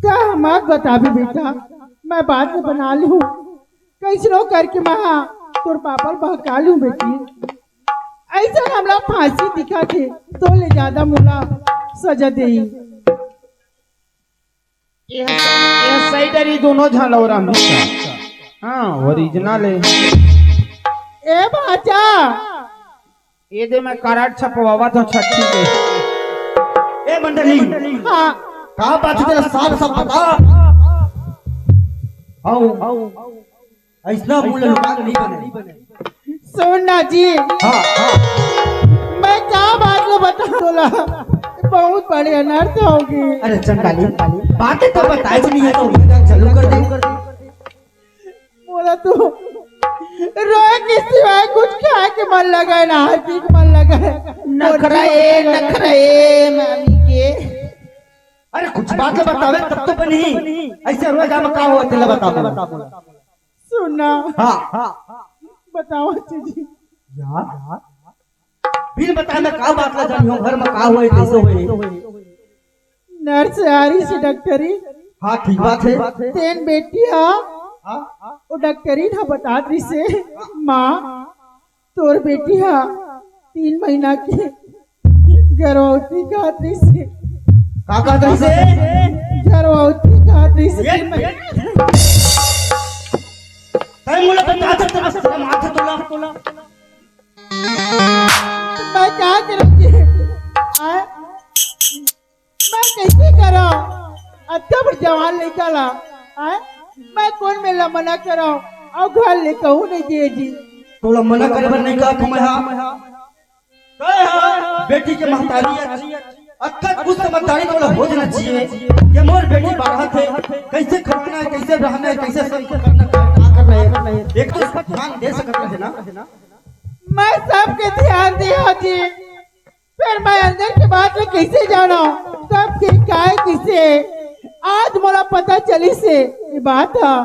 क्या हम बता भी बेटा, मैं बाद में बना लूं कैसनो करके महा तोर पापा बहका लूं बेटी। ऐसा हमला फांसी दिखा के तो ले ज्यादा मुला सजा दे। ये सही डरी दोनों झालौरा में। हाँ ओरिजिनल है। ए बाचा ये दे मैं कराट छपवावा तो छठी के। ए मंडली हाँ का बात है तेरा साफ साफ बता। आओ ऐसा मुंह लुका के नहीं बने। सोना जी हाँ हाँ मैं क्या बात को बता बोला, बहुत बड़े अनर्थ होगी। अरे चंडाली बातें तो बताए नहीं है तो चालू कर दे। बोला तू रोए के सिवाय कुछ खाए के मन लगा है ना हंसी के मन लगा है। नखरा मामी के। अरे कुछ बात बतावे तब तो बनी ऐसे रोएगा में का हुआ तेला बता। सुना हाँ हाँ बताओ जी यार बिन बताए मैं का बात ला जानी हूँ घर में का हुए कैसे हुए। नर्स आ रही से डॉक्टरी। हाँ ठीक बात है। तेन बेटी वो डॉक्टरी ना बता रही से माँ तोर बेटी 3 महीना की गर्भवती का रही से का रही से गर्भवती का रही से। तय मुला बता दे तेरा शर्म आथे तोला। मैं क्या करूँगी मैं कैसे करा अच्छा पर जवान निकाला मैं कौन मेला मना करा और घर ले कहूँ नहीं दिए जी। तोला मना करे बर नहीं कहा तुम्हें। हाँ बेटी के महतारी अच्छा कुछ समझदारी तो हो जाना चाहिए कि मोर बेटी बाहर थे कैसे खाना है कैसे रहना है कैसे सब करना क्या कर रहे हैं। एक तो ध्यान दे सकते हैं ना। मैं सबके ध्यान दिया जी, फिर मैं अंदर के बात में कैसे जाना सबके काय किसे आज मोला पता चली से ये बात है।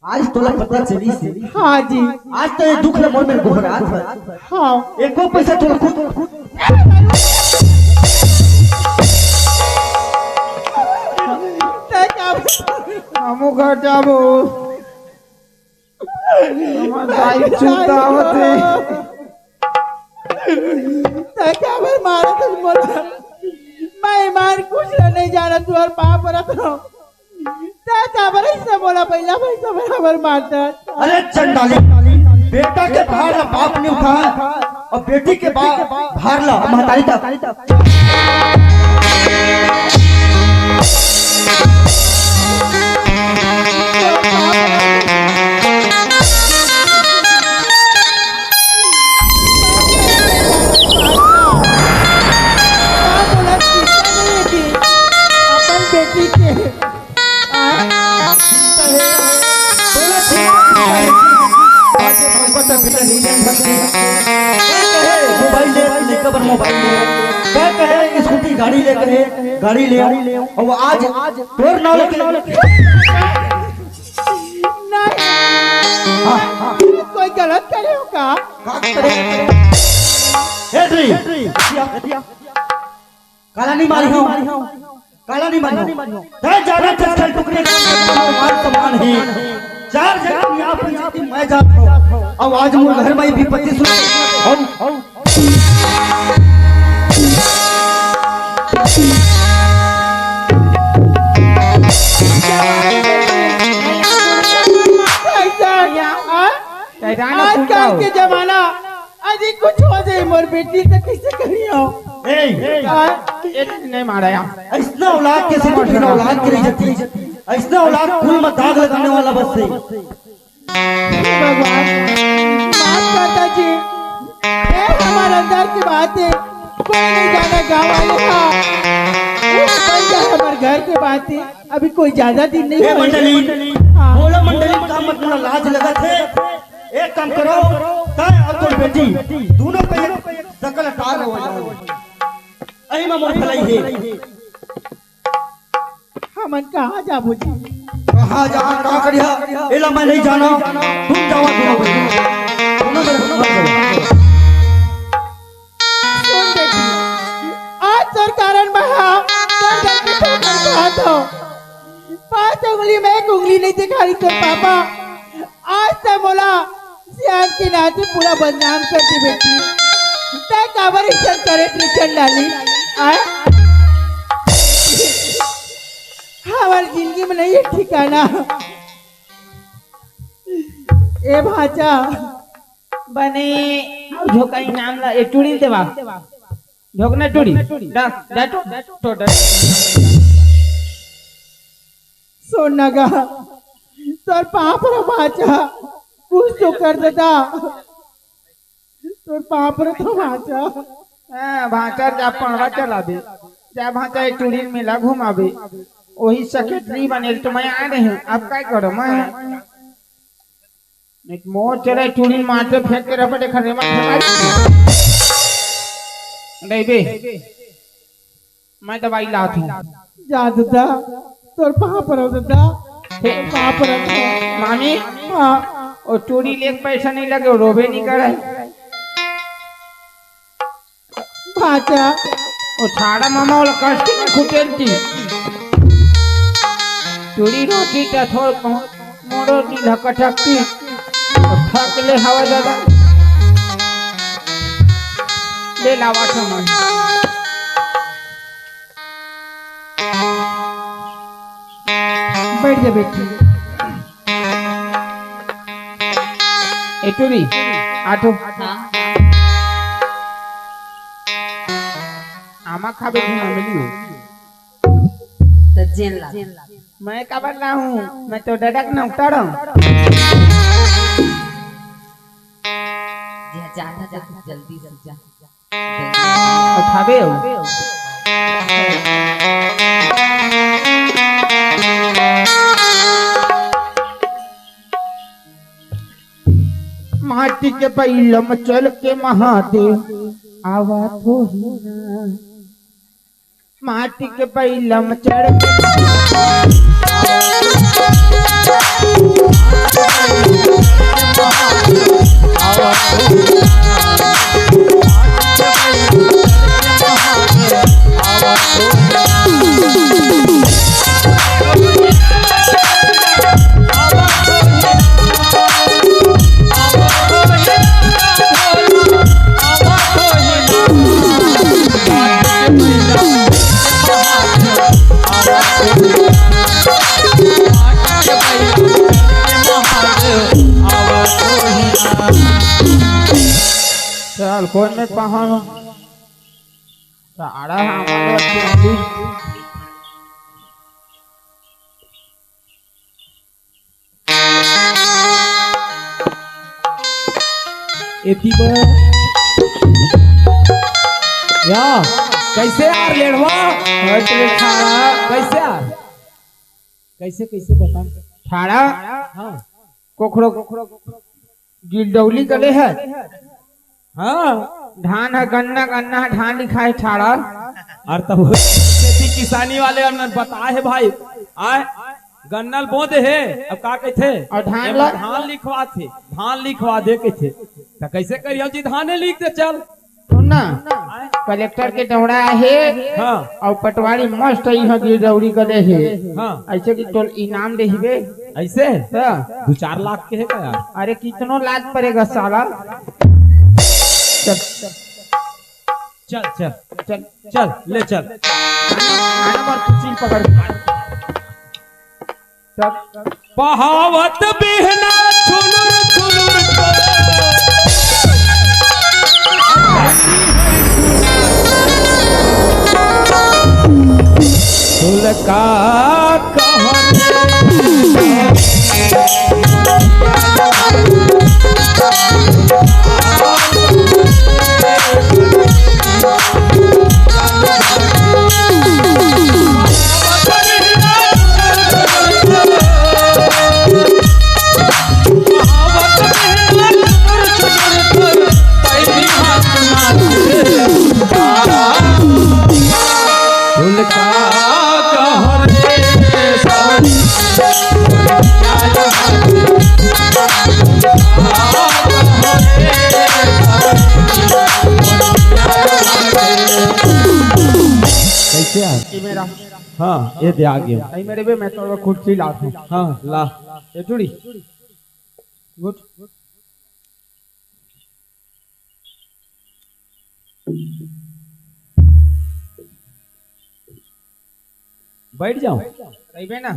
आज तोला पता चली से। हाँ जी आज तो ये दुख मोर में घोरात है। हाँ एको पैसा तोला खुद हमू घर जाबो हमारा छूटा होते क्या मारा तो बोला मैं ईमान कुछ नहीं जाना तू और पाप रख रहा बोला पहला पैसा बराबर मारता। अरे चंडाली बेटा के भार ला बाप ने उठाया और बेटी के भार ला महतारी तक। गाड़ी ले और वो आज तोर नाव लेके कोई गलत करे हो का काला नहीं मारी हूँ काला नहीं मारी हूँ ज्यादा चल टुकड़े समान है 4 जगह यहाँ पर मैं जाता हूँ अब आज मुझे घर में भी 25 आजकल के जमाना अजी कुछ हो जाए मोर बेटी से कैसे करियो नहीं मारा ऐसा औलाद के सिर्फ बिना औलाद के नहीं जाती ऐसा औलाद कुल में दाग लगाने वाला बस से भगवान माफ करता जी ये हमारे अंदर की बात है कोई नहीं जाना गाँव वाले का हमारे घर की बात है अभी कोई ज्यादा दिन नहीं मंडली बोलो मंडली का मतलब लाज लगा थे एक काम करो तय और तोर बेटी दोनों पे सकल टार हो जाओ अही में मोर भलाई है हमन कहाँ जाबू जी कहां जा का करिया एला मैं नहीं जाना तुम जाओ दोनों सुन बेटी आज तोर कारण बहा तो 5 उंगली में 1 उंगली नहीं दिखाई तो पापा आज तक बोला सियान की नाती पूरा बदनाम कर दी बेटी तय काबर इज्जत करे ट्रिचन डाली हमारी जिंदगी में नहीं है ठिकाना ए भाचा बने झोका इनाम ला ए टुड़ी देवा झोकना टुड़ी डा तो सोन नगा तोर पाप रे भाचा कुछ तो कर देता तोर पाप रे तो भाचा हां भाचा जा पणवा चला दे जा भाचा ए टुड़ी मेला घुमावे वही सेक्रेटरी बने तो मैं आ रहे हैं अब क्या करो मैं एक मोर चले टुड़ी मारते फेंक के रपटे खरे मत नहीं बे मैं दवाई लात हूं जा देता तोर पाप रे देता पाप रे मामी हां और टुड़ी ले पैसा नहीं लगे रोबे नहीं करे भाचा और छाड़ा मामा वाला कष्ट में खुटेलती चूड़ी रोटी का थोड़ मोड़ो की धक्कटकती थक ले हवा दादा ले लावा समझ बैठ जा बेटी एटुरी आठो हाँ आमा खाबे घुमा मिलियो तो जेल ला मैं कबर ना हूँ मैं तो डडक ना उतारूं जाना जा जल्दी से जा खाबे हो माटी के बैलम चल के महादेव आवा थोड़ी ना माटी के बैलम चढ़ के चल कौन में पहाड़ साड़ा हमारे अच्छी एती बा या कैसे यार लेड़वा कैसे यार कैसे कैसे बता ठाड़ा हाँ कोखड़ो गिरडौली कले है हाँ धान है गन्ना गन्ना है धान लिखा है ठाड़ा और तब खेती किसानी वाले और बता है भाई आए गन्नल बोंदे है अब का कहते और धान एमा धान लिखवा थे धान लिखवा दे के थे तो कैसे करियो जी धाने लिख दे चल सुनना कलेक्टर के दौड़ा है हाँ और पटवारी मस्त यहाँ गिरडौली कले है हाँ ऐसे कि तो इनाम दे हिबे ऐसे हाँ। 2-4 लाख के है का यार अरे कितनो लाख पड़ेगा साला चल चल चल चल चल ले चल आना बार कुछ पकड़ चल बहावत बिहना छुनुर छुनुर का कहर मेरा हाँ ये दे आ गया। आई मेरे भी मैं तो कुर्सी लाता हूँ। हाँ ला। ये चूड़ी गुड बैठ जाओ। रही ना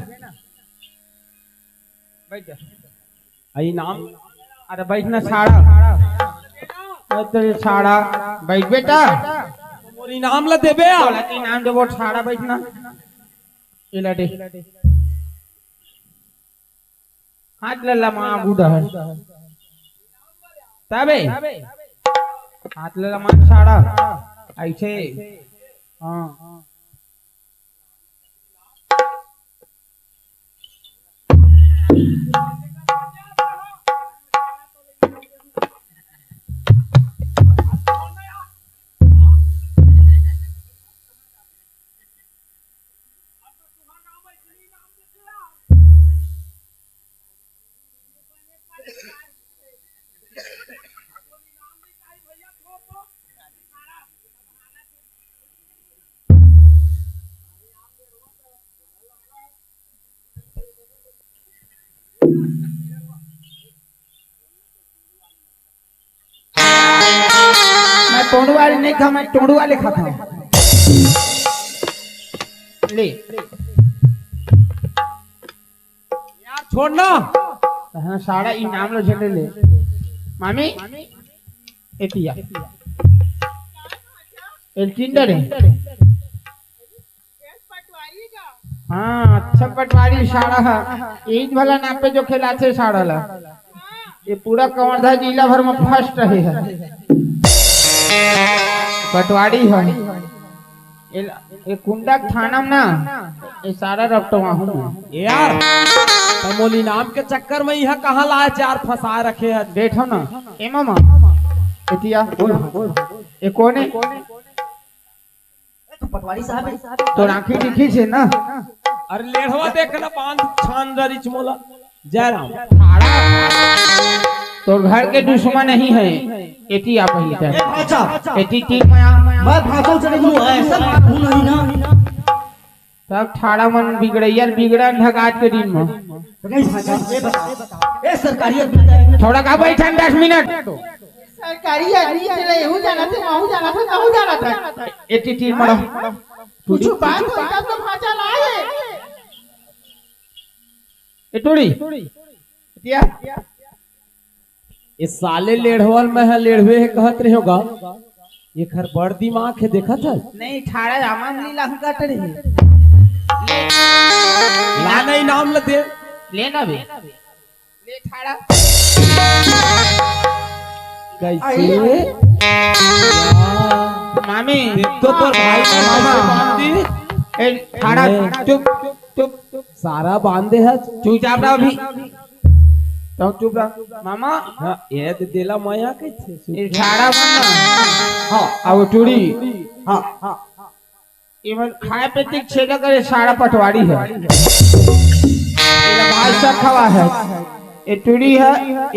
बैठ जा। आई नाम अरे बैठ ना छाड़ा तेरे छाड़ा बैठ बेटा मोर इनाम ला देबे आ। बोला कि नाम देवो छाड़ा बैठना इलाटे हाथ लल्ला मां बूढ़ा है तबे हाथ लल्ला मां छाड़ा ऐसे हाँ मैं टोंड वाली नहीं खा मैं टोंड वाले खाता हूँ ले यार छोड़ना। हाँ सारा इनाम लो झंडे ले मामी एतिया एल्टिंडर है हाँ अच्छा पटवारी साड़ा है एक भला नापे जो खिलाते साड़ा ला ये पूरा कवर्धा जिला भर में फर्स्ट रहे है पटवारी है ये कुंडा थाना में ना ये सारा रपटवा हूँ यार तमोली नाम के चक्कर में यह कहाँ ला चार फंसा रखे है। बैठो ना ए मामा एतिया ये कौन है पटवारी साहब है। तो आंखें दिखी छे ना अरे लेढ़वा देखना बांध छान रिच मोला जयराम। तो घर के दुश्मन नहीं है एती आप ही है अच्छा एती तीन माया मैं भाषा से नहीं हूँ ऐसा बात हूँ नहीं ना। सब ठाड़ा मन बिगड़ैया बिगड़ा ढगात के दिन में नहीं भाषा ये बता ये सरकारी आदमी थोड़ा का बैठा 10 मिनट सरकारी आदमी चले यहू जाना थे वहू जाना था कहू जाना था एती तीन मरा कुछ बात होता तो भाषा लाए ए टोड़ी एतिया इस साले लेढ़वल में है लेढ़वे है कहत रहे होगा ये घर बड़ दिमाग है देखा था। नहीं ठाड़ा रामन लीला हम काट रहे ला नहीं नाम ल दे लेना बे ले ठाड़ा कैसे मामी तो भाई मामा। बांधी ए ठाड़ा चुप चुप सारा बांधे है। चुपचाप रहो अभी तो चुप रहो मामा हाँ ये दे देला माया कैसे ये ठाड़ा बनना हाँ अब टूड़ी हाँ हाँ इवन खाए पे तिक छेदा करे सारा पटवारी है ये भाषा खवा है ये टूड़ी है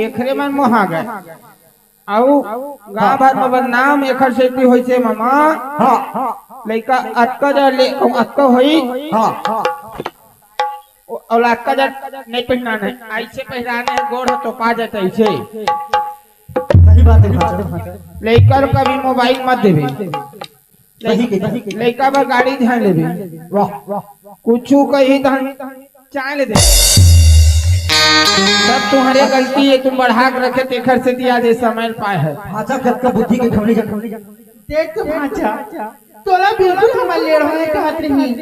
एकरे मन मोहा गए आउ गांव भर में बदनाम एकर से भी होई छे मामा हाँ हाँ लइका अटका जा ले अटका होई हाँ हाँ और अटका जा नहीं पहनाना ऐसे पहनाने गोड़ तो पा जाता ऐसे सही बात है भाषा लइका कभी मोबाइल मत देबे सही के लइका पर गाड़ी ध्यान लेबे वाह वाह कुछू कही धन चाय ले दे सब तुम्हारे गलती है तुम बढ़ा के रखे तेखर से दिया जे समय पाए है भाषा खत का बुद्धि के खमली देख तो भाषा तोला बिल्कुल हमारे लेड़ होने कहत रही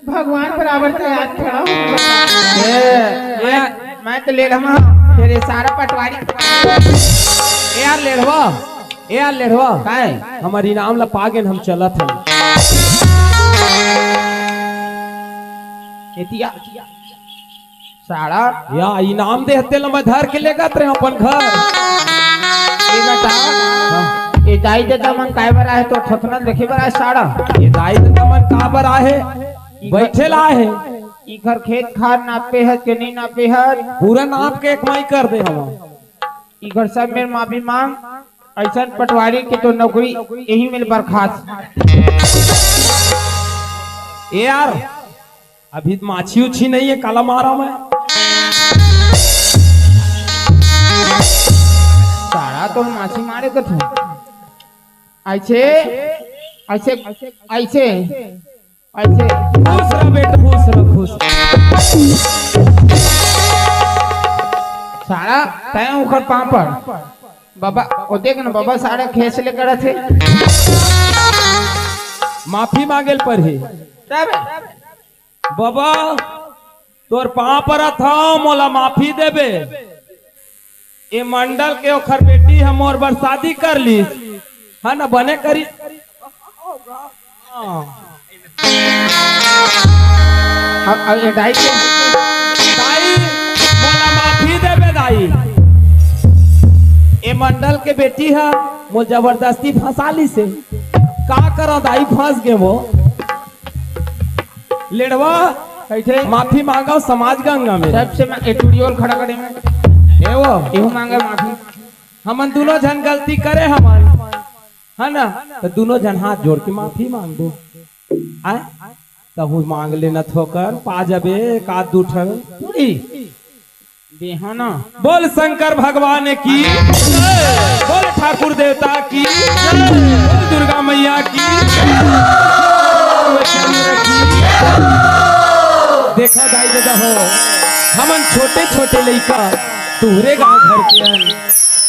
भगवान बराबर का याद खड़ा हो मैं तो लेड़ हम फिर सारा पटवारी ए यार लेढ़वा काहे हमारी नाम ला पागेन हम चलत हैं। एतिया सारा या इनाम देते ला मैं धर के ले गत रहे अपन घर। ये बता ये दाई दे मन काय बरा है तो ठथना देखे बरा है सारा ये दाई तो मन का बर आहे बैठे ला है ई घर खेत खार नापे है कि नहीं नापे है पूरा नाप के एक माई कर दे हम। ई घर सब मेरे माफी मांग ऐसा पटवारी की तो नौकरी यही मिल बर्खास्त ए यार अभी माछी उछी नहीं है, काला मारा मैं। सारा तो माछी मारे को था। ऐसे ऐसे ऐसे ऐसे खुश रह बेटा, खुश रह, खुश रह। सारा तय उखर पापड़ बाबा ओ देख ना बाबा सारा खेस लेकर थे। माफी मांगेल पर ही तब बाबा तोर पाँव पर था, मोला माफी देबे। ये मंडल के ओखर बेटी हम और बार शादी कर ली है ना, बने करी। अब ये दाई के दाई मोला माफी देबे दाई। ये मंडल के बेटी है, मोल जबरदस्ती फंसा ली से का करो दाई, फंस गए वो। लेडवा कैसे माफी मांगा समाज गंगा में। सबसे मैं एटूडियोल खड़ा करे में ए वो एहू मांगे माफी। हमन दोनों जन गलती करे हमन है ना, तो दोनों जन हाथ जोड़ के माफी मांग दो। आए तब मांग लेना थोकर पा जबे का दूठल थोड़ी। देहो ना बोल शंकर भगवान की जय, बोल ठाकुर देवता की जय, बोल दुर्गा मैया की चंद्र की। देखा दाई दादा हो, हमन छोटे छोटे लड़का तुहरे गांव घर के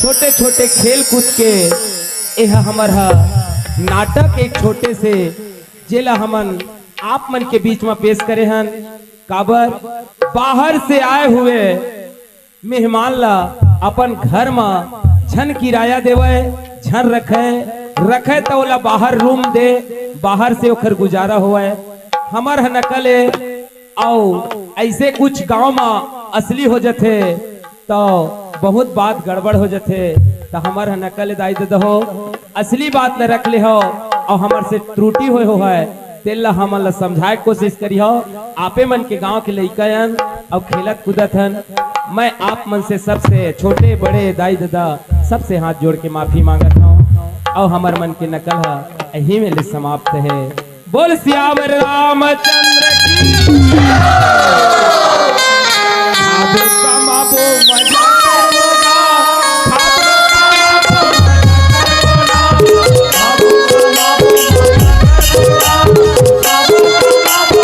छोटे छोटे खेल कूद के यह हमर नाटक एक छोटे से जेला हमन आप मन के बीच में पेश करे हन। काबर बाहर से आए हुए मेहमान ला अपन घर में झन किराया देवे, झन रखे तो ओला बाहर रूम दे, बाहर से ओखर गुजारा हुआ। हमर नकले आओ ऐसे कुछ गांव में असली हो जाते तो बहुत बात गड़बड़ हो जाते, तो हमार नकल दाई दे हो असली बात न रख ले हो और हमार से त्रुटि हो है तेल हमन ला समझाए कोशिश करी हो। आपे मन के गांव के लइकन और खेलत कूदत हन। मैं आप मन से सबसे छोटे बड़े दाई दादा सबसे हाथ जोड़ के माफी मांगत हूँ और हमार मन के नकल यही में समाप्त है। बोल सियावर रामचंद्र की आबो कमाबो मजा करोगा, खाबो कमाबो मजा करोगा, आबो कमाबो मजा करोगा, आबो कमाबो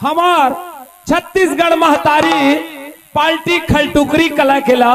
हमार छत्तीसगढ़ महतारी पार्टी खलटुकरी कला केला